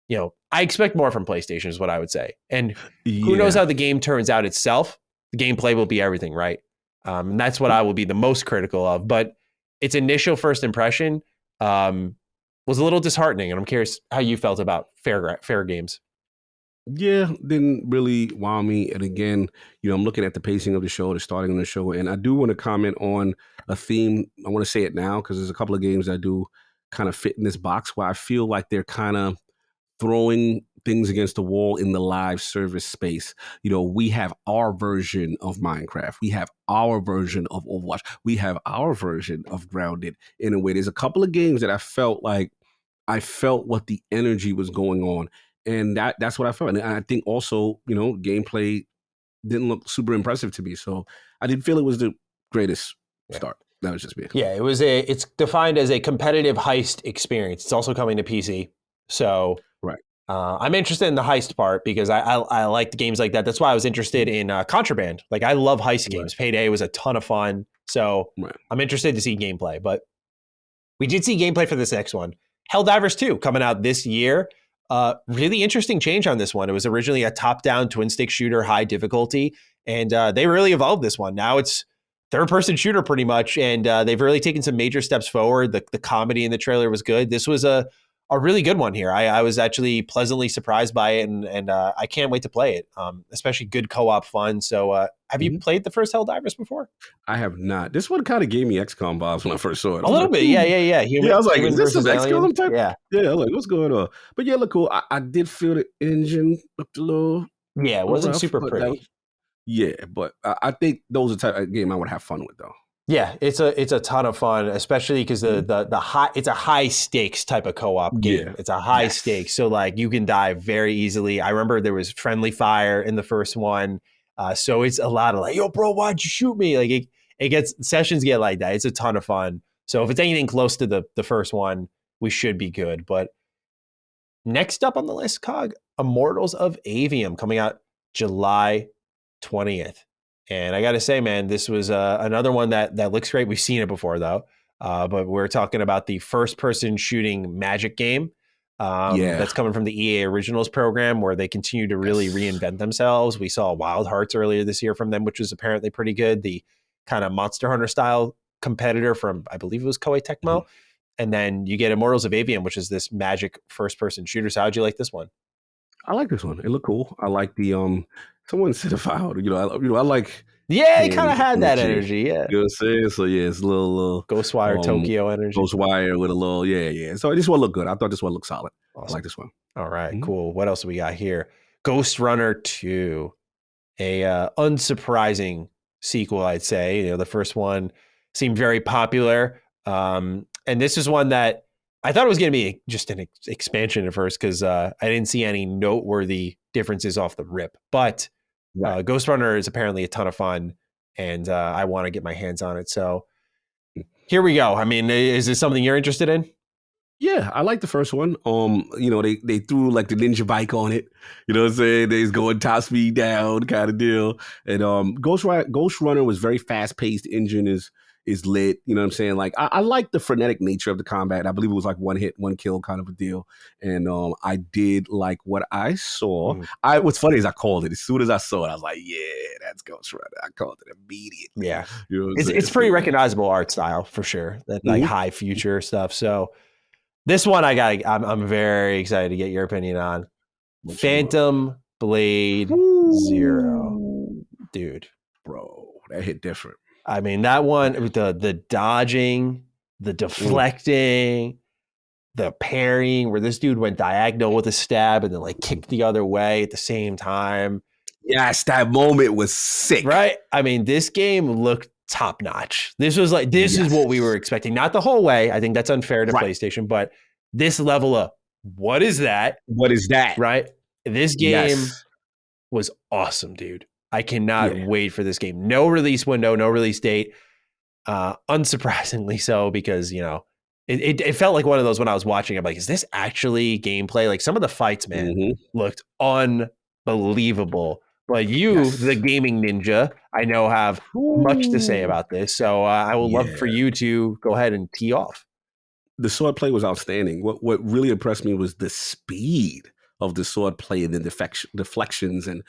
I expect more from PlayStation is what I would say. And who knows how the game turns out itself. The gameplay will be everything, right? And that's what I will be the most critical of. But its initial first impression was a little disheartening. And I'm curious how you felt about Fair Games. Yeah, didn't really wow me. And again, I'm looking at the pacing of the show, the starting of the show, and I do want to comment on a theme. I want to say it now because there's a couple of games that do kind of fit in this box where I feel like they're kind of throwing things against the wall in the live service space. We have our version of Minecraft. We have our version of Overwatch. We have our version of Grounded. In a way, there's a couple of games that I felt what the energy was going on. And that's what I felt. And I think also, gameplay didn't look super impressive to me. So I didn't feel it was the greatest start. That was just me. Yeah, it's defined as a competitive heist experience. It's also coming to PC. So right. I'm interested in the heist part because I like the games like that. That's why I was interested in Contraband. Like I love heist games. Payday was a ton of fun. So I'm interested to see gameplay. But we did see gameplay for this next one. Helldivers 2 coming out this year. Really interesting change on this one. It was originally a top-down twin-stick shooter, high difficulty, and they really evolved this one. Now it's third-person shooter pretty much, and they've really taken some major steps forward. The comedy in the trailer was good. This was a really good one here. I was actually pleasantly surprised by it, and I can't wait to play it, especially good co-op fun. So have you played the first Helldivers before? I have not. This one kind of gave me XCOM vibes when I first saw it. A little bit, yeah. I was like, is this some XCOM type? Yeah. Yeah, I was like, what's going on? But yeah, look cool. I did feel the engine looked a little... Yeah, it wasn't rough, super pretty. But I think those are the type of game I would have fun with, though. Yeah, it's a ton of fun, especially because it's a high stakes type of co-op game. It's a high stakes, so like you can die very easily. I remember there was friendly fire in the first one, so it's a lot of like, yo, bro, why'd you shoot me? Like sessions get like that. It's a ton of fun. So if it's anything close to the first one, we should be good. But next up on the list, Cog, Immortals of Avium coming out July 20th. And I got to say, man, this was another one that looks great. We've seen it before, though. But we're talking about the first-person shooting Magic game that's coming from the EA Originals program, where they continue to really reinvent themselves. We saw Wild Hearts earlier this year from them, which was apparently pretty good. The kind of Monster Hunter-style competitor from, I believe it was Koei Tecmo. And then you get Immortals of Avium, which is this Magic first-person shooter. So how'd you like this one? I like this one. It looked cool. I like the someone said it out. I like. Yeah, it kind of had that energy. Yeah, you know what I'm saying. So yeah, it's a little Ghostwire Tokyo energy. Ghostwire with a little yeah. So this one looked good. I thought this one looked solid. Awesome. I like this one. All right, cool. What else do we got here? Ghost Runner 2, a unsurprising sequel, I'd say. The first one seemed very popular. And this is one that I thought it was going to be just an expansion at first because I didn't see any noteworthy differences off the rip. But Ghost Runner is apparently a ton of fun, and I want to get my hands on it. So here we go. I mean, is this something you're interested in? Yeah, I like the first one. They threw like the ninja bike on it. You know what I'm saying? They's going top speed down kind of deal. And Ghost Runner was very fast paced. Engine is lit. You know what I'm saying? Like I like the frenetic nature of the combat. I believe it was like one hit, one kill kind of a deal. And I did like what I saw. What's funny is I called it as soon as I saw it. I was like, yeah, that's Ghost Runner. I called it immediately. Yeah, you know it's pretty recognizable art style for sure. That like high future stuff. So. This one I'm very excited to get your opinion on. Phantom Blade Zero. Dude. Bro, that hit different. I mean, that one, the dodging, the deflecting, the parrying, where this dude went diagonal with a stab and then like kicked the other way at the same time. Yes, that moment was sick. Right? I mean, this game looked top notch. This was like, this is what we were expecting. Not the whole way. I think that's unfair to PlayStation, but this level of what is that? What is that? Right? This game was awesome, dude. I cannot wait for this game. No release window, no release date. Unsurprisingly so, because, it felt like one of those when I was watching, I'm like, is this actually gameplay? Like some of the fights, man, looked unbelievable. But you, the gaming ninja, I know have much to say about this. So I would love for you to go ahead and tee off. The sword play was outstanding. What really impressed me was the speed of the sword play and the deflections and,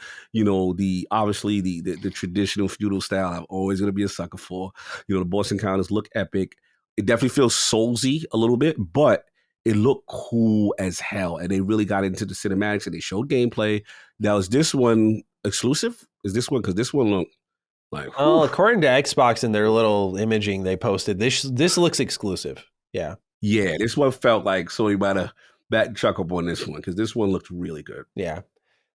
obviously the traditional feudal style I'm always going to be a sucker for. The boss encounters look epic. It definitely feels soulsy a little bit, but it looked cool as hell. And they really got into the cinematics and they showed gameplay. Now, is this one exclusive? Is this one? Because this one looked like... Well, according to Xbox and their little imaging they posted, this looks exclusive. Yeah. Yeah, this one felt like Sony might have back truck up on this one because this one looked really good. Yeah.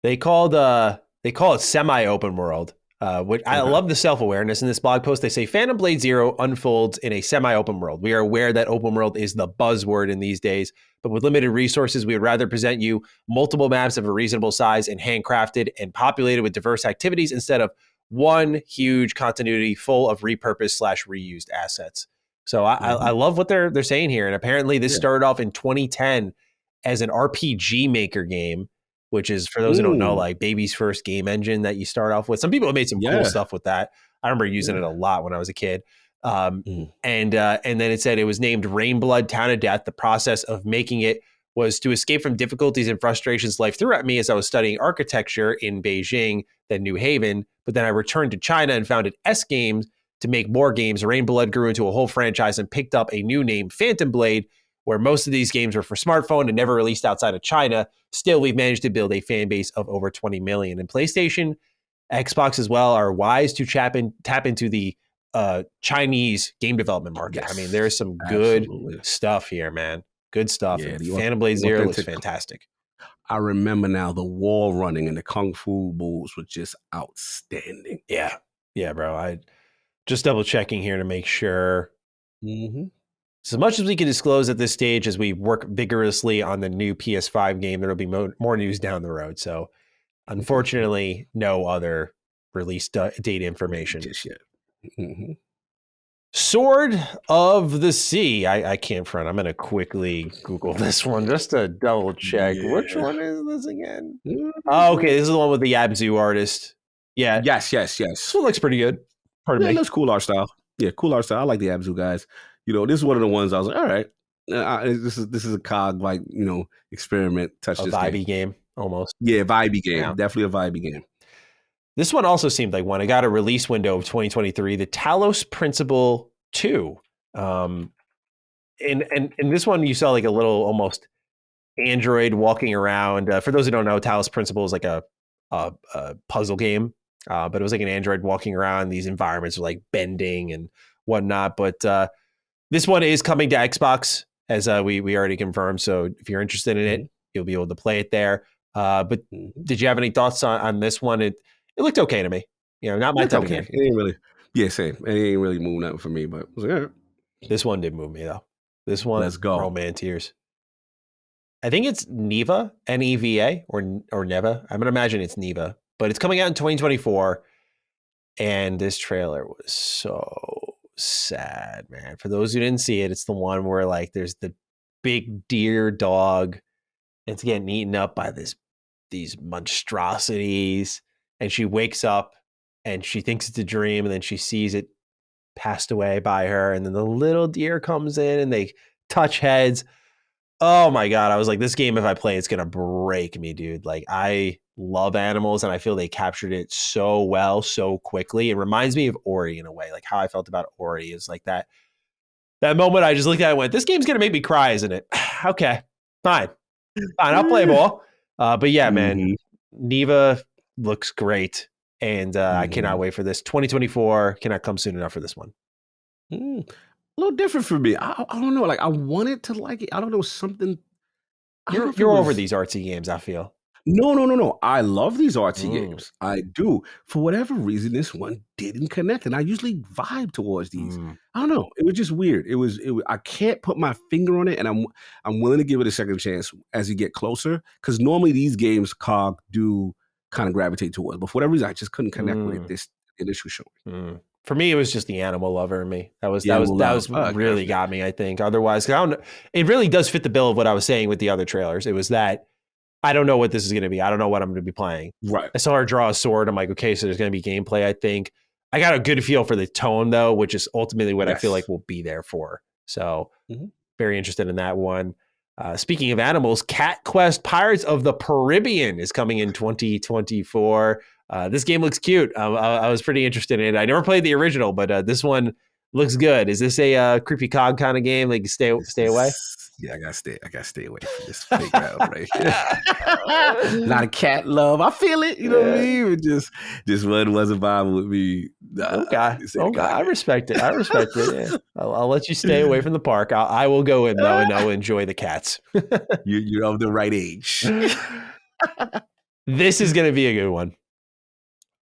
They call it semi-open world. Which I love the self-awareness in this blog post. They say Phantom Blade Zero unfolds in a semi-open world. We are aware that open world is the buzzword in these days, but with limited resources, we would rather present you multiple maps of a reasonable size and handcrafted and populated with diverse activities instead of one huge continuity full of repurposed / reused assets. So I love what they're saying here. And apparently this started off in 2010 as an RPG Maker game, which is, for those who don't know, like baby's first game engine that you start off with. Some people have made some cool stuff with that. I remember using it a lot when I was a kid. And then it said it was named Rainblood Town of Death. The process of making it was to escape from difficulties and frustrations life threw at me as I was studying architecture in Beijing, then New Haven. But then I returned to China and founded S Games to make more games. Rainblood grew into a whole franchise and picked up a new name, Phantom Blade, where most of these games were for smartphone and never released outside of China. Still, we've managed to build a fan base of over 20 million. And PlayStation, Xbox as well are wise to tap into the Chinese game development market. I mean, there's some good stuff here, man. Good stuff. Yeah, Phantom Blade Zero looks fantastic. I remember now the wall running and the kung fu moves were just outstanding. Yeah. Yeah, bro. I just double checking here to make sure. So as much as we can disclose at this stage as we work vigorously on the new PS5 game, there will be more news down the road. So unfortunately, no other release date information. Just yet. Sword of the Sea. I can't front. I'm going to quickly Google this one just to double check. Which one is this again? Oh, okay. This is the one with the Abzu artist. Yeah. Yes. This one looks pretty good. Pardon me. It looks cool art style. Yeah, cool art style. I like the Abzu guys. This is one of the ones I was like, all right, this is a cog, like, experiment. Touch this vibey game almost. Yeah, vibey game. Yeah. Definitely a vibey game. This one also seemed like one. I got a release window of 2023, the Talos Principle 2. And this one, you saw like a little almost android walking around. For those who don't know, Talos Principle is like a puzzle game, but it was like an android walking around these environments with like bending and whatnot. But this one is coming to Xbox, as we already confirmed. So if you're interested in it, you'll be able to play it there. But did you have any thoughts on this one? It looked okay to me. Not my It's type of okay. game. It ain't really. Yeah, same. It ain't really moving nothing for me, but I was like, all right, This one did move me though. This one, let's go. oh man, tears. I think it's Neva, Neva, or Neva. I'm gonna imagine it's Neva, but it's coming out in 2024. And this trailer was so sad, man. For those who didn't see it, it's the one where like there's the big deer dog. It's getting eaten up by these monstrosities, and she wakes up and she thinks it's a dream, and then she sees it passed away by her, and then the little deer comes in and they touch heads. Oh my God. I was like, this game, if I play, it's going to break me, dude. Like, I love animals and I feel they captured it so well, so quickly. It reminds me of Ori in a way, like how I felt about Ori is like that moment I just looked at it and went, this game's going to make me cry, isn't it? Okay, fine. I'll play ball. But yeah, man, Neva looks great. And I cannot wait for this. 2024 cannot come soon enough for this one. A little different for me. I don't know. Like I wanted to like it. I don't know something. You're over these artsy games, I feel. No. I love these artsy games. I do. For whatever reason, this one didn't connect, and I usually vibe towards these. I don't know. It was just weird. It was. I can't put my finger on it, and I'm willing to give it a second chance as you get closer. Because normally these games, COG do kind of gravitate towards, but for whatever reason, I just couldn't connect with it this initial showing. For me, it was just the animal lover in me. That was really got me, I think. Otherwise, it really does fit the bill of what I was saying with the other trailers. It was that I don't know what this is going to be. I don't know what I'm going to be playing. Right. I saw her draw a sword. I'm like, okay, so there's going to be gameplay, I think. I got a good feel for the tone, though, which is ultimately what I feel like we'll be there for. So very interested in that one. Speaking of animals, Cat Quest Pirates of the Caribbean is coming in 2024. This game looks cute. I was pretty interested in it. I never played the original, but this one looks good. Is this a creepy cog kind of game? Like stay away? Yeah, I gotta stay away from this playground right here. Not a cat love. I feel it. You know what I mean? It just wasn't vibing with me. Okay. I respect it. Yeah. I'll let you stay away from the park. I will go in though, and I'll enjoy the cats. You're of the right age. This is gonna be a good one.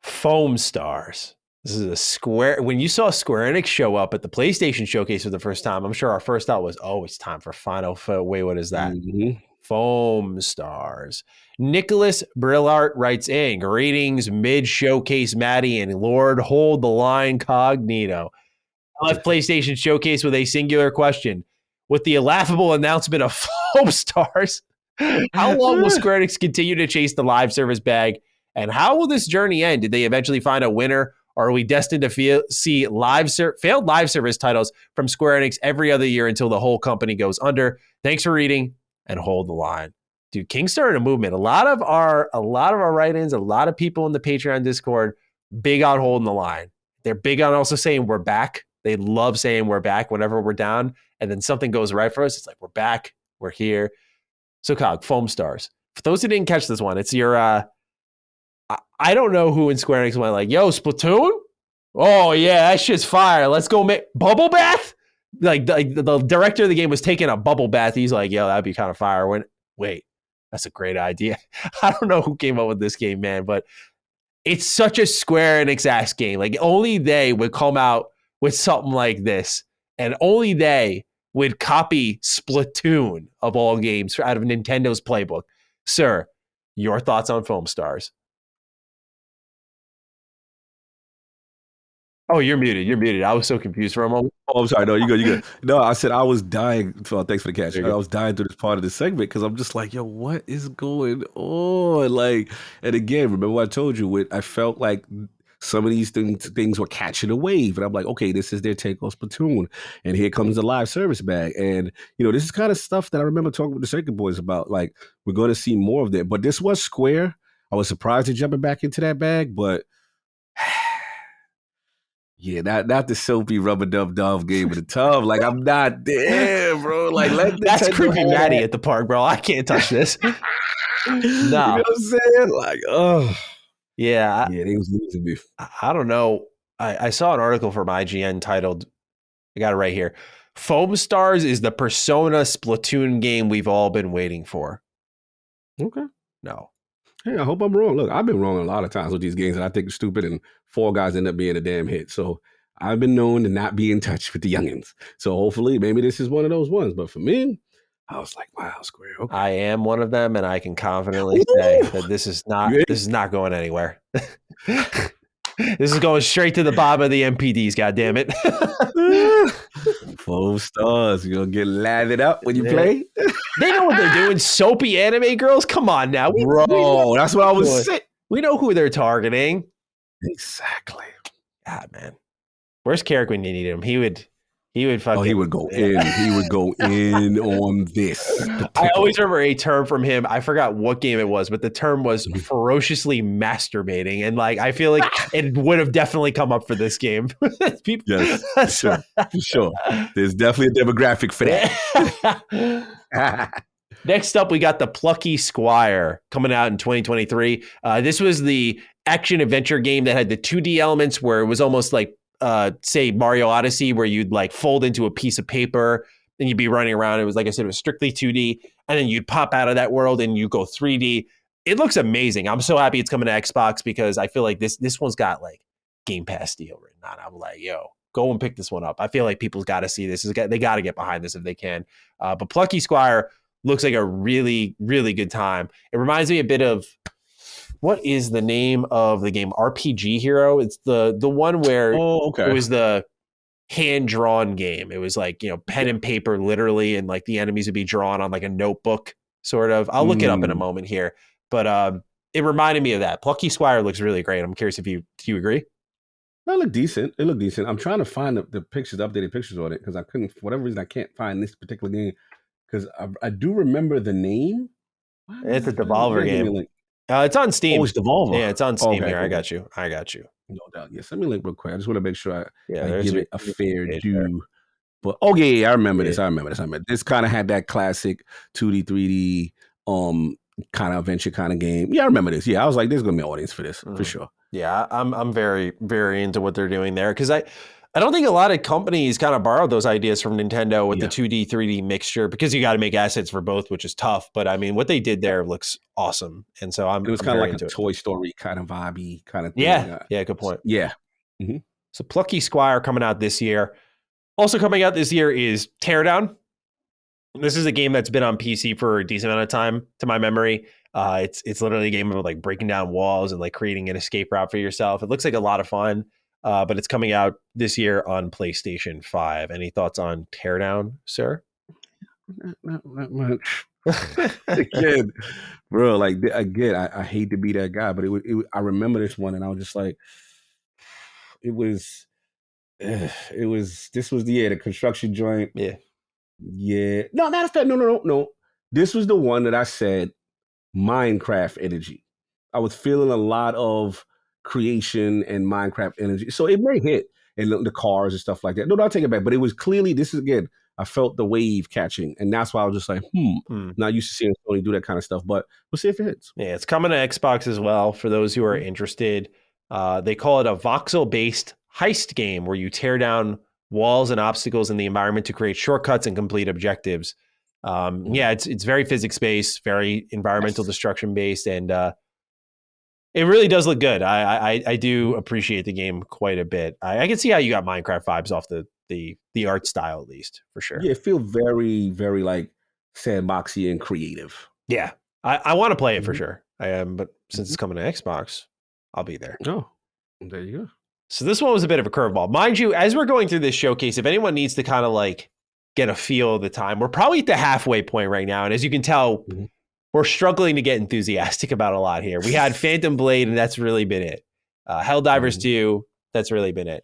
Foam Stars. This is a Square. When you saw Square Enix show up at the PlayStation showcase for the first time, I'm sure our first thought was, oh, it's time for Final Wait, what is that? Foam Stars. Nicholas Brillart writes in, greetings, mid-showcase Maddie and Lord Hold the Line Cognito. I left PlayStation showcase with a singular question. With the laughable announcement of Foam Stars, how long will Square Enix continue to chase the live service bag? And how will this journey end? Did they eventually find a winner? Or are we destined to see failed live service titles from Square Enix every other year until the whole company goes under? Thanks for reading and hold the line. Dude, King started a movement. A lot of our write-ins, a lot of people in the Patreon Discord, big on holding the line. They're big on also saying we're back. They love saying we're back whenever we're down. And then something goes right for us. It's like, we're back. We're here. So, Cog, Foam Stars. For those who didn't catch this one, it's your... I don't know who in Square Enix went like, yo, Splatoon? Oh, yeah, that shit's fire. Let's go make bubble bath? Like the director of the game was taking a bubble bath. He's like, yo, that'd be kind of fire. Wait, that's a great idea. I don't know who came up with this game, man, but it's such a Square Enix-ass game. Like, only they would come out with something like this, and only they would copy Splatoon of all games out of Nintendo's playbook. Sir, your thoughts on Foam Stars? Oh, you're muted. I was so confused for a moment. Oh, I'm sorry. No, you good. No, I said I was dying. Thanks for the catch. I was dying through this part of the segment because I'm just like, yo, what is going on? Like, and again, remember what I told you? I felt like some of these things were catching a wave, and I'm like, okay, this is their take on Splatoon, and here comes the live service bag, and this is kind of stuff that I remember talking with the Circuit Boys about. Like, we're going to see more of that. But this was Square. I was surprised to jumping back into that bag, but. Yeah, not the soapy rubber dub game in the tub. Like, I'm not there, bro. Like, that's creepy Maddie at the park, bro. I can't touch this. No. You know what I'm saying? Like, oh. Yeah. Yeah, they was losing me. I don't know. I saw an article from IGN titled, I got it right here, Foam Stars is the Persona Splatoon game we've all been waiting for. Okay. No. Hey, I hope I'm wrong. Look, I've been wrong a lot of times with these games that I think are stupid, and Fall Guys end up being a damn hit. So I've been known to not be in touch with the youngins. So hopefully, maybe this is one of those ones. But for me, I was like, wow, Square, okay. I am one of them, and I can confidently Ooh! say that this is You not going anywhere. This is going straight to the bottom of the MPDs, goddamn it. 4 stars. You're going to get lathered up when you play? They know what they're doing. Soapy anime girls? Come on now. Bro, that's what I was saying. We know who they're targeting. Exactly. God, man. Where's Carrick when you need him? He would fucking... Oh, he would go in. He would go in on this. I always remember a term from him. I forgot what game it was, but the term was ferociously masturbating. And like, I feel like it would have definitely come up for this game. People, yes, for sure. There's definitely a demographic for that. Next up, we got the Plucky Squire coming out in 2023. This was the action adventure game that had the 2D elements where it was almost like, say, Mario Odyssey, where you'd like fold into a piece of paper and you'd be running around. It was, like I said, it was strictly 2D. And then you'd pop out of that world and you go 3D. It looks amazing. I'm so happy it's coming to Xbox because I feel like this one's got like Game Pass deal written on it. I'm like, yo, go and pick this one up. I feel like people's got to see this. They got to get behind this if they can. But Plucky Squire looks like a really, really good time. It reminds me a bit of, what is the name of the game? RPG Hero. It's the one where it was the hand-drawn game. It was like, pen and paper literally, and like the enemies would be drawn on like a notebook, sort of. I'll look it up in a moment here. But it reminded me of that. Plucky Squire looks really great. I'm curious do you agree? It looked decent. I'm trying to find the pictures, the updated pictures on it, because I couldn't, for whatever reason, I can't find this particular game. Because I do remember the name. It's a Devolver game. It's on Steam. Oh, it's Devolver. Yeah, it's on Steam okay, here. cool. I got you. No doubt. Yeah, send me a link real quick. I just want to make sure I give it a fair due. There. But I remember this. I remember this kind of had that classic 2D, 3D kind of adventure kind of game. Yeah, I remember this. Yeah, I was like, there's gonna be an audience for this for sure. Yeah, I'm very, very into what they're doing there because I don't think a lot of companies kind of borrowed those ideas from Nintendo with the 2D, 3D mixture because you got to make assets for both, which is tough. But I mean, what they did there looks awesome. And so it was kind of like a Toy Story kind of vibey kind of thing. Yeah, good point. Yeah. Mm-hmm. So Plucky Squire coming out this year. Also coming out this year is Teardown. This is a game that's been on PC for a decent amount of time, to my memory. It's literally a game of like breaking down walls and like creating an escape route for yourself. It looks like a lot of fun. But it's coming out this year on PlayStation 5. Any thoughts on Teardown, sir? Not much. Again, bro, like, again, I hate to be that guy, but I remember this one and I was just like, this was the construction joint. Yeah. No, matter of fact, no. This was the one that I said Minecraft energy. I was feeling a lot of creation and Minecraft energy. So it may hit and the cars and stuff like that. No, I'll take it back. But it was clearly, this is again, I felt the wave catching. And that's why I was just like, not used to seeing Sony do that kind of stuff, but we'll see if it hits. Yeah, it's coming to Xbox as well for those who are interested. They call it a voxel-based heist game where you tear down walls and obstacles in the environment to create shortcuts and complete objectives. Yeah, it's very physics-based, very environmental destruction-based, and it really does look good. I do appreciate the game quite a bit. I can see how you got Minecraft vibes off the art style, at least, for sure. Yeah, it feels very, very like sandboxy and creative. Yeah, I want to play it for sure. I am, but since it's coming to Xbox, I'll be there. Oh, there you go. So this one was a bit of a curveball. Mind you, as we're going through this showcase, if anyone needs to kind of like get a feel of the time, we're probably at the halfway point right now. And as you can tell, we're struggling to get enthusiastic about a lot here. We had Phantom Blade, and that's really been it. Helldivers 2, that's really been it.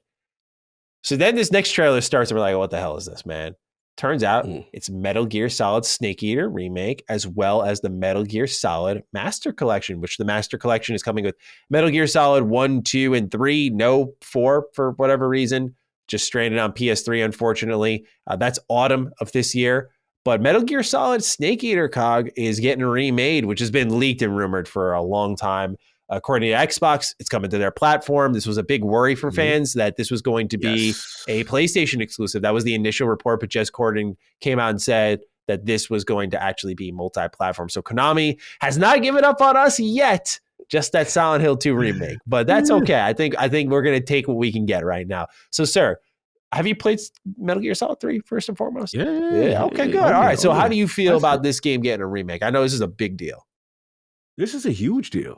So then this next trailer starts, and we're like, what the hell is this, man? Turns out it's Metal Gear Solid Snake Eater Remake, as well as the Metal Gear Solid Master Collection, which the Master Collection is coming with Metal Gear Solid 1, 2, and 3. No 4 for whatever reason. Just stranded on PS3, unfortunately. That's autumn of this year. But Metal Gear Solid Snake Eater COG is getting remade, which has been leaked and rumored for a long time. According to Xbox, it's coming to their platform. This was a big worry for fans that this was going to be a PlayStation exclusive. That was the initial report, but Jez Corden came out and said that this was going to actually be multi-platform. So Konami has not given up on us yet. Just that Silent Hill 2 remake, but that's okay. I think we're gonna take what we can get right now. So, sir, have you played Metal Gear Solid 3 first and foremost? Yeah. Okay, good. All right. So, how do you feel about this game getting a remake? I know this is a big deal. This is a huge deal.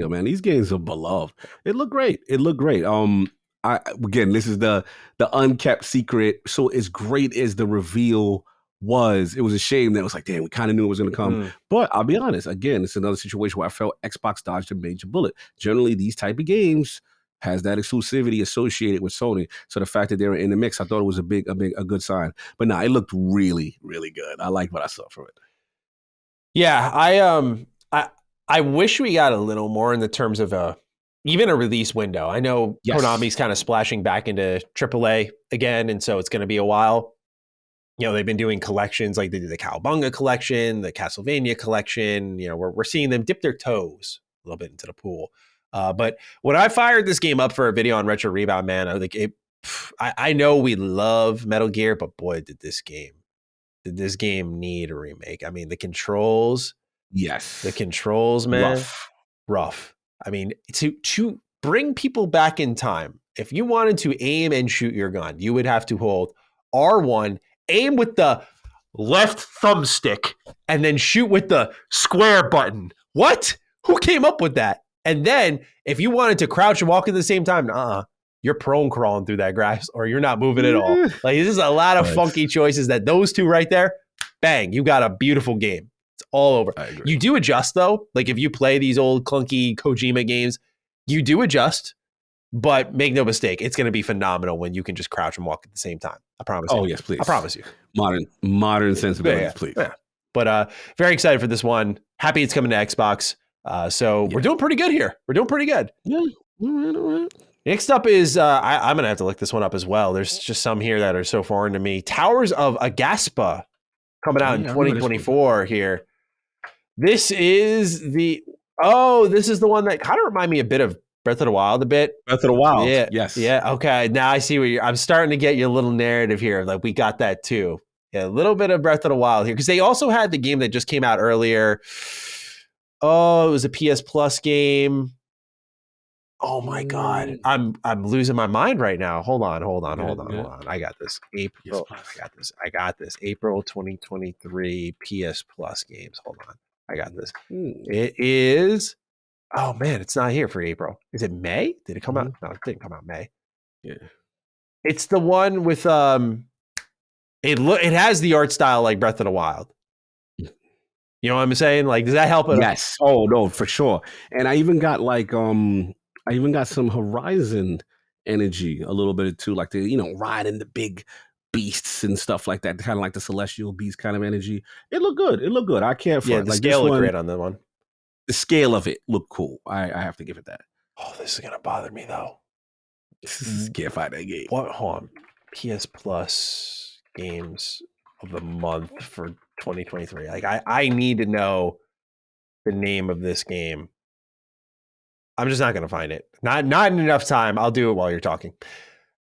Man. These games are beloved. It looked great. Again, this is the unkept secret. So as great as the reveal was, it was a shame that it was like, damn, we kind of knew it was going to come. But I'll be honest, again, it's another situation where I felt Xbox dodged a major bullet. Generally, these type of games has that exclusivity associated with Sony. So the fact that they were in the mix, I thought it was a good sign. But no, it looked really, really good. I liked what I saw from it. Yeah, I wish we got a little more in the terms of even a release window. I know Konami's kind of splashing back into AAA again, and so it's going to be a while. They've been doing collections, like they did the Cowabunga collection, the Castlevania collection. We're seeing them dip their toes a little bit into the pool. But when I fired this game up for a video on Retro Rebound, man, I know we love Metal Gear, but boy, did this game need a remake. I mean, the controls. Yes. The controls, man. Rough. I mean, to bring people back in time, if you wanted to aim and shoot your gun, you would have to hold R1, aim with the left thumbstick, and then shoot with the square button. What? Who came up with that? And then if you wanted to crouch and walk at the same time, you're prone crawling through that grass or you're not moving at all. Like, this is a lot of funky choices that those two right there, bang, you got a beautiful game. It's all over. You do adjust, though. Like, if you play these old clunky Kojima games, you do adjust. But make no mistake, it's going to be phenomenal when you can just crouch and walk at the same time. I promise you. Oh, yes, please. I promise you. Modern sensibilities, please. Yeah. But very excited for this one. Happy it's coming to Xbox. We're doing pretty good here. We're doing pretty good. Yeah. All right. Next up is, I'm going to have to look this one up as well. There's just some here that are so foreign to me. Towers of Agaspa coming out in 2024 here. This is the one that kind of reminded me a bit of Breath of the Wild a bit. Breath of the Wild. Yeah. Yes. Yeah. Okay. Now I see I'm starting to get you a little narrative here. Like, we got that too. Yeah. A little bit of Breath of the Wild here. Because they also had the game that just came out earlier. Oh, it was a PS Plus game. Oh my God. I'm losing my mind right now. Hold on. I got this. I got this. April 2023 PS Plus games. Hold on. I got this. It is. Oh man, it's not here for April. Is it May? Did it come out? No, it didn't come out May. Yeah. It's the one with it has the art style like Breath of the Wild. You know what I'm saying? Like, does that help? Yes. Oh no, for sure. And I even got some Horizon energy a little bit too, like riding the big beasts and stuff like that, kind of like the celestial beast kind of energy. It looked good. I can't front. Yeah, the scale looked great on that one. The scale of it looked cool. I have to give it that. Oh, this is gonna bother me though. Can't find that game. What? Hold on. PS Plus games of the month for 2023. Like, I need to know the name of this game. I'm just not gonna find it. Not in enough time. I'll do it while you're talking.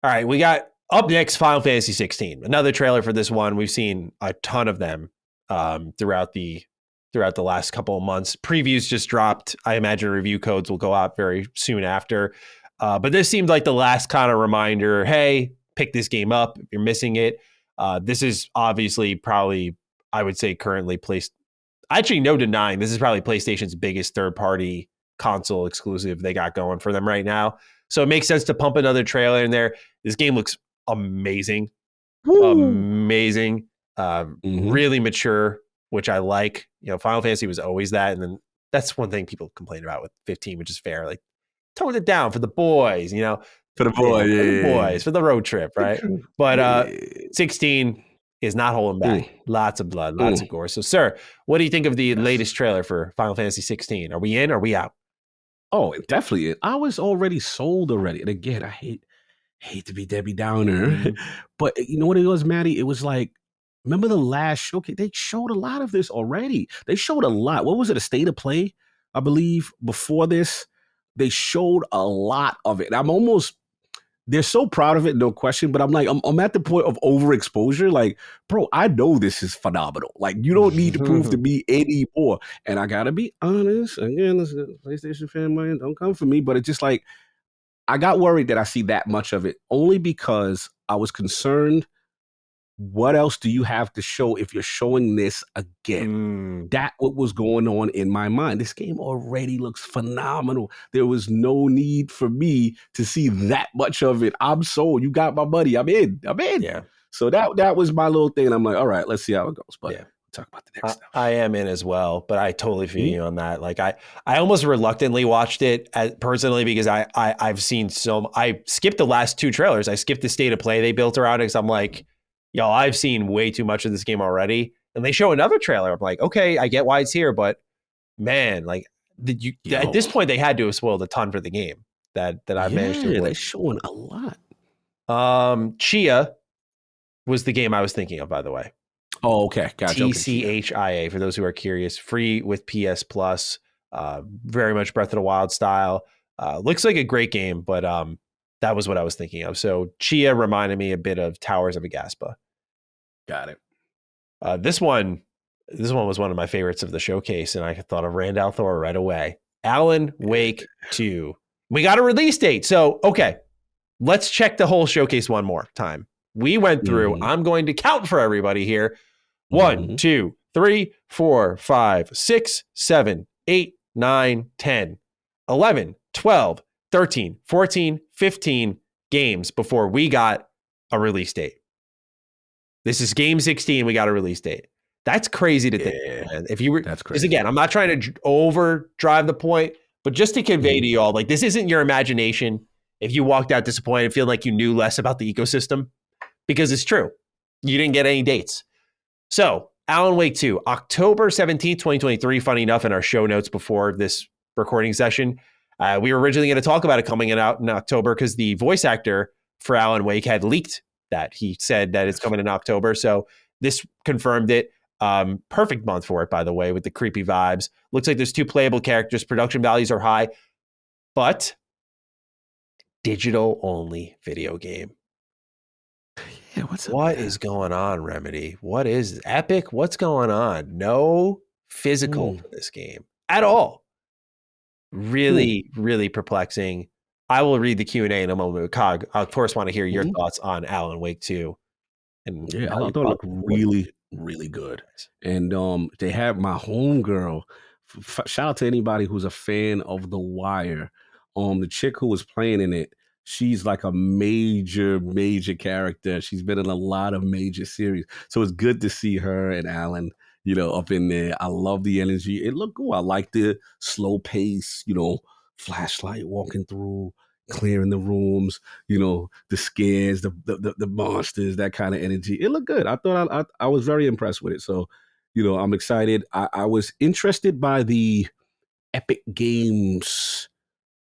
All right, we got up next Final Fantasy 16. Another trailer for this one. We've seen a ton of them throughout the last couple of months. Previews just dropped. I imagine review codes will go out very soon after. But this seemed like the last kind of reminder. Hey, pick this game up if you're missing it. This is obviously probably, I would say, currently placed. Actually, no denying, this is probably PlayStation's biggest third-party console exclusive they got going for them right now. So it makes sense to pump another trailer in there. This game looks amazing. Woo! Amazing. Really mature, which I like. Final Fantasy was always that. And then that's one thing people complain about with 15, which is fair. Like, tone it down for the boys, For the boys, for the boys, for the road trip, right? But 16 is not holding back. Lots of blood, lots of gore. So, sir, what do you think of the latest trailer for Final Fantasy 16? Are we in? Or are we out? Oh, definitely. I was already sold already. And again, I hate to be Debbie Downer, but you know what it was, Maddie? It was like, remember the last showcase? They showed a lot of this already. They showed a lot. What was it? A state of play, I believe, before this. They showed a lot of it. I'm almost they're so proud of it, no question. But I'm like, I'm at the point of overexposure. Like, bro, I know this is phenomenal. Like, you don't need to prove to me anymore. And I gotta be honest. Again, this is a PlayStation fan, man. Don't come for me. But it's just like I got worried that I see that much of it only because I was concerned. What else do you have to show if you're showing this again? That what was going on in my mind. This game already looks phenomenal. There was no need for me to see that much of it. I'm sold. You got my money. I'm in. Yeah. So that was my little thing. And I'm like, all right, let's see how it goes. But yeah. Talk about the next stuff. I am in as well, but I totally feel you on that. Like I almost reluctantly watched it personally because I've seen I skipped the last 2 trailers. I skipped the state of play they built around it because I'm like, yo, I've seen way too much of this game already. And they show another trailer. I'm like, okay, I get why it's here, but man, like at this point they had to have spoiled a ton for the game that I've managed to avoid. They're showing a lot. Chia was the game I was thinking of, by the way. Oh, okay. Gotcha. TCHIA, for those who are curious, free with PS Plus, very much Breath of the Wild style. Looks like a great game, but that was what I was thinking of. So Chia reminded me a bit of Towers of Agaspa. Got it. This one was one of my favorites of the showcase, and I thought of Randall Thor right away. Alan Wake 2. We got a release date. So, okay, let's check the whole showcase one more time. We went through, I'm going to count for everybody here. 1, 2, 3, 4, 5, 6, 7, 8, 9, 10, 11, 12, 13, 14, 15 games before we got a release date. This is game 16. We got a release date. That's crazy to think, man. If you were, that's crazy. Because again, I'm not trying to overdrive the point, but just to convey to y'all, like, this isn't your imagination. If you walked out disappointed, feeling like you knew less about the ecosystem, because it's true. You didn't get any dates. So, Alan Wake 2, October 17th, 2023. Funny enough, in our show notes before this recording session, we were originally going to talk about it coming out in October because the voice actor for Alan Wake had leaked that. He said that it's coming in October. So this confirmed it. Perfect month for it, by the way, with the creepy vibes. Looks like there's 2 playable characters. Production values are high, but digital only video game. Yeah, what is going on, Remedy? What is Epic? What's going on? No physical for this game at all. Really, really perplexing. I will read the Q&A in a moment. Cog, I of course want to hear your thoughts on Alan Wake 2. And yeah, I thought it looked really, really good. And they have my homegirl. Shout out to anybody who's a fan of The Wire. The chick who was playing in it, she's like a major character. She's been in a lot of major series. So it's good to see her and Alan, up in there. I love the energy. It looked cool. I like the slow pace, flashlight walking through, clearing the rooms, the scares, the monsters, that kind of energy. It looked good. I thought I was very impressed with it. So, I'm excited. I was interested by the Epic Games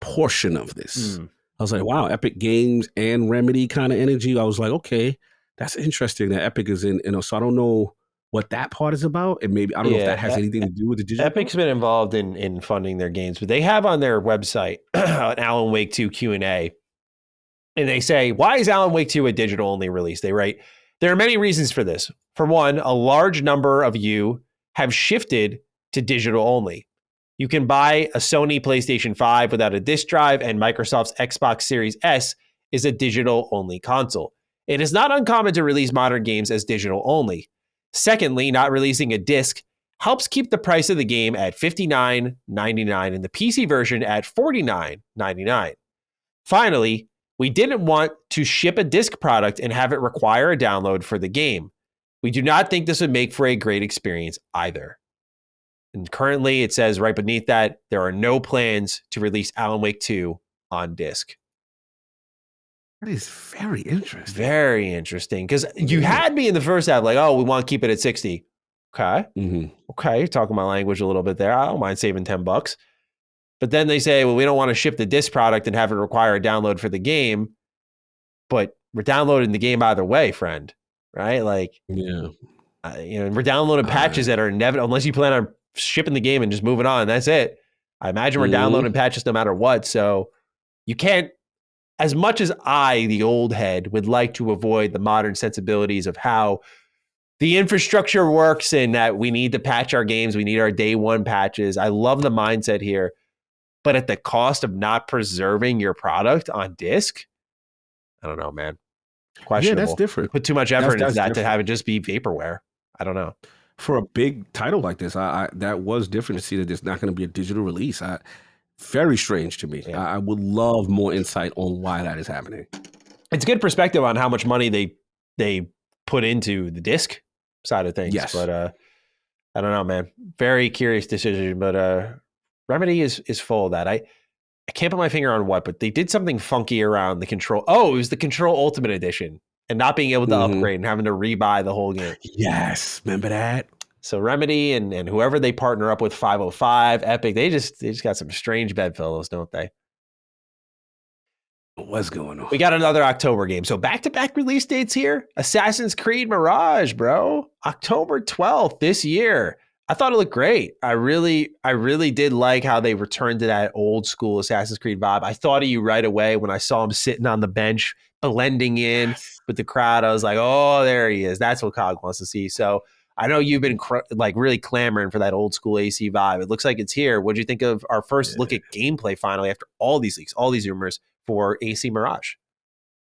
portion of this. I was like, wow, Epic Games and Remedy kind of energy. I was like, okay, that's interesting that Epic is in, so I don't know what that part is about. And maybe, I don't know if that has anything to do with the digital. Epic's been involved in funding their games, but they have on their website an Alan Wake 2 Q&A. And they say, why is Alan Wake 2 a digital only release? They write, there are many reasons for this. For one, a large number of you have shifted to digital only. You can buy a Sony PlayStation 5 without a disc drive, and Microsoft's Xbox Series S is a digital-only console. It is not uncommon to release modern games as digital-only. Secondly, not releasing a disc helps keep the price of the game at $59.99 and the PC version at $49.99. Finally, we didn't want to ship a disc product and have it require a download for the game. We do not think this would make for a great experience either. And currently, it says right beneath that, there are no plans to release Alan Wake 2 on disc. That is very interesting. Very interesting. Because you had me in the first half, like, oh, we want to keep it at 60. Okay. Okay, you're talking my language a little bit there. I don't mind saving $10. But then they say, well, we don't want to ship the disc product and have it require a download for the game. But we're downloading the game either way, friend. Right? Like, we're downloading patches that are inevitable, unless you plan on shipping the game and just moving on. That's it. I imagine we're downloading patches no matter what. So you can't as much as I, the old head, would like to avoid the modern sensibilities of how the infrastructure works and that we need to patch our games, we need our day one patches. I love the mindset here, but at the cost of not preserving your product on disk, I don't know, man. Yeah, that's Questionable. You different. put too much effort into That's that to different. have it just be vaporware. I don't know. For a big title like this, I that was different to see that there's not going to be a digital release. Very strange to me. Yeah. I would love more insight on why that is happening. It's good perspective on how much money they put into the disc side of things. Yes. But I don't know, man. Very curious decision. But Remedy is full of that. I can't put my finger on what, but they did something funky around the control. Oh, it was the Control Ultimate Edition and not being able to upgrade and having to rebuy the whole game. Yes, remember that? So Remedy and whoever they partner up with, 505, Epic, they just got some strange bedfellows, don't they? What's going on? We got another October game. So back-to-back release dates here. Assassin's Creed Mirage, bro. October 12th this year. I thought it looked great. I really did like how they returned to that old school Assassin's Creed vibe. I thought of you right away when I saw him sitting on the bench, blending in with the crowd. I was like, oh, there he is. That's what COG wants to see. So I know you've been really clamoring for that old school AC vibe. It looks like it's here. What do you think of our first look at gameplay finally after all these leaks, all these rumors for AC Mirage?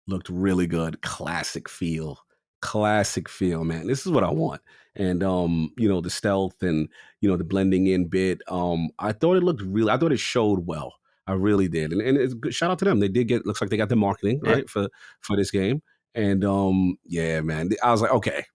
Looked really good. Classic feel, man. This is what I want. And the stealth and the blending in bit. I thought it looked I thought it showed well. I really did. And it's good. Shout out to them. They did looks like they got the marketing right for this game. And yeah, man. I was like, okay,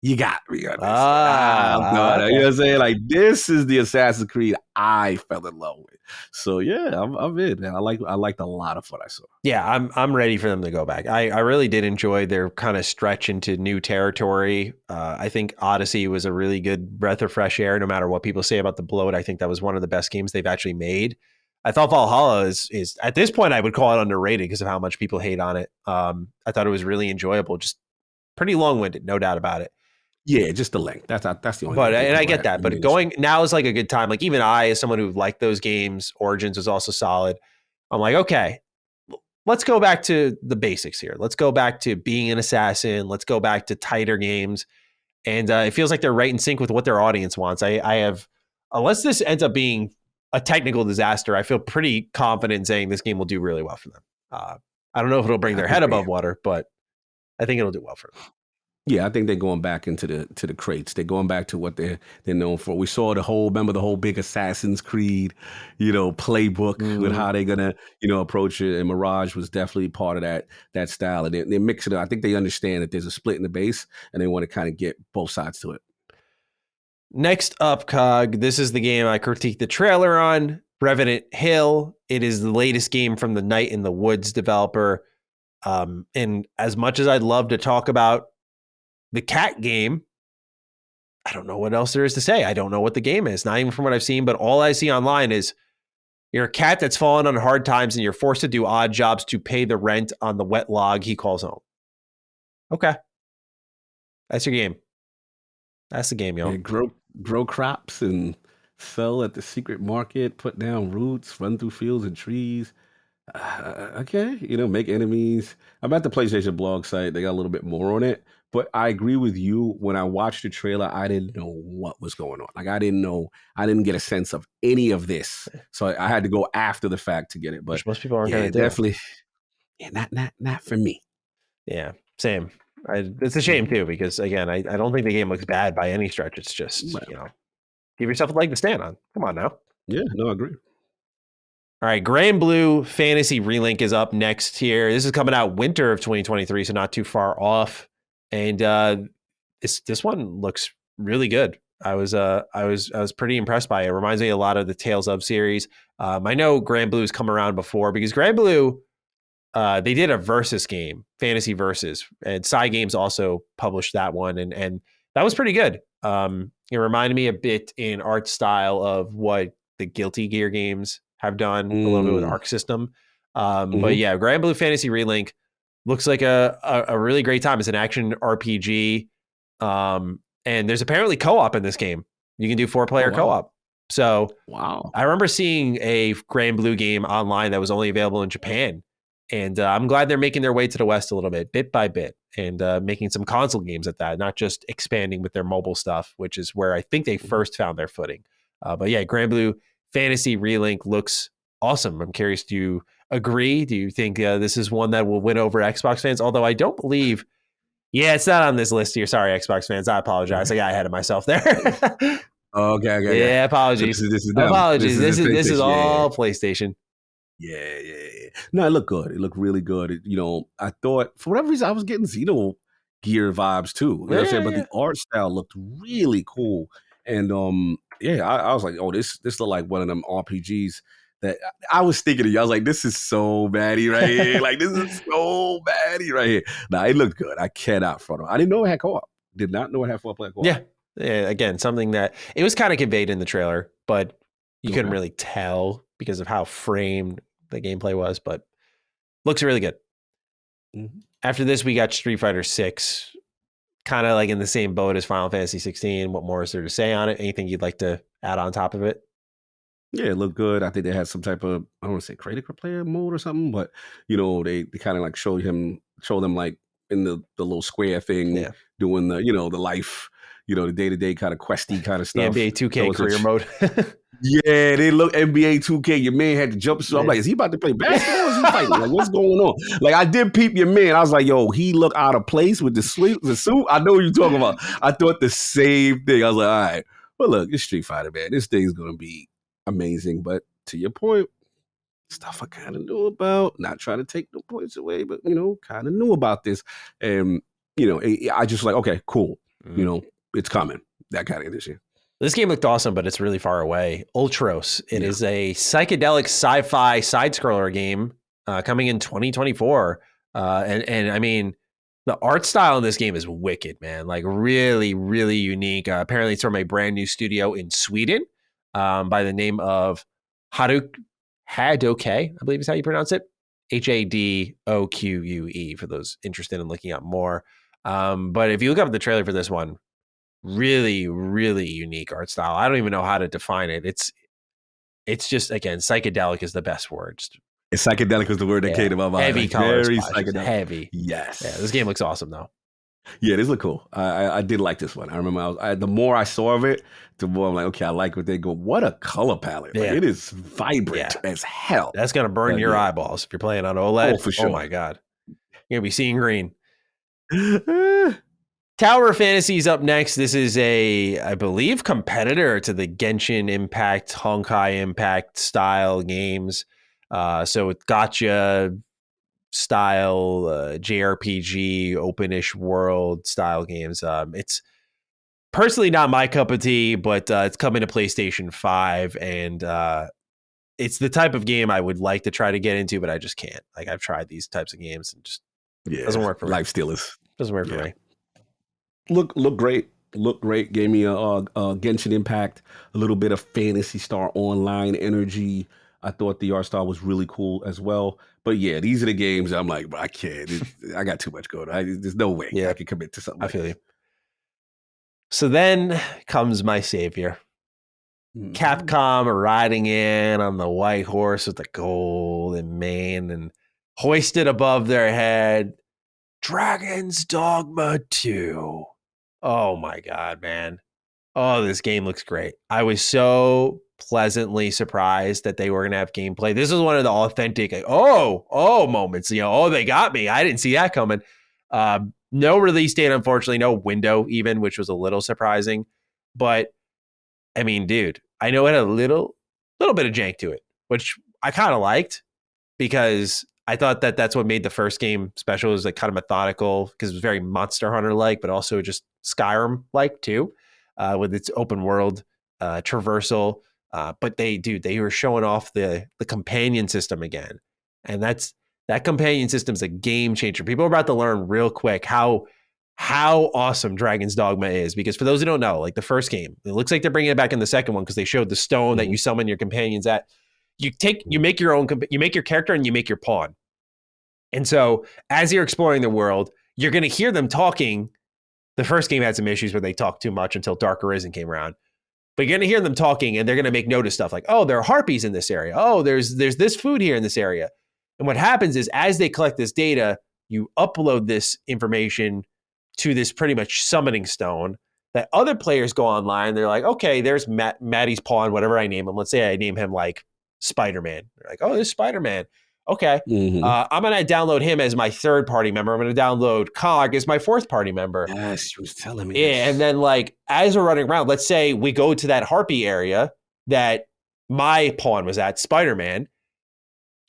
you got me on this. You know what I'm saying? Like, this is the Assassin's Creed I fell in love with. So yeah, I'm in, man. I liked a lot of what I saw. Yeah, I'm ready for them to go back. I really did enjoy their kind of stretch into new territory. I think Odyssey was a really good breath of fresh air, no matter what people say about the bloat. I think that was one of the best games they've actually made. I thought Valhalla is at this point I would call it underrated because of how much people hate on it. I thought it was really enjoyable, just pretty long-winded, no doubt about it. Yeah, just the length. That's the only. But and I get that. But going now is like a good time. Like even I, as someone who liked those games, Origins was also solid. I'm like, okay, let's go back to the basics here. Let's go back to being an assassin. Let's go back to tighter games. And it feels like they're right in sync with what their audience wants. I have, unless this ends up being a technical disaster, I feel pretty confident in saying this game will do really well for them. I don't know if it'll bring their head above water, but I think it'll do well for them. Yeah, I think they're going back into the crates. They're going back to what they're known for. We saw the whole big Assassin's Creed, playbook with how they're gonna, approach it. And Mirage was definitely part of that style. And they're mixing it up. I think they understand that there's a split in the base, and they want to kind of get both sides to it. Next up, COG. This is the game I critiqued the trailer on. Revenant Hill. It is the latest game from the Night in the Woods developer. And as much as I'd love to talk about the cat game, I don't know what else there is to say. I don't know what the game is, not even from what I've seen, but all I see online is you're a cat that's fallen on hard times and you're forced to do odd jobs to pay the rent on the wet log he calls home. Okay. That's your game. That's the game, yo. Yeah, grow crops and sell at the secret market, put down roots, run through fields and trees. Okay, make enemies. I'm at the PlayStation blog site. They got a little bit more on it. But I agree with you. When I watched the trailer, I didn't know what was going on. Like, I didn't get a sense of any of this. So I had to go after the fact to get it. But which most people aren't going to do. Definitely. Yeah, not for me. Yeah, same. It's a shame too, because again, I don't think the game looks bad by any stretch. It's just, give yourself a leg to stand on. Come on now. Yeah, no, I agree. All right, Grand Blue Fantasy Relink is up next here. This is coming out winter of 2023, so not too far off. And this one looks really good. I was pretty impressed by it. It reminds me a lot of the Tales of series. I know Grand Blue's come around before because Grand Blue, they did a versus game, Fantasy Versus, and Psy Games also published that one, and that was pretty good. It reminded me a bit in art style of what the Guilty Gear games have done, a little bit with Arc System. But yeah, Grand Blue Fantasy Relink looks like a really great time. It's an action RPG. And there's apparently co-op in this game. You can do 4-player co-op. So wow. I remember seeing a Grand Blue game online that was only available in Japan. And I'm glad they're making their way to the West a little bit by bit, and making some console games at that, not just expanding with their mobile stuff, which is where I think they first found their footing. But yeah, Grand Blue Fantasy Relink looks awesome. I'm curious, do you agree? Do you think this is one that will win over Xbox fans? Although I don't believe, it's not on this list here. Sorry, Xbox fans. I apologize. I got ahead of myself there. Okay. Yeah, apologies. This is Apologies. This is all PlayStation. Yeah. No, it looked good. It looked really good. I thought for whatever reason I was getting Xeno gear vibes too. You know what I'm saying? But the art style looked really cool. And I was like, oh, this looked like one of them RPGs that I was thinking of you. I was like, this is so baddie right here. Like, this is so baddie right here. Nah, it looked good. I cannot front on. I didn't know it had co-op. Did not know it had 4-player co-op. Yeah. Again, something that it was kind of conveyed in the trailer, but you couldn't really tell because of how framed the gameplay was, but looks really good. Mm-hmm. After this, we got Street Fighter 6, kind of like in the same boat as Final Fantasy 16. What more is there to say on it? Anything you'd like to add on top of it? Yeah, it looked good. I think they had some type of, I don't want to say critical player mode or something, but they kind of like show them like in the little square thing, doing the, the life, the day-to-day kind of questy kind of stuff. The NBA 2K career mode. Yeah, they look NBA 2K. Your man had to jump. So I'm like, is he about to play basketball or is he fighting? Like, what's going on? Like, I did peep your man. I was like, yo, he looked out of place with the suit. I know what you're talking about. I thought the same thing. I was like, all right. Well, look, it's Street Fighter, man. This thing's going to be amazing. But to your point, stuff I kind of knew about. Not trying to take no points away, but, kind of knew about this. And, I just like, okay, cool. It's coming. That kind of issue. This game looked awesome, but it's really far away. Ultros. It is a psychedelic sci-fi side-scroller game coming in 2024. And I mean, the art style in this game is wicked, man. Like really, really unique. Apparently, it's from a brand new studio in Sweden by the name of Hadoke, I believe is how you pronounce it. Hadoque, for those interested in looking up more. But if you look up the trailer for this one, really, really unique art style. I don't even know how to define it. It's just, again, psychedelic is the best word. It's psychedelic is the word that came to my mind. Heavy like, colors, very psychedelic. Heavy. Yes. Yeah, this game looks awesome though. Yeah, this look cool. I did like this one. I remember the more I saw of it, the more I'm like, okay, I like what they go. What a color palette. Like, it is vibrant as hell. That's going to burn your eyeballs if you're playing on OLED. Oh, for sure. Oh my God. You're going to be seeing green. Tower Fantasy's up next. This is I believe, competitor to the Genshin Impact, Honkai Impact style games. So with gacha style, JRPG, openish world style games. It's personally not my cup of tea, but it's coming to PlayStation 5, and it's the type of game I would like to try to get into, but I just can't. Like, I've tried these types of games and just doesn't work for me. Life stealers. Doesn't work for me. Look great. Look great. Gave me a Genshin Impact, a little bit of Phantasy Star Online energy. I thought the art style was really cool as well. But yeah, these are the games I'm like, I can't. I got too much going on. There's no way I can commit to something. I feel you. So then comes my savior. Capcom riding in on the white horse with the golden mane and hoisted above their head, Dragon's Dogma 2. Oh my God, man. Oh, this game looks great. I was so pleasantly surprised that they were going to have gameplay. This is one of the authentic, moments. They got me. I didn't see that coming. No release date, unfortunately, no window even, which was a little surprising. But I mean, dude, I know it had a little bit of jank to it, which I kind of liked because I thought that's what made the first game special. It was like kind of methodical because it was very Monster Hunter-like, but also just Skyrim-like too, with its open world traversal. But they were showing off the companion system again. And that companion system is a game changer. People are about to learn real quick how awesome Dragon's Dogma is, because for those who don't know, like the first game, it looks like they're bringing it back in the second one because they showed the stone that you summon your companions at. You make your character and you make your pawn. And so as you're exploring the world, you're going to hear them talking. The first game had some issues where they talked too much until Dark Arisen came around. But you're going to hear them talking and they're going to make note of stuff like, oh, there are harpies in this area. Oh, there's this food here in this area. And what happens is as they collect this data, you upload this information to this pretty much summoning stone that other players go online. They're like, okay, there's Maddie's pawn, whatever I name him. Let's say I name him like Spider-Man. They're like, oh, there's Spider-Man. Okay. I'm going to download him as my third party member. I'm going to download Cog as my fourth party member. Yes, she was telling me. Yeah. This. And then like, as we're running around, let's say we go to that Harpy area that my pawn was at, Spider-Man.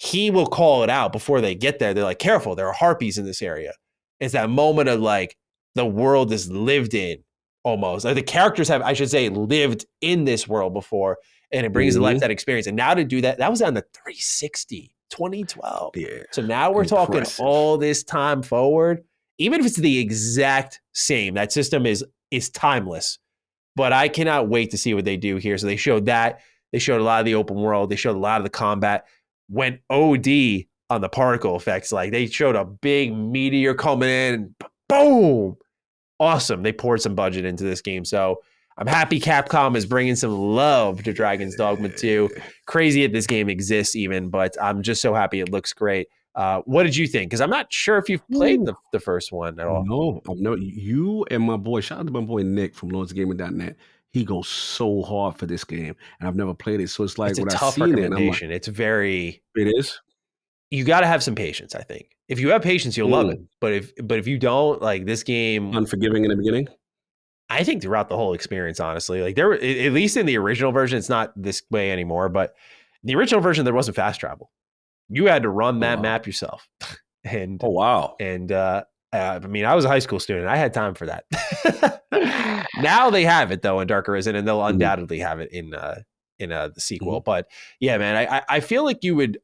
He will call it out before they get there. They're like, careful, there are harpies in this area. It's that moment of like, the world is lived in almost. Like the characters have, I should say, lived in this world before, and it brings to life that experience. And now to do that, that was on the 360, 2012. Yeah. So now we're talking all this time forward. Even if it's the exact same, that system is timeless. But I cannot wait to see what they do here. So they showed that. They showed a lot of the open world. They showed a lot of the combat. Went OD on the particle effects. Like they showed a big meteor coming in and boom. Awesome. They poured some budget into this game. So I'm happy Capcom is bringing some love to Dragon's Dogma 2. Crazy that this game exists even, but I'm just so happy it looks great. What did you think? Because I'm not sure if you've played the first one at all. No, I've never. You and my boy, shout out to my boy Nick from LordsGaming.net. He goes so hard for this game, and I've never played it. So it's like it's a when tough I seen recommendation. It's very. It is. You got to have some patience, I think. If you have patience, you'll love it. But if you don't, like this game, unforgiving in the beginning. I think throughout the whole experience, honestly, like there, at least in the original version, it's not this way anymore. But the original version, there wasn't fast travel. You had to run that map yourself. And And I mean, I was a high school student. I had time for that. Now they have it though in Dark Arisen, and they'll undoubtedly have it in the sequel. But yeah, man, I feel like you would.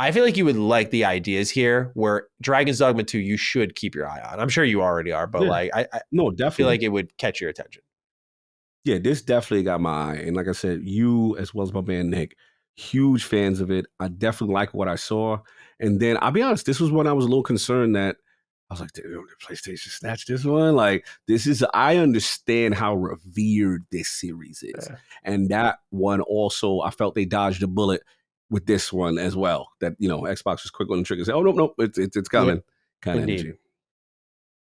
I feel like you would like the ideas here where Dragon's Dogma 2 you should keep your eye on. I'm sure you already are, but like I definitely feel like it would catch your attention. Yeah, this definitely got my eye. And like I said, you as well as my man Nick, huge fans of it. I definitely like what I saw. And then I'll be honest, this was when I was a little concerned that I was like, did PlayStation snatch this one? Like, I understand how revered this series is. Yeah. And that one also, I felt they dodged a bullet with this one as well. That, Xbox was quick on the trigger and say, oh, no, it's coming. Yeah, kind of energy.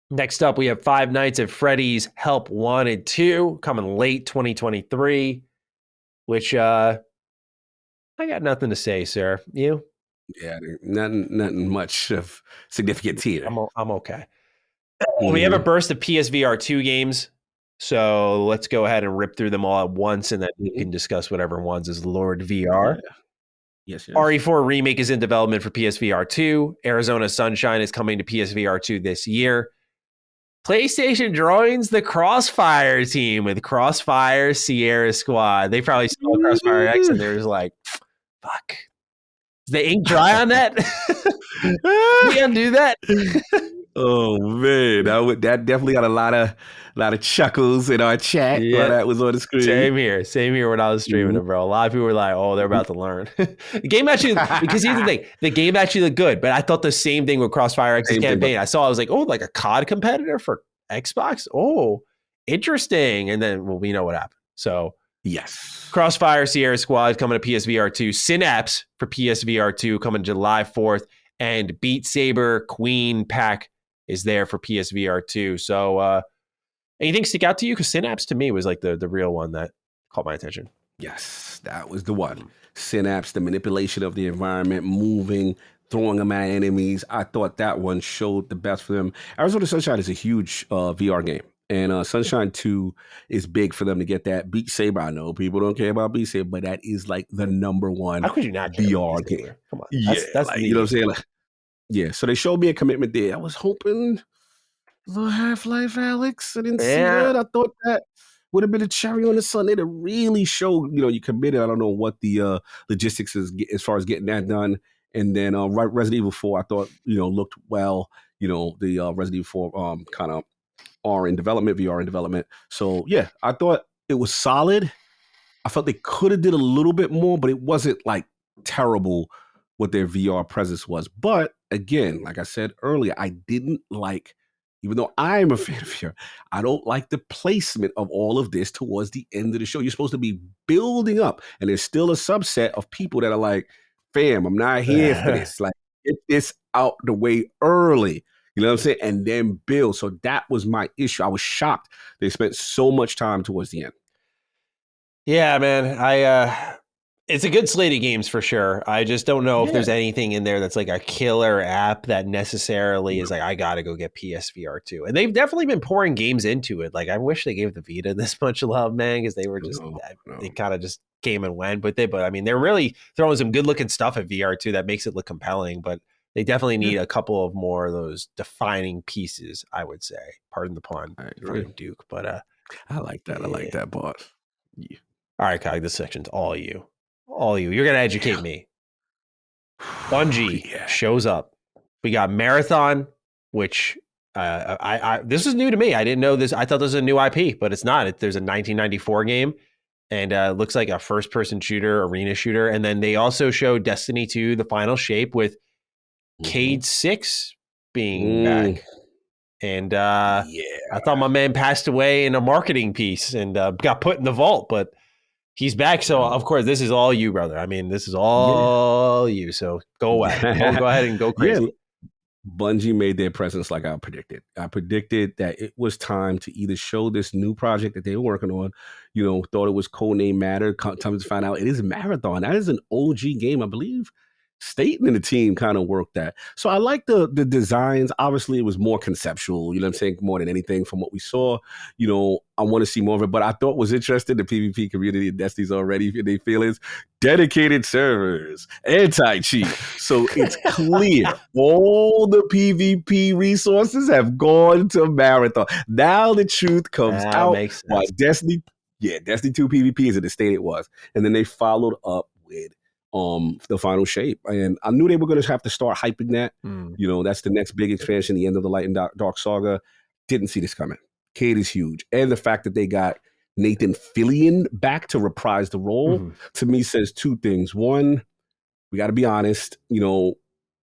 Next up, we have Five Nights at Freddy's Help Wanted 2 coming late 2023, which I got nothing to say, sir. You? Yeah, nothing much of significance here. I'm okay. We have a burst of PSVR 2 games, so let's go ahead and rip through them all at once, and then we can discuss whatever ones is Lord VR. Yeah. Yes. RE4 Remake is in development for PSVR 2. Arizona Sunshine is coming to PSVR 2 this year. PlayStation joins the Crossfire team with Crossfire Sierra Squad. They probably saw Crossfire X and they're just like, fuck. Is the ink dry on that? We undo that? Oh man, that definitely got a lot of chuckles in our chat while that was on the screen. Same here when I was streaming it, bro. A lot of people were like, "Oh, they're about to learn." The game actually, because here's the thing, the game actually looked good, but I thought the same thing with Crossfire X's campaign. I was like, "Oh, like a COD competitor for Xbox? Oh, interesting." And then, well, we know what happened. So yes, Crossfire Sierra Squad coming to PSVR 2, Synapse for PSVR 2 coming July 4th, and Beat Saber Queen Pack is there for PSVR 2. So anything stick out to you? Because Synapse to me was like the real one that caught my attention. Yes, that was the one. Synapse, the manipulation of the environment, moving, throwing them at enemies. I thought that one showed the best for them. Arizona Sunshine is a huge VR game. And Sunshine 2 is big for them to get that. Beat Saber, I know people don't care about Beat Saber, but that is like the number one How could you not VR game. Come on. That's like, you know what I'm saying? Like, yeah, so they showed me a commitment there. I was hoping the Half-Life Alex. I didn't see that. I thought that would have been a cherry on the sundae to really show, you committed. I don't know what the logistics is as far as getting that done. And then Resident Evil 4, I thought, looked well. The Resident Evil 4 kind of VR in development. So, yeah, I thought it was solid. I felt they could have did a little bit more, but it wasn't like terrible what their VR presence was. But again, like I said earlier, I didn't like, even though I'm a fan of VR, I don't like the placement of all of this towards the end of the show. You're supposed to be building up, and there's still a subset of people that are like, fam, I'm not here for this. Like, get this out the way early. You know what I'm saying? And then build. So that was my issue. I was shocked they spent so much time towards the end. Yeah, man. It's a good slate of games for sure. I just don't know if there's anything in there that's like a killer app that necessarily is like, I got to go get PSVR 2. And they've definitely been pouring games into it. Like, I wish they gave the Vita this much love, man, because they were just, they kind of just came and went with it. But I mean, they're really throwing some good looking stuff at VR2 that makes it look compelling. But they definitely need a couple of more of those defining pieces, I would say. Pardon the pun, Duke. But I like that. I like that, boss. Yeah. All right, Kyle, this section's all you. All you. You're going to educate me. Bungie shows up. We got Marathon, which this is new to me. I didn't know this. I thought this was a new IP, but it's not. There's a 1994 game, and looks like a first-person shooter, arena shooter. And then they also showed Destiny 2, The Final Shape, with Cade 6 being back. And I thought my man passed away in a marketing piece and got put in the vault, but he's back. So, of course, this is all you, brother. I mean, this is all you. So go away. Go ahead and go crazy. Yeah. Bungie made their presence like I predicted. I predicted that it was time to either show this new project that they were working on, thought it was codename Matter. Time to find out it is Marathon. That is an OG game, I believe. Staten and the team kind of worked that. So I like the designs. Obviously, it was more conceptual, you know what I'm saying, more than anything from what we saw. I want to see more of it. But I thought was interesting, the PvP community in Destiny's already in their feelings. Dedicated servers, anti-cheat. So it's clear all the PvP resources have gone to Marathon. Now the truth comes out. Makes sense. Why Destiny 2 PvP is in the state it was. And then they followed up with The Final Shape. And I knew they were going to have to start hyping that. That's the next big expansion, the end of the Light and Dark saga. Didn't see this coming. Cade is huge. And the fact that they got Nathan Fillion back to reprise the role, to me says two things. One, we got to be honest, the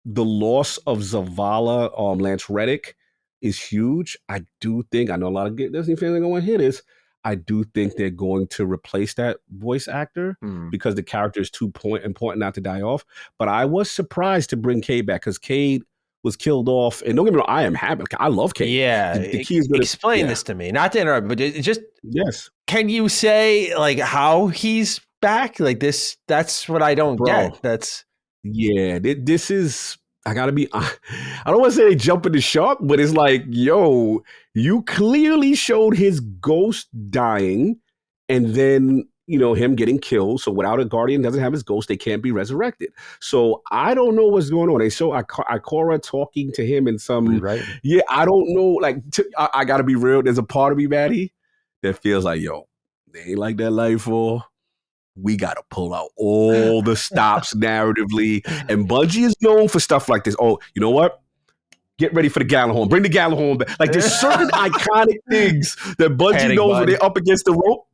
loss of Zavala, Lance Reddick is huge. I do think, I know a lot of Disney fans are going to hear this, I do think they're going to replace that voice actor because the character is too important not to die off. But I was surprised to bring Cade back because Cade was killed off. And don't get me wrong, I am happy. I love Cade. Yeah. The key is explain this to me. Not to interrupt, but it just... Yes. Can you say, like, how he's back? Like, this, that's what I don't get. That's... Yeah, this is... I gotta be, I don't want to say they jumping the shark, but it's like, yo, you clearly showed his ghost dying and then, him getting killed. So without a guardian doesn't have his ghost, they can't be resurrected. So I don't know what's going on. They show Ikora talking to him in some, I don't know. Like, I gotta be real. There's a part of me, Maddie, that feels like, yo, they ain't like that life for. We got to pull out all the stops narratively. And Bungie is known for stuff like this. Oh, you know what? Get ready for the Gallahorn. Bring the Gallahorn back. Like, there's certain iconic things that Bungie knows when they're up against the rope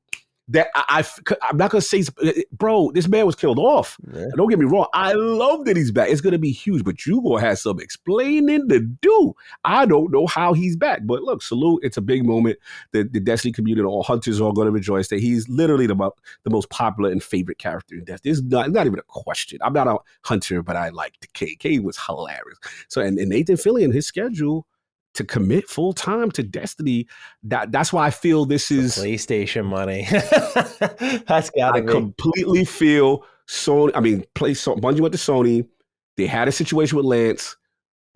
that I'm not going to say, bro, this man was killed off. Yeah. Don't get me wrong. I love that he's back. It's going to be huge, but you going to have some explaining to do. I don't know how he's back. But look, salute. It's a big moment. The Destiny community, all hunters are going to rejoice that he's literally the most popular and favorite character in Destiny. It's not even a question. I'm not a hunter, but I like the Cade. Cade was hilarious. So, and Nathan Fillion, his schedule, to commit full time to Destiny, that's why I feel this is PlayStation money. That's gotta be. I completely feel Sony. I mean, Bungie went to Sony. They had a situation with Lance.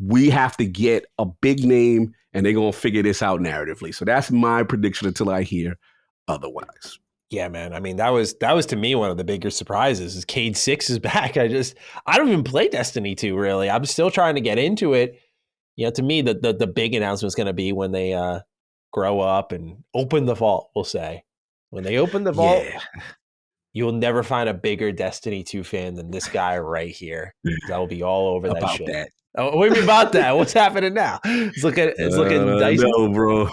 We have to get a big name, and they're gonna figure this out narratively. So that's my prediction until I hear otherwise. Yeah, man. I mean, that was to me one of the bigger surprises. Is Cade 6 is back. I don't even play Destiny 2 really. I'm still trying to get into it. To me, the big announcement is going to be when they grow up and open the vault, we'll say. When they open the vault, you'll never find a bigger Destiny 2 fan than this guy right here. That will be all over that shit. That. Oh, what do you mean about that? What's happening now? It's looking dicey. No, bro.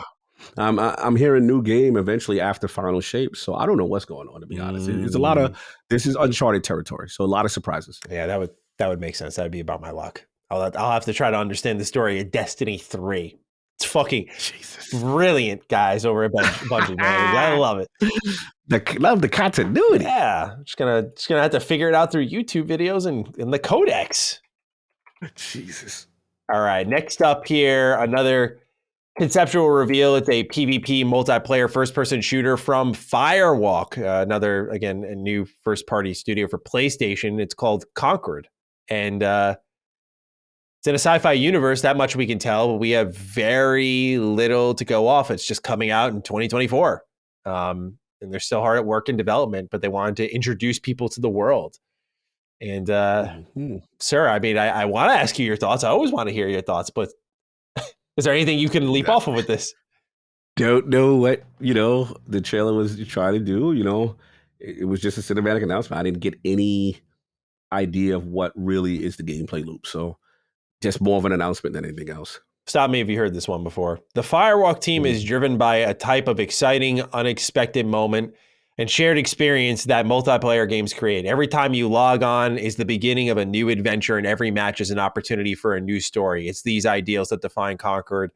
I'm hearing new game eventually after Final Shape, so I don't know what's going on, to be honest. It's a lot of, this is uncharted territory, so a lot of surprises. Yeah, that would make sense. That would be about my luck. I'll have to try to understand the story of Destiny 3. It's fucking brilliant, guys, over at Bungie. Man. I love it. Love the continuity. Yeah, just gonna have to figure it out through YouTube videos and the codex. Jesus. All right, next up here, another conceptual reveal. It's a PvP multiplayer first-person shooter from Firewalk, another, again, a new first-party studio for PlayStation. It's called Conquered, and it's in a sci-fi universe. That much we can tell, but we have very little to go off. It's just coming out in 2024, and they're still hard at work in development, but they wanted to introduce people to the world. And sir, I mean, I want to ask you your thoughts. I always want to hear your thoughts, but is there anything you can leap off of with this? Don't know what, the trailer was trying to do. It was just a cinematic announcement. I didn't get any idea of what really is the gameplay loop. So just more of an announcement than anything else. Stop me if you heard this one before. The Firewalk team is driven by a type of exciting, unexpected moment and shared experience that multiplayer games create. Every time you log on is the beginning of a new adventure, and every match is an opportunity for a new story. It's these ideals that define Conquered,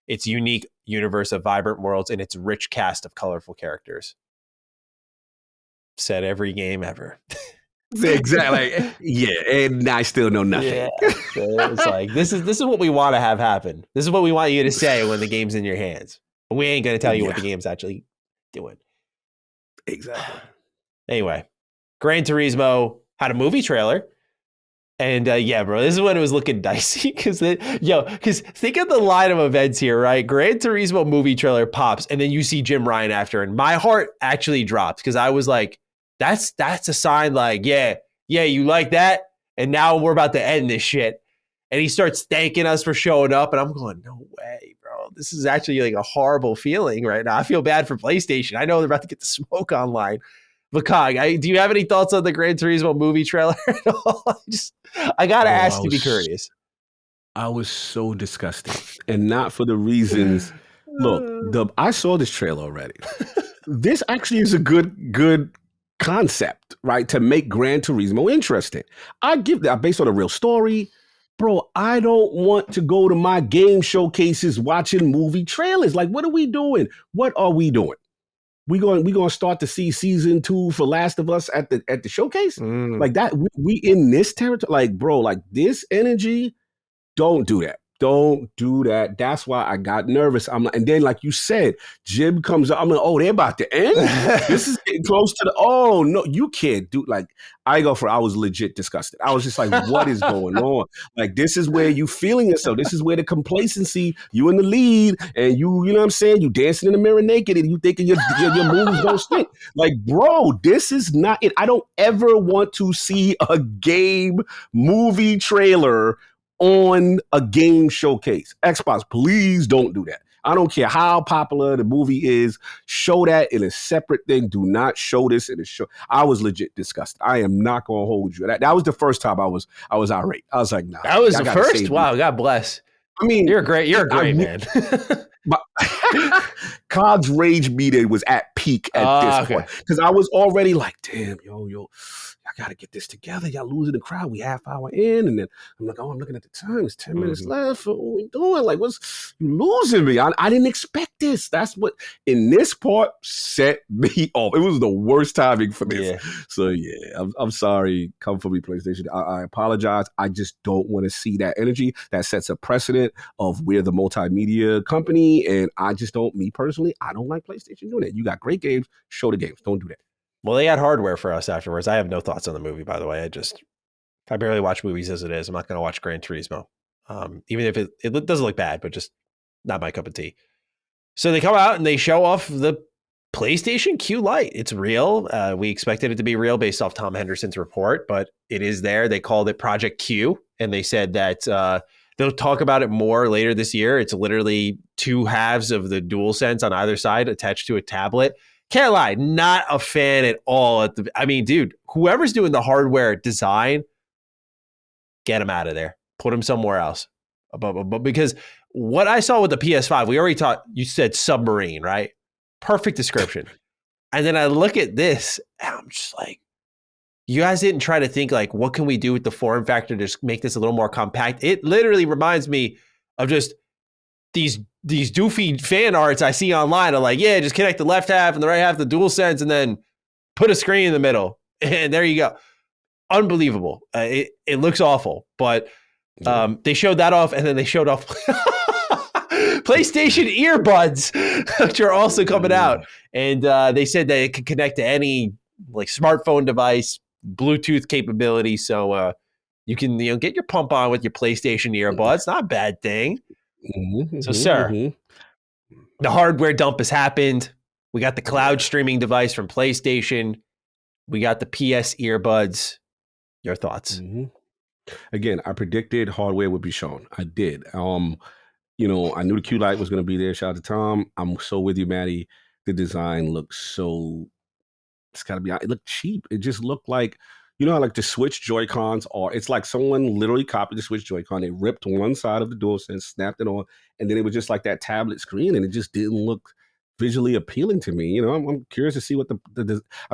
its unique universe of vibrant worlds, and its rich cast of colorful characters. Said every game ever. Exactly. Yeah, and I still know nothing. Yeah. It's like this is what we want to have happen. This is what we want you to say when the game's in your hands. But we ain't going to tell you what the game's actually doing. Exactly. Anyway, Gran Turismo had a movie trailer. And yeah, bro, this is when it was looking dicey. Because think of the line of events here, right? Gran Turismo movie trailer pops, and then you see Jim Ryan after. And my heart actually dropped because I was like, that's a sign like, yeah, you like that? And now we're about to end this shit. And he starts thanking us for showing up. And I'm going, no way, bro. This is actually like a horrible feeling right now. I feel bad for PlayStation. I know they're about to get the smoke online. But Cog, do you have any thoughts on the Gran Turismo movie trailer at all? I got to ask to be curious. I was so disgusted. And not for the reasons. Look, I saw this trailer already. This actually is a good concept, right? To make Gran Turismo interesting. I give that based on a real story. Bro, I don't want to go to my game showcases watching movie trailers. Like, what are we doing? What are we doing? We going to start to see season 2 for Last of Us at the showcase? Like that, we in this territory? Like, bro, like this energy, don't do that. Don't do that. That's why I got nervous. I'm like, and then like you said, Jim comes up. I'm like, oh, they're about to end. This is getting close to the. Oh no, you can't do like. I was legit disgusted. I was just like, what is going on? Like, this is where you feeling yourself. This is where the complacency. You in the lead, and you know what I'm saying. You dancing in the mirror naked, and you thinking your moves don't stink. Like, bro, this is not it. I don't ever want to see a game movie trailer on a game showcase. Xbox, please don't do that. I don't care how popular the movie is. Show that in a separate thing. Do not show this in a show. I was legit disgusted. I am not going to hold you. That was the first time I was irate. I was like, nah. That was the first? Wow, God bless. I mean, you're great. You're a great man. Cog's rage meter was at peak at this point. Because I was already like, damn, yo, I got to get this together. Y'all losing the crowd. We half hour in. And then I'm like, I'm looking at the time. It's 10 minutes left. What we doing? Like, you losing me? I didn't expect this. That's what, in this part, set me off. It was the worst timing for this. Yeah. So, yeah, I'm sorry. Come for me, PlayStation. I apologize. I just don't want to see that energy. That sets a precedent of we're the multimedia company. And I just don't, me personally, I don't like PlayStation doing that. You got great games. Show the games. Don't do that. Well, they had hardware for us afterwards. I have no thoughts on the movie, by the way. I barely watch movies as it is. I'm not going to watch Gran Turismo. Even if it doesn't look bad, but just not my cup of tea. So they come out and they show off the PlayStation Q Lite. It's real. We expected it to be real based off Tom Henderson's report, but it is there. They called it Project Q, and they said that they'll talk about it more later this year. It's literally 2 halves of the DualSense on either side attached to a tablet. Can't lie, not a fan at all. I mean, dude, whoever's doing the hardware design, get him out of there. Put him somewhere else. But because what I saw with the PS5, we already you said submarine, right? Perfect description. And then I look at this, and I'm just like, you guys didn't try to think like, what can we do with the form factor to just make this a little more compact? It literally reminds me of just these doofy fan arts I see online. I'm like, yeah, just connect the left half and the right half the DualSense and then put a screen in the middle. And there you go. Unbelievable. It looks awful, but Yeah. They showed that off, and then they showed off PlayStation earbuds, which are also coming out. And they said that it could connect to any like smartphone device, Bluetooth capability. So you can get your pump on with your PlayStation earbuds. Not a bad thing. So, sir, the hardware dump has happened. We got the cloud streaming device from PlayStation. We got the PS earbuds. Your thoughts? Again, I predicted hardware would be shown. I did. You know, I knew the Q Lite was going to be there. Shout out to Tom. I'm so with you, Maddie. The design looks so. It's got to be. It looked cheap. It just looked like, you know, how like the Switch Joy-Cons are. It's like someone literally copied the Switch Joy-Con. They ripped one side of the DualSense, snapped it on, and then it was just like that tablet screen, and it just didn't look visually appealing to me. You know, I'm curious to see what I'm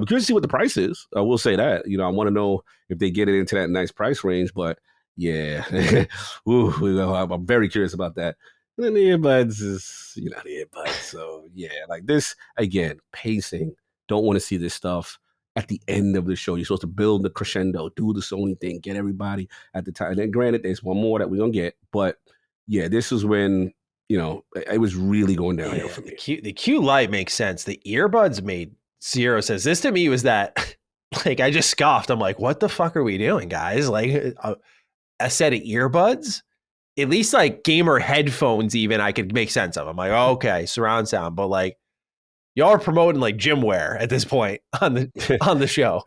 curious to see what the price is. I will say that. You know, I want to know if they get it into that nice price range. But yeah, I'm very curious about that. And then the earbuds is, you know, the earbuds. So yeah, like this again, pacing. Don't want to see this stuff at the end of the show. You're supposed to build the crescendo, do the Sony thing, get everybody at the time. And then granted, there's one more that we're gonna get, but yeah, this is when, you know, it was really going downhill for me. The Q Lite makes sense. The earbuds made zero sense. This to me was that, like, I just scoffed. I'm like, what the fuck are we doing, guys? Like a set of earbuds? At least like gamer headphones, even I could make sense of. I'm like, oh, okay, surround sound, but like, y'all are promoting like gym wear at this point on the show.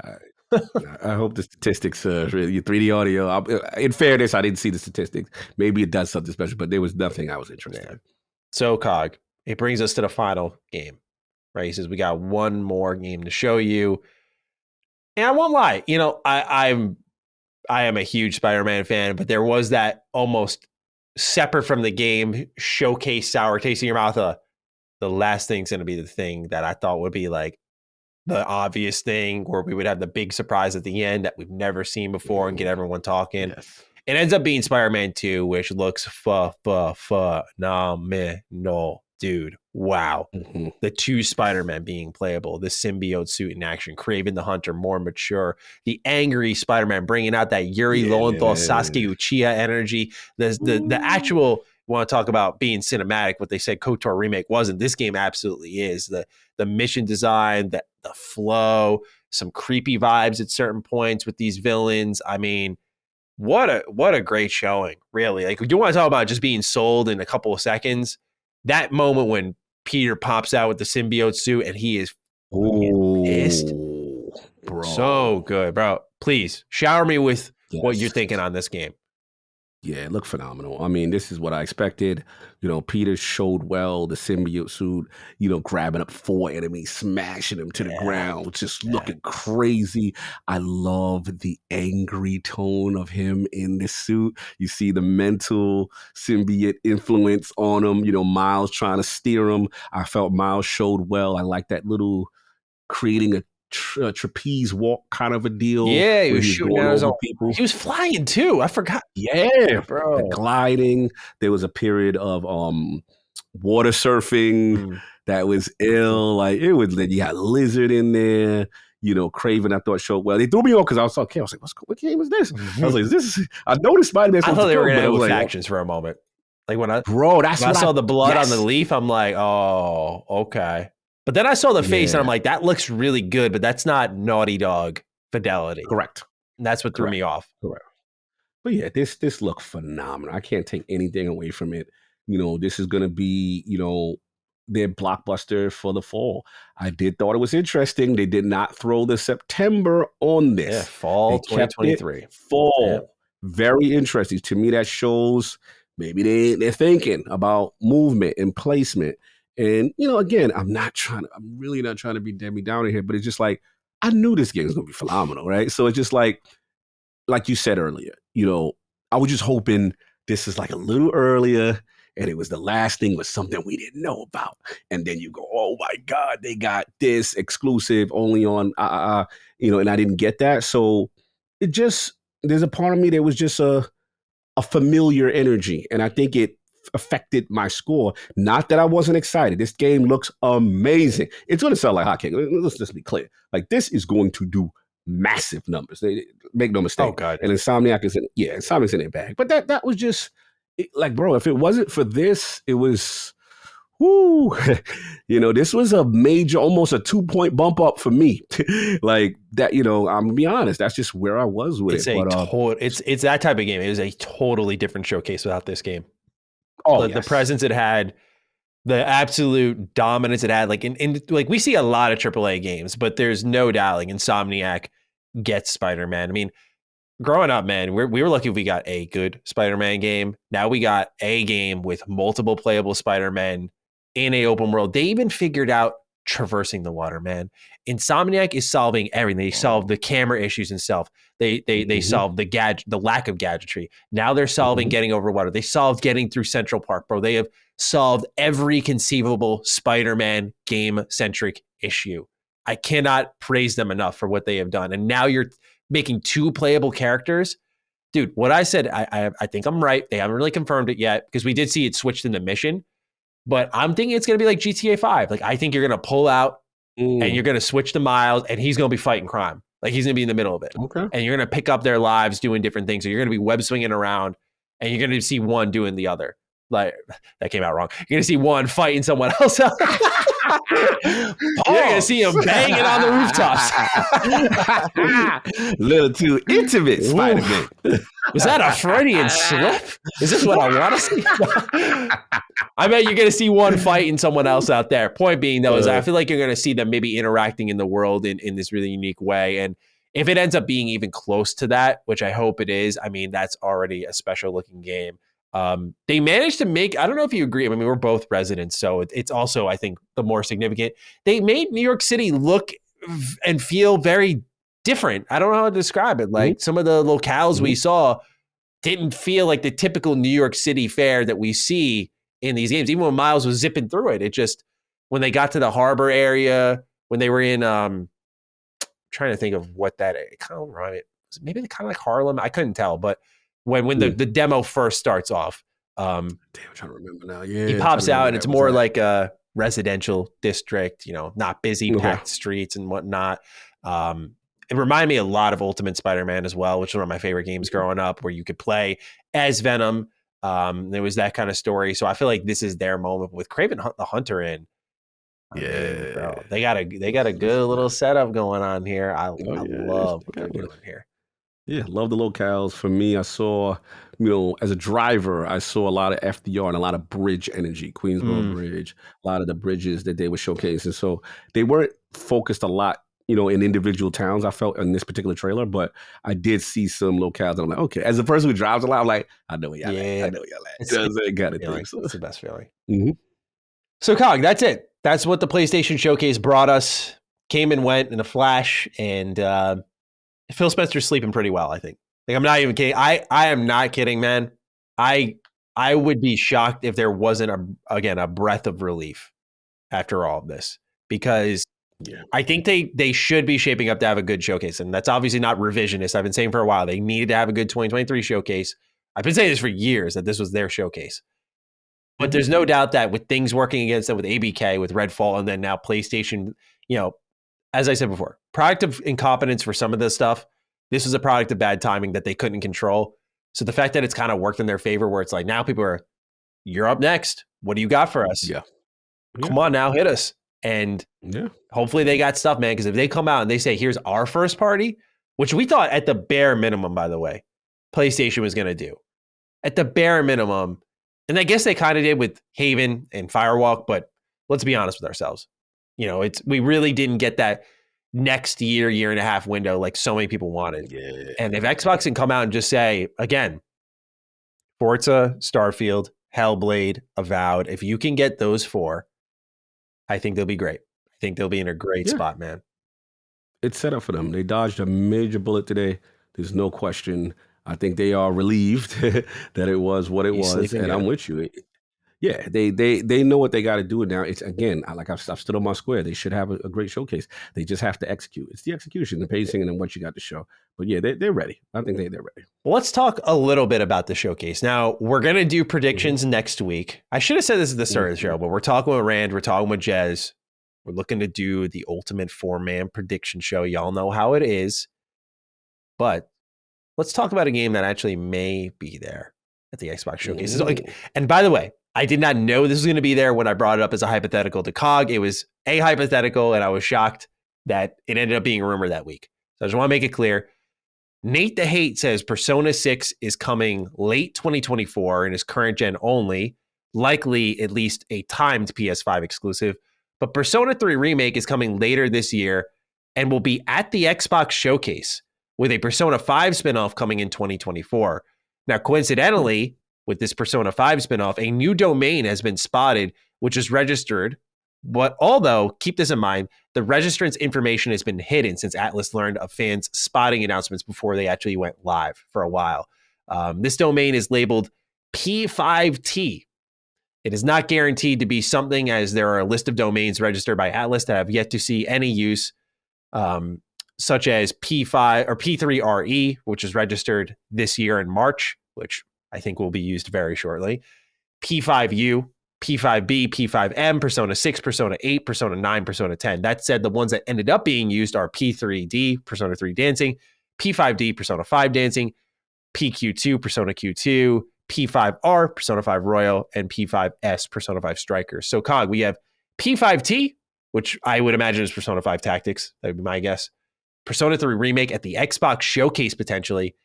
I hope the statistics, really 3D audio. In fairness, I didn't see the statistics. Maybe it does something special, but there was nothing I was interested in. So, Cog, it brings us to the final game, right? He says we got one more game to show you, and I won't lie. You know, I am a huge Spider-Man fan, but there was that almost separate from the game showcase sour taste in your mouth. The last thing's going to be the thing that I thought would be like the obvious thing where we would have the big surprise at the end that we've never seen before and get everyone talking. Yes. It ends up being Spider-Man 2, which looks phenomenal, dude. Wow. The two Spider-Man being playable, the symbiote suit in action, Kraven the Hunter more mature, the angry Spider-Man bringing out that Yuri Lowenthal, Sasuke Uchiha energy, the actual. Want to talk about being cinematic, what they said KOTOR Remake wasn't. This game absolutely is. The mission design, the flow, some creepy vibes at certain points with these villains. I mean, what a great showing, really. Like, you want to talk about just being sold in a couple of seconds. That moment when Peter pops out with the symbiote suit and he is pissed. Bro. So good, bro. Please shower me with what you're thinking on this game. Yeah, it looked phenomenal. I mean, this is what I expected. You know, Peter showed well the symbiote suit, you know, grabbing up 4 enemies, smashing them to the ground, just looking crazy. I love the angry tone of him in this suit. You see the mental symbiote influence on him, you know, Miles trying to steer him. I felt Miles showed well. I like that little creating a trapeze walk kind of a deal. Yeah, he was shooting over people. He was flying too. I forgot. Yeah, bro. The gliding. There was a period of water surfing that was ill. Like it was. You had Lizard in there. You know, Kraven. I thought showed well. They threw me on because I was okay. I was like, what game is this? I was like, is this? I noticed Spider-Man. I thought they were going to go with factions for a moment. Like when I saw the blood on the leaf, I'm like, oh, okay. But then I saw the face and I'm like, that looks really good, but that's not Naughty Dog fidelity. Correct. And that's what threw me off. Correct. But yeah, this looked phenomenal. I can't take anything away from it. You know, this is going to be, you know, their blockbuster for the fall. I thought it was interesting. They did not throw the September on this. Yeah, fall 2023. Fall. Yeah. Very interesting. To me, that shows maybe they're thinking about movement and placement. And, you know, again, I'm really not trying to be Debbie Downer here, but it's just like, I knew this game was going to be phenomenal, right? So it's just like you said earlier, you know, I was just hoping this is like a little earlier and it was the last thing was something we didn't know about. And then you go, oh my God, they got this exclusive only on, you know, and I didn't get that. So there's a part of me that was just a familiar energy. And I think it affected my score. Not that I wasn't excited. This game looks amazing. It's going to sell like hotcakes. Let's just be clear. Like this is going to do massive numbers. They make no Oh mistake. god. And Insomniac's in their bag. But that was just like, bro, if it wasn't for this, it was whoo. This was a major, almost a 2-point bump up for me. Like that, I'm gonna be honest, that's just where I was with It's it. it's that type of game. It was a totally different showcase without this game. The yes. presence it had, the absolute dominance it had, like like we see a lot of AAA games, but there's no doubt like Insomniac gets Spider-Man. I mean, growing up, man, we were lucky if we got a good Spider-Man game. Now we got a game with multiple playable Spider-Men in a open world. They even figured out traversing the water, man. Insomniac is solving everything. They solved the camera issues themselves. They solved the lack of gadgetry. Now they're solving getting over water. They solved getting through Central Park, bro. They have solved every conceivable Spider-Man game-centric issue. I cannot praise them enough for what they have done. And now you're making 2 playable characters. Dude, what I said, I think I'm right. They haven't really confirmed it yet because we did see it switched in the mission. But I'm thinking it's going to be like GTA 5. Like, I think you're going to pull out and you're going to switch to Miles and he's going to be fighting crime. Like, he's going to be in the middle of it. Okay. And you're going to pick up their lives doing different things. So you're going to be web swinging around and you're going to see one doing the other. Like, that came out wrong. You're going to see one fighting someone else. You're going to see him banging on the rooftops. Little too intimate, Spider-Man. Was that a Freudian slip? Is this what I want to see? I bet you're going to see one fighting someone else out there. Point being, though, is I feel like you're going to see them maybe interacting in the world in this really unique way. And if it ends up being even close to that, which I hope it is, I mean, that's already a special looking game. They managed to make, I don't know if you agree, I mean, we're both residents, so it's also, I think, the more significant. They made New York City look and feel very different. I don't know how to describe it. Like some of the locales we saw didn't feel like the typical New York City fare that we see in these games. Even when Miles was zipping through it, it just, when they got to the harbor area, when they were in, trying to think of what that, it kind of reminded me, maybe kind of like Harlem. I couldn't tell, but when the demo first starts off, damn, I'm trying to remember now. Yeah, he pops out and it's more like a residential district, not busy, packed streets and whatnot. It reminded me a lot of Ultimate Spider-Man as well, which is one of my favorite games growing up, where you could play as Venom. There was that kind of story. So I feel like this is their moment with Kraven the Hunter in. Yeah, bro, they got a good little setup going on here. I love what they're doing here. Yeah, love the locales. For me, I saw, as a driver, I saw a lot of FDR and a lot of bridge energy, Queensboro Bridge, a lot of the bridges that they were showcasing. So they weren't focused a lot, in individual towns, I felt, in this particular trailer, but I did see some locales. And I'm like, okay, as a person who drives a lot, I'm like, I know where y'all at. I know where y'all at. It's the best feeling. So, Cog, that's it. That's what the PlayStation Showcase brought us. Came and went in a flash, and Phil Spencer's sleeping pretty well, I think. Like, I'm not even kidding. I am not kidding, man. I would be shocked if there wasn't a breath of relief after all of this, because I think they should be shaping up to have a good showcase. And that's obviously not revisionist. I've been saying for a while, they needed to have a good 2023 showcase. I've been saying this for years, that this was their showcase. But there's no doubt that with things working against them with ABK, with Redfall, and then now PlayStation, as I said before, product of incompetence for some of this stuff. This was a product of bad timing that they couldn't control. So the fact that it's kind of worked in their favor, where it's like, now people are, you're up next. What do you got for us? Come on now, hit us. And hopefully they got stuff, man, because if they come out and they say, here's our first party, which we thought at the bare minimum, by the way, PlayStation was going to do. At the bare minimum, and I guess they kind of did with Haven and Firewalk, but let's be honest with ourselves. We really didn't get that next year and a half window like so many people wanted. And if Xbox can come out and just say, again, Forza, Starfield, Hellblade, Avowed, if you can get those 4, I think they'll be great. I think they'll be in a great spot, man. It's set up for them. They dodged a major bullet today. There's no question. I think they are relieved that it was what it was. And I'm with you. They know what they got to do now. It's, again, like I've stood on my square. They should have a great showcase. They just have to execute. It's the execution, the pacing, and then what you got to show. But yeah, they're ready. I think they're ready. Well, let's talk a little bit about the showcase. Now, we're going to do predictions next week. I should have said this at the start of the show, but we're talking with Rand. We're talking with Jez. We're looking to do the ultimate 4-man prediction show. Y'all know how it is. But let's talk about a game that actually may be there at the Xbox Showcase. And by the way, I did not know this was going to be there when I brought it up as a hypothetical to COG. It was a hypothetical, and I was shocked that it ended up being a rumor that week. So I just want to make it clear. Nate the Hate says Persona 6 is coming late 2024 and is current gen only, likely at least a timed PS5 exclusive. But Persona 3 Remake is coming later this year and will be at the Xbox Showcase, with a Persona 5 spinoff coming in 2024. Now, coincidentally, with this Persona 5 spinoff, a new domain has been spotted, which is registered. But although, keep this in mind, the registrant's information has been hidden since Atlas learned of fans spotting announcements before they actually went live for a while. This domain is labeled P5T. It is not guaranteed to be something, as there are a list of domains registered by Atlas that have yet to see any use, such as P5 or P3RE, which is registered this year in March, which I think will be used very shortly. P5U, P5B, P5M, Persona 6, Persona 8, Persona 9, Persona 10. That said, the ones that ended up being used are P3D, Persona 3 Dancing, P5D, Persona 5 Dancing, PQ2, Persona Q2, P5R, Persona 5 Royal, and P5S, Persona 5 Strikers. So, COG, we have P5T, which I would imagine is Persona 5 Tactics. That would be my guess. Persona 3 Remake at the Xbox Showcase, potentially.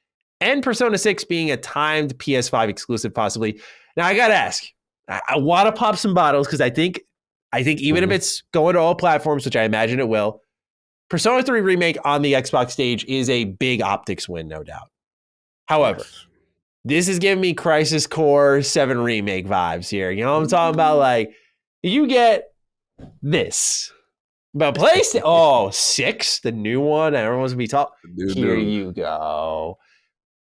And Persona 6 being a timed PS5 exclusive, possibly. Now, I got to ask. I want to pop some bottles because I think even if it's going to all platforms, which I imagine it will, Persona 3 Remake on the Xbox stage is a big optics win, no doubt. However, this is giving me Crisis Core 7 Remake vibes here. You know what I'm talking about? Like, you get this. But PlayStation, 6, the new one, everyone's going to be talking. Here you go.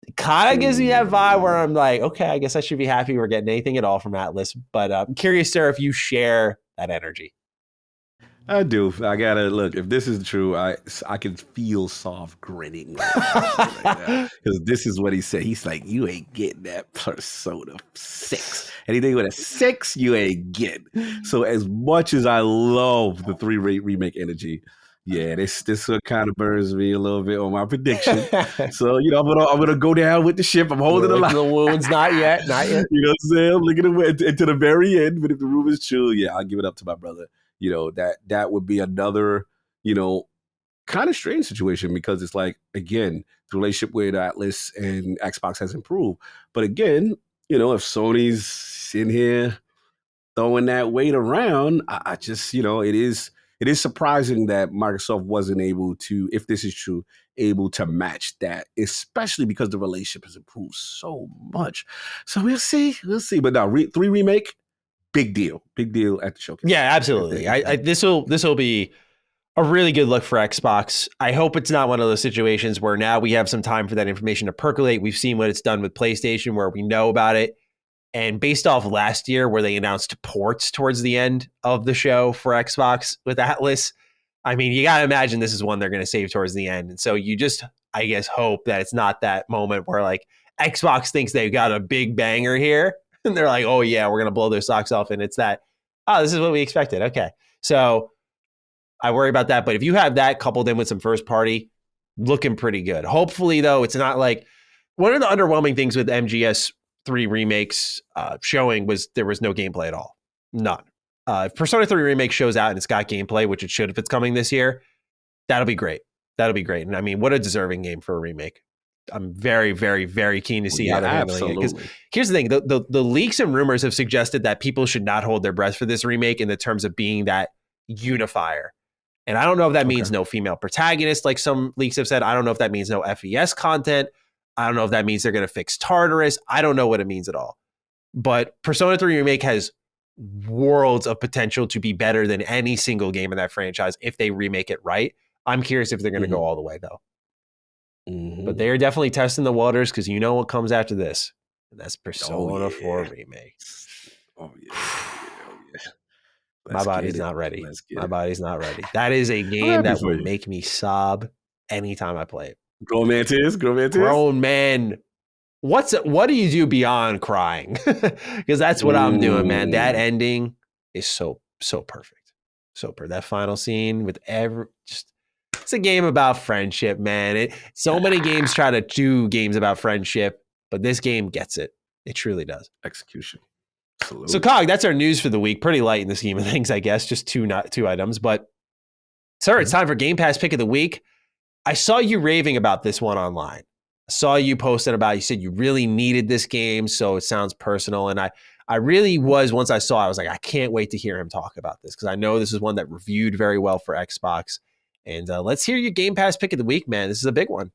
It kind of gives me that vibe where I'm like, okay, I guess I should be happy we're getting anything at all from Atlas. But I'm curious, sir, if you share that energy. I do. I gotta look. If this is true, I can feel Soft grinning right because this is what he said. He's like, "You ain't getting that Persona 6. Anything with a 6, you ain't getting." So as much as I love the 3 remake energy, yeah, this kind of burns me a little bit on my prediction. So I'm gonna go down with the ship. I'm holding the line. The wounds, not yet. You know what I'm saying? I'm looking at to the very end. But if the rumor is true, yeah, I'll give it up to my brother. That would be another, kind of strange situation because it's like, again, the relationship with Atlas and Xbox has improved. But again, if Sony's in here throwing that weight around, I just, it is surprising that Microsoft wasn't able to, if this is true, able to match that, especially because the relationship has improved so much. So we'll see. But now, 3 Remake, big deal at the showcase. Yeah, absolutely. This will be a really good look for Xbox. I hope it's not one of those situations where now we have some time for that information to percolate. We've seen what it's done with PlayStation, where we know about it. And based off last year, where they announced ports towards the end of the show for Xbox with Atlas, I mean, you got to imagine this is one they're going to save towards the end. And so you just, I guess, hope that it's not that moment where like Xbox thinks they've got a big banger here. And they're like, oh, yeah, we're going to blow their socks off. And it's that, this is what we expected. Okay. So I worry about that. But if you have that coupled in with some first party, looking pretty good. Hopefully, though, it's not like one of the underwhelming things with MGS 3 Remakes showing was there was no gameplay at all. None. If Persona 3 Remake shows out and it's got gameplay, which it should if it's coming this year, that'll be great. And I mean, what a deserving game for a remake. I'm very, very, very keen to see how they're handling it. Because here's the thing, the leaks and rumors have suggested that people should not hold their breath for this remake in the terms of being that unifier. And I don't know if that means no female protagonist, like some leaks have said. I don't know if that means no FES content. I don't know if that means they're going to fix Tartarus. I don't know what it means at all. But Persona 3 Remake has worlds of potential to be better than any single game in that franchise if they remake it right. I'm curious if they're going to go all the way, though. But they are definitely testing the waters because you know what comes after this. And that's Persona 4 Remake. Oh, yeah. My body's not ready. My body's not ready. That is a game that will make me sob anytime I play it. Grown man tears. Grown man. What do you do beyond crying? Because that's what I'm doing, man. That ending is so perfect. Soper, that final scene with it's a game about friendship, man. So many games try to do games about friendship, but this game gets it. It truly does. Execution. Salute. So, Cog, that's our news for the week. Pretty light in the scheme of things, I guess. Just two items. But, sir, it's time for Game Pass Pick of the Week. I saw you raving about this one online. I saw you posting about it. You said you really needed this game, so it sounds personal. And I really was, once I saw it, I was like, I can't wait to hear him talk about this because I know this is one that reviewed very well for Xbox. And let's hear your Game Pass Pick of the Week, man. This is a big one.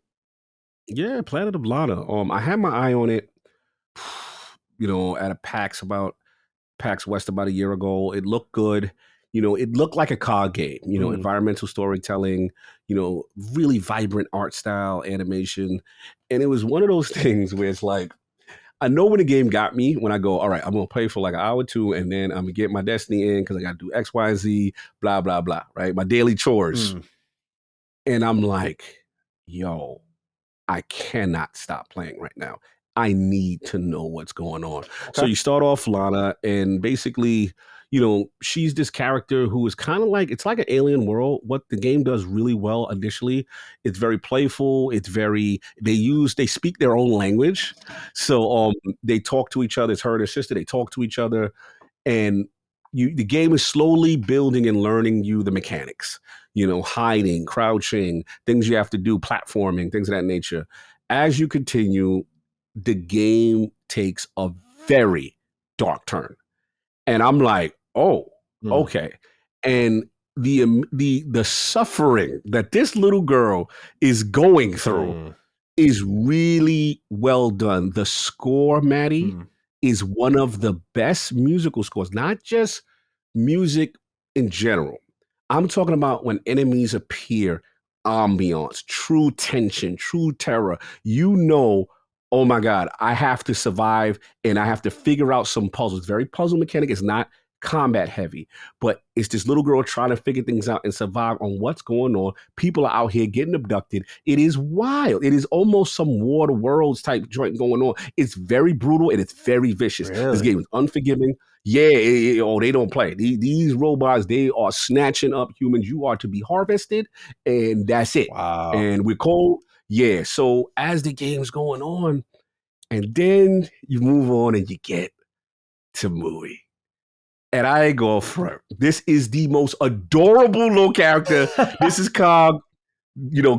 Yeah, Planet of Lana. I had my eye on it, at a PAX West about a year ago. It looked good. It looked like a card game, environmental storytelling, really vibrant art style, animation. And it was one of those things where it's like, I know when the game got me, when I go, all right, I'm going to play for like an hour or two, and then I'm going to get my Destiny in because I got to do X, Y, Z, blah, blah, blah, right? My daily chores. And I'm like, yo, I cannot stop playing right now. I need to know what's going on. Okay. So you start off Lana, and basically, she's this character who is kind of like, it's like an alien world. What the game does really well initially, it's very playful. It's very, they speak their own language. So they talk to each other. It's her and her sister. They talk to each other. And the game is slowly building and learning you the mechanics, hiding, crouching, things you have to do, platforming, things of that nature. As you continue, the game takes a very dark turn. And I'm like, oh, okay. And the suffering that this little girl is going through is really well done. The score, Maddie, is one of the best musical scores, not just music in general. I'm talking about when enemies appear, ambiance, true tension, true terror. Oh my God, I have to survive and I have to figure out some puzzles. Very puzzle mechanic. It's not combat heavy, but it's this little girl trying to figure things out and survive on what's going on. People are out here getting abducted. It is wild. It is almost some War of the Worlds type joint going on. It's very brutal and it's very vicious. Really? This game is unforgiving. Yeah, they don't play. These robots, they are snatching up humans. You are to be harvested, and that's it. Wow. And we're cold. Yeah, so as the game's going on, and then you move on and you get to Mui. And I ain't going front. This is the most adorable little character. This is Cog,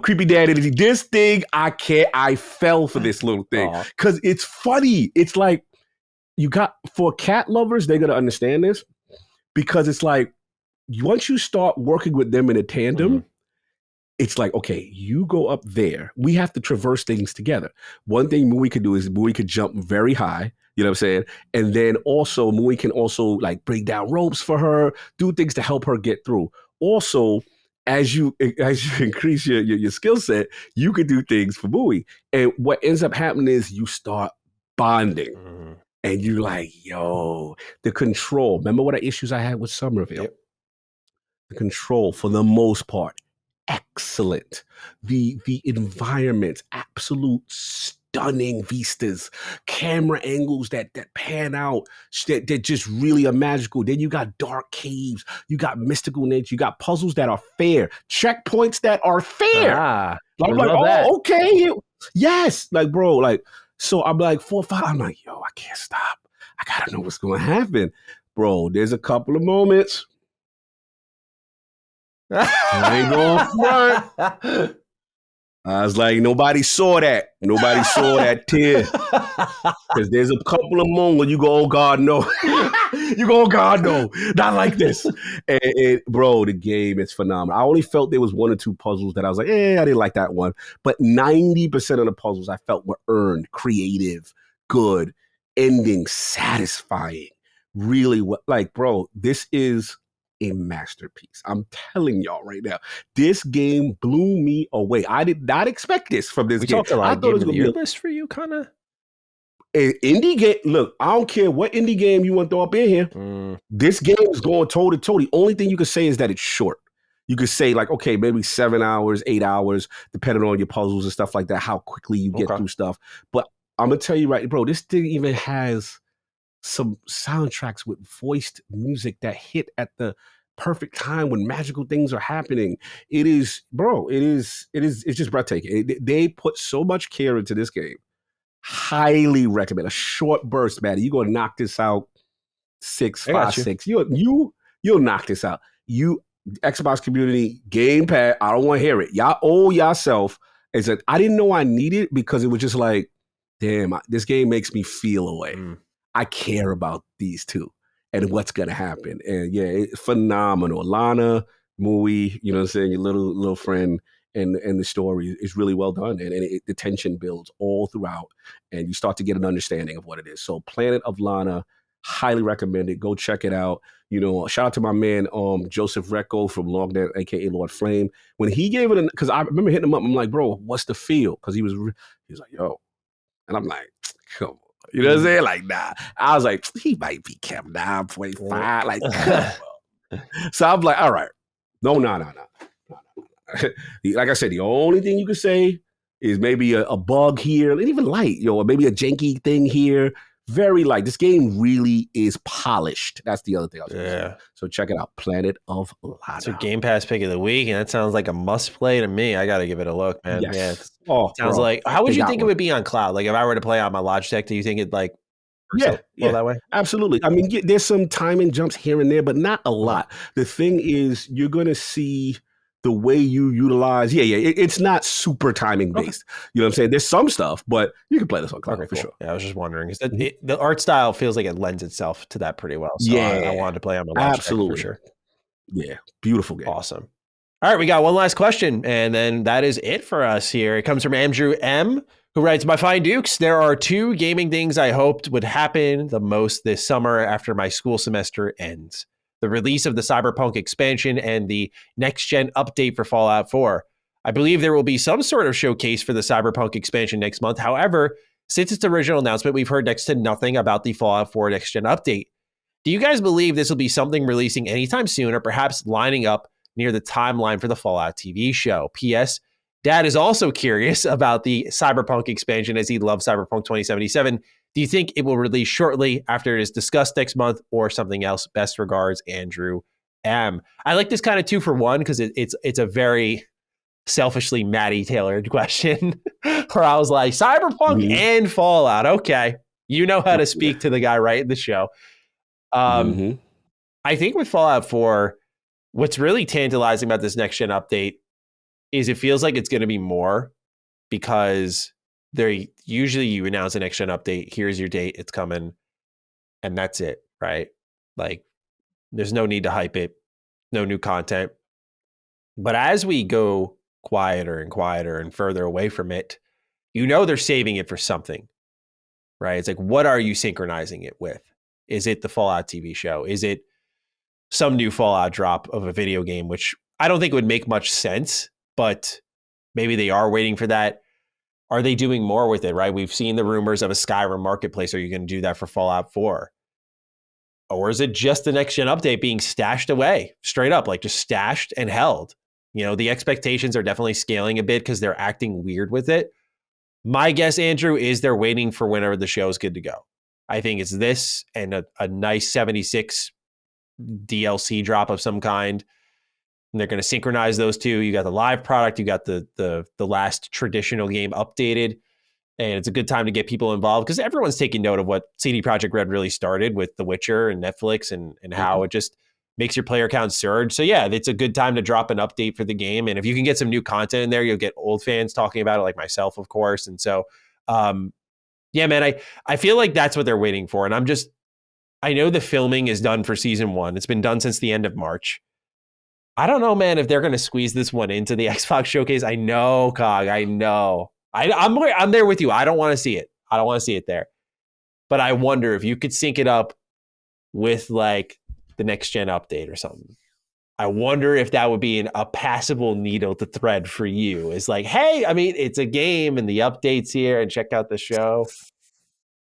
creepy daddy. This thing, I fell for this little thing. Because it's funny. It's like, for cat lovers, they're going to understand this. Because it's like, once you start working with them in a tandem, it's like, okay, you go up there. We have to traverse things together. One thing Mui could do is Mui could jump very high. You know what I'm saying? And then also Mui can also like bring down ropes for her, do things to help her get through. Also, as you increase your skill set, you can do things for Mui. And what ends up happening is you start bonding. And you're like, yo, the control. Remember what issues I had with Somerville? Yep. The control, for the most part, excellent. The environments, absolute stunning vistas, camera angles that pan out, that just really are magical. Then you got dark caves, you got mystical nature, you got puzzles that are fair, checkpoints that are fair. I'm like, oh, okay. Yes. Like, bro, like, so I'm like 4 or 5. I'm like, yo, I can't stop. I gotta know what's going to happen. Bro, there's a couple of moments. I ain't going front. I was like, nobody saw that. Nobody saw that tear. Because there's a couple of moments when you go, oh, God, no. You go, oh, God, no. Not like this. And bro, the game is phenomenal. I only felt there was 1 or 2 puzzles that I was like, I didn't like that one. But 90% of the puzzles I felt were earned, creative, good, ending, satisfying. Really, like, bro, this is a masterpiece. I'm telling y'all right now, this game blew me away. I did not expect this from this game. I thought it was going to be a list for you, kind of. An indie game. Look, I don't care what indie game you want to throw up in here. This game is going toe to toe. The only thing you could say is that it's short. You could say like, okay, maybe 7 hours, 8 hours, depending on your puzzles and stuff like that, how quickly you get through stuff. But I'm going to tell you right, bro, this thing even has some soundtracks with voiced music that hit at the perfect time when magical things are happening. It is, bro. It's just breathtaking. They put so much care into this game. Highly recommend a short burst, man. You're gonna knock this out I got you. 6. You'll knock this out. You Xbox community Game Pass. I don't want to hear it. Y'all owe yourself. It's like I didn't know I needed it because it was just like, damn, this game makes me feel away. I care about these two and what's gonna happen. And yeah, it's phenomenal. Lana, Mui, you know what I'm saying, your little friend, and the story is really well done, and the tension builds all throughout, and you start to get an understanding of what it is. So Planet of Lana, highly recommended. Go check it out. You know, shout out to my man Joseph Recco from Longnet, aka Lord Flame. When he gave it, because I remember hitting him up, I'm like, bro, what's the feel? Because he was like, yo, and I'm like, come on. You know what I'm saying? Like, nah. I was like, he might be kept 9.5. Like, come on. So I'm like, all right. No. Like I said, the only thing you could say is maybe a bug here, and even light, or maybe a janky thing here. Very light. This game really is polished. That's the other thing I was going to say. So check it out. Planet of Lana. It's a Game Pass pick of the week, and that sounds like a must play to me. I got to give it a look, man. Yes. Yeah, sounds like. How would you think it would be on cloud? Like if I were to play on my Logitech, do you think it'd like? Yeah, that way? Absolutely. I mean, there's some timing jumps here and there, but not a lot. The thing is, you're going to see the way you utilize. It's not super timing based. You know what I'm saying? There's some stuff, but you can play this on cloud for sure. Yeah, I was just wondering because the art style feels like it lends itself to that pretty well. So I wanted to play on my Logitech for sure. Yeah, beautiful game. Awesome. All right, we got one last question, and then that is it for us here. It comes from Andrew M., who writes, "My fine dukes, there are two gaming things I hoped would happen the most this summer after my school semester ends. The release of the Cyberpunk expansion and the next-gen update for Fallout 4. I believe there will be some sort of showcase for the Cyberpunk expansion next month. However, since its original announcement, we've heard next to nothing about the Fallout 4 next-gen update. Do you guys believe this will be something releasing anytime soon, or perhaps lining up near the timeline for the Fallout TV show? P.S. Dad is also curious about the Cyberpunk expansion as he loves Cyberpunk 2077. Do you think it will release shortly after it is discussed next month or something else? Best regards, Andrew M." I like this kind of 2-for-1 because it's a very selfishly Maddie tailored question where I was like, Cyberpunk and Fallout. Okay. You know how to speak to the guy right in the show. I think with Fallout 4, what's really tantalizing about this next gen update is it feels like it's going to be more because usually you announce a next gen update. Here's your date. It's coming. And that's it. Right. Like there's no need to hype it. No new content. But as we go quieter and quieter and further away from it, they're saving it for something, right? It's like, what are you synchronizing it with? Is it the Fallout TV show? Is it some new Fallout drop of a video game, which I don't think would make much sense, but maybe they are waiting for that. Are they doing more with it, right? We've seen the rumors of a Skyrim marketplace. Are you going to do that for Fallout 4? Or is it just the next gen update being stashed away straight up, like just stashed and held? The expectations are definitely scaling a bit because they're acting weird with it. My guess, Andrew, is they're waiting for whenever the show is good to go. I think it's this and a nice 76 DLC drop of some kind. And they're going to synchronize those two. You got the live product, you got the last traditional game updated, and it's a good time to get people involved because everyone's taking note of what CD Projekt Red really started with The Witcher and Netflix and how it just makes your player count surge. So yeah, it's a good time to drop an update for the game. And if you can get some new content in there, you'll get old fans talking about it, like myself, of course. And so, yeah, man, I feel like that's what they're waiting for. And I know the filming is done for season 1. It's been done since the end of March. I don't know, man, if they're going to squeeze this one into the Xbox showcase. I know, Cog. I know. I'm there with you. I don't want to see it. I don't want to see it there. But I wonder if you could sync it up with like the next gen update or something. I wonder if that would be a passable needle to thread for you. It's like, hey, I mean, it's a game and the update's here and check out the show.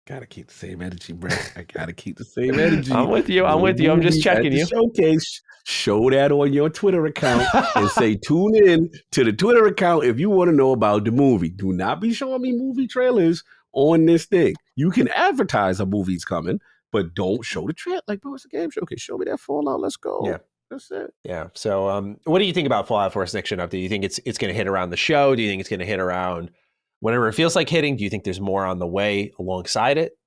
Gotta keep the same energy, bro. I gotta keep the same energy. I'm with you. I'm just checking you. Showcase. Show that on your Twitter account and say, tune in to the Twitter account if you want to know about the movie. Do not be showing me movie trailers on this thing. You can advertise a movie's coming, but don't show the trailer. Like, bro, it's a game showcase. Show me that Fallout. Let's go. Yeah. That's it. Yeah. So, what do you think about Fallout 4's next gen update? Do you think it's going to hit around the show? Do you think it's going to hit around whenever it feels like hitting? Do you think there's more on the way alongside it?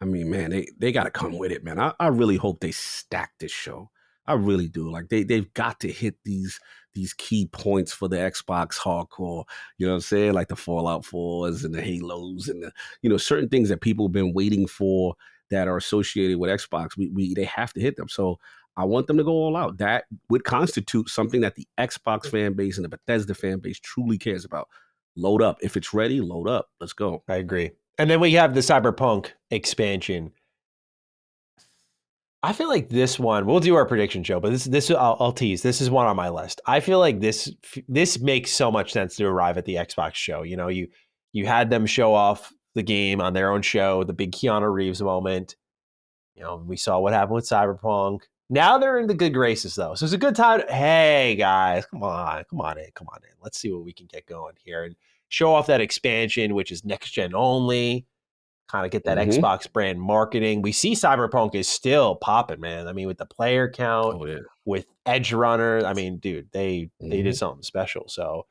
I mean, man, they got to come with it, man. I really hope they stack this show. I really do. Like they've got to hit these key points for the Xbox hardcore. You know what I'm saying? Like the Fallout 4s and the Halos and the certain things that people have been waiting for that are associated with Xbox. They have to hit them. So I want them to go all out. That would constitute something that the Xbox fan base and the Bethesda fan base truly cares about. Load up. If it's ready, load up. Let's go. I agree. And then we have the Cyberpunk expansion. I feel like this one, we'll do our prediction show, but this I'll tease. This is one on my list. I feel like this makes so much sense to arrive at the Xbox show. You had them show off the game on their own show, the big Keanu Reeves moment. We saw what happened with Cyberpunk. Now they're in the good graces, though. So it's a good time. Hey, guys, come on in. Let's see what we can get going here and show off that expansion, which is next gen only. Kind of get that Xbox brand marketing. We see Cyberpunk is still popping, man. I mean, with the player count, with Edge Runner. I mean, dude, they did something special. So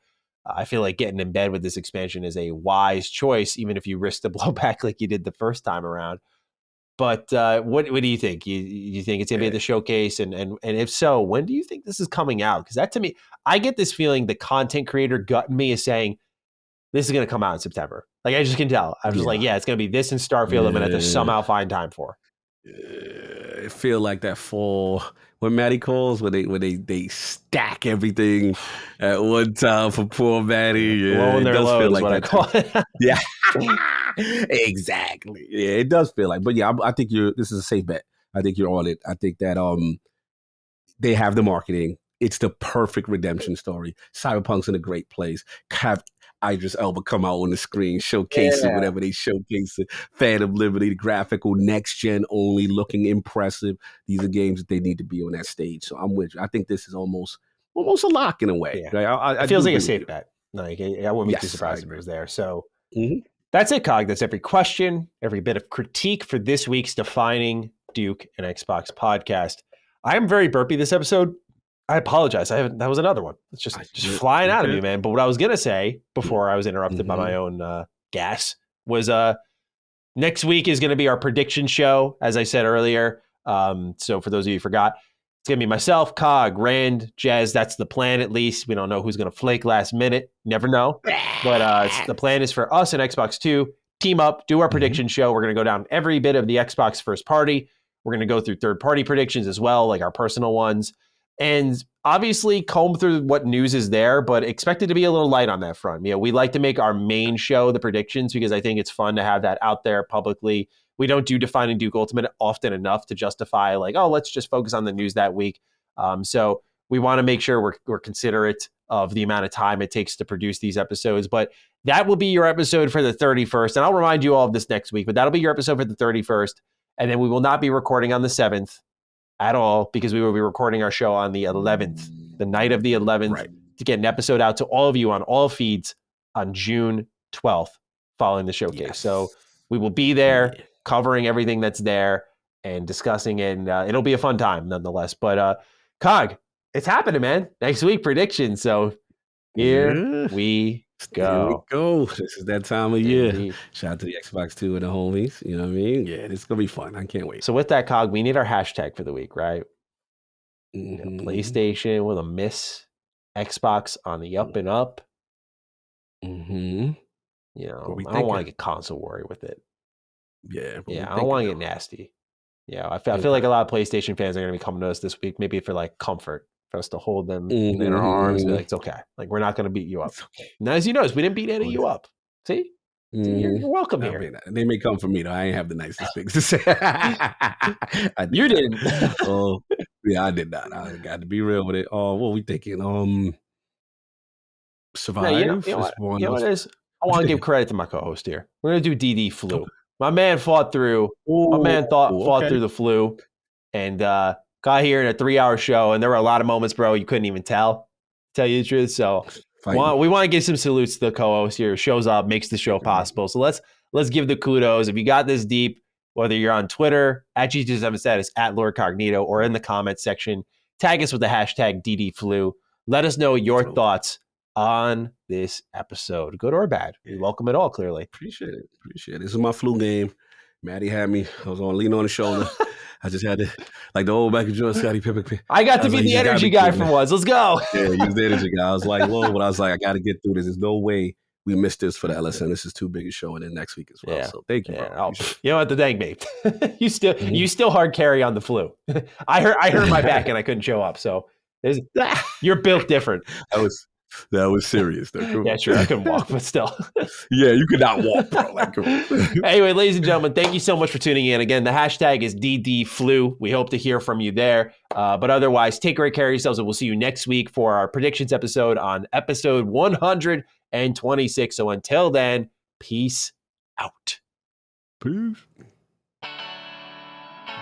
I feel like getting in bed with this expansion is a wise choice, even if you risk the blowback like you did the first time around. But what do you think? You think it's going to be at the showcase? And if so, when do you think this is coming out? Because that, to me, I get this feeling the content creator gut in me is saying, this is going to come out in September. Like, I just can tell. I'm just like, it's going to be this and Starfield I'm going to have to somehow find time for. I feel like that fall, when Maddie calls, when they stack everything at one time for poor Maddie. Blowing their load is like what I call it. Yeah, exactly. Yeah, it does feel like. But yeah, I think this is a safe bet. I think you're on it. I think that they have the marketing. It's the perfect redemption story. Cyberpunk's in a great place. Have Idris Elba come out on the screen, showcasing whatever they showcase it. Phantom Liberty, the graphical, next gen only, looking impressive. These are games that they need to be on that stage. So I'm with you. I think this is almost a lock in a way. Yeah. Right? It feels like a safe bet. Like, I wouldn't be too surprised if it was there. So that's it, Cog. That's every question, every bit of critique for this week's Defining Duke and Xbox podcast. I am very burpy this episode. I apologize. That was another one. It's just flying out of me, man. But what I was going to say before I was interrupted by my own gas was next week is going to be our prediction show, as I said earlier. So for those of you who forgot, it's going to be myself, Cog, Rand, Jez. That's the plan, at least. We don't know who's going to flake last minute. Never know. But the plan is for us and Xbox 2, team up, do our prediction show. We're going to go down every bit of the Xbox first party. We're going to go through third-party predictions as well, like our personal ones. And obviously comb through what news is there, but expect it to be a little light on that front. We like to make our main show the predictions because I think it's fun to have that out there publicly. We don't do Defining Duke Ultimate often enough to justify like, oh, let's just focus on the news that week. So we want to make sure we're considerate of the amount of time it takes to produce these episodes. But that will be your episode for the 31st. And I'll remind you all of this next week, but that'll be your episode for the 31st. And then we will not be recording on the 7th. At all, because we will be recording our show on the 11th, the night of the 11th, to get an episode out to all of you on all feeds on June 12th following the showcase. Yes. So we will be there covering everything that's there and discussing it. And it'll be a fun time nonetheless. But Cog, it's happening, man. Next week, predictions. So here we go. Here we go. This is that time of year. Shout out to the Xbox 2 and the homies. You know what I mean? Yeah, this is going to be fun. I can't wait. So with that, Cog, we need our hashtag for the week, right? PlayStation with a miss. Xbox on the up and up. I don't want to get console worry with it. Yeah. I don't want to get nasty. Yeah, I feel like a lot of PlayStation fans are going to be coming to us this week, maybe for like comfort. For us to hold them in our arms and be like, it's okay. Like, we're not going to beat you up. Okay. Now, as you notice, we didn't beat any of you up. See? You're welcome here. I mean, they may come for me, though. I ain't have the nicest things to say. You didn't. Oh, yeah, I did not. I got to be real with it. Oh, what are we thinking? Survive? No, you know what it is? I want to give credit to my co-host here. We're going to do DD flu. Okay. My man fought through. Fought through the flu. And, got here in a 3-hour show, and there were a lot of moments, bro, you couldn't even tell you the truth. So we want to give some salutes to the co-host here. Shows up, makes the show possible. So let's give the kudos. If you got this deep, whether you're on Twitter, at G27 Status, at Lord Cognito, or in the comments section. Tag us with the hashtag DDFlu. Let us know your thoughts on this episode, good or bad. We welcome it all, clearly. Appreciate it. This is my flu game. Maddie had me. I was on lean on the shoulder. I just had to, like the old Michael Jordan, Scottie Pippen. I got to be the energy guy for once. Let's go. Yeah, he was the energy guy. I was like, whoa, but I was like, I got to get through this. There's no way we missed this for the LSN. This is too big a show, and then next week as well. So thank you, bro. Oh, you know what? The dang mate. you still hard carry on the flu. I hurt my back and I couldn't show up. So you're built different. That was serious. Yeah, sure. I couldn't walk, but still. Yeah, you could not walk, bro. Like, anyway, ladies and gentlemen, thank you so much for tuning in. Again, the hashtag is DDFlu. We hope to hear from you there. But otherwise, take great care of yourselves, and we'll see you next week for our predictions episode on episode 126. So until then, peace out. Peace.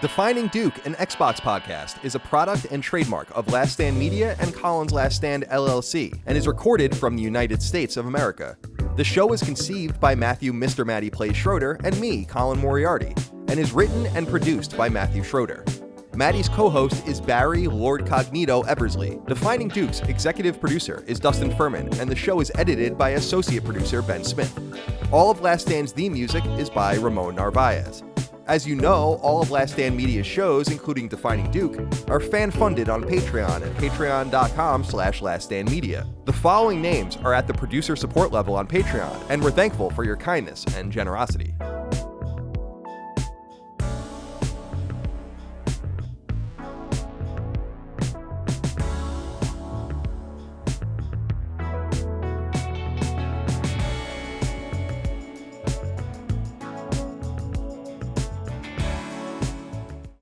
Defining Duke, an Xbox podcast, is a product and trademark of Last Stand Media and Collins Last Stand LLC, and is recorded from the United States of America. The show is conceived by Matthew Mr. Matty Plays Schroeder and me, Colin Moriarty, and is written and produced by Matthew Schroeder. Matty's co-host is Barry Lord Cognito Eversley. Defining Duke's executive producer is Dustin Furman, and the show is edited by associate producer Ben Smith. All of Last Stand's theme music is by Ramon Narvaez. As you know, all of Last Stand Media's shows, including Defining Duke, are fan-funded on Patreon at patreon.com/laststandmedia. The following names are at the producer support level on Patreon, and we're thankful for your kindness and generosity.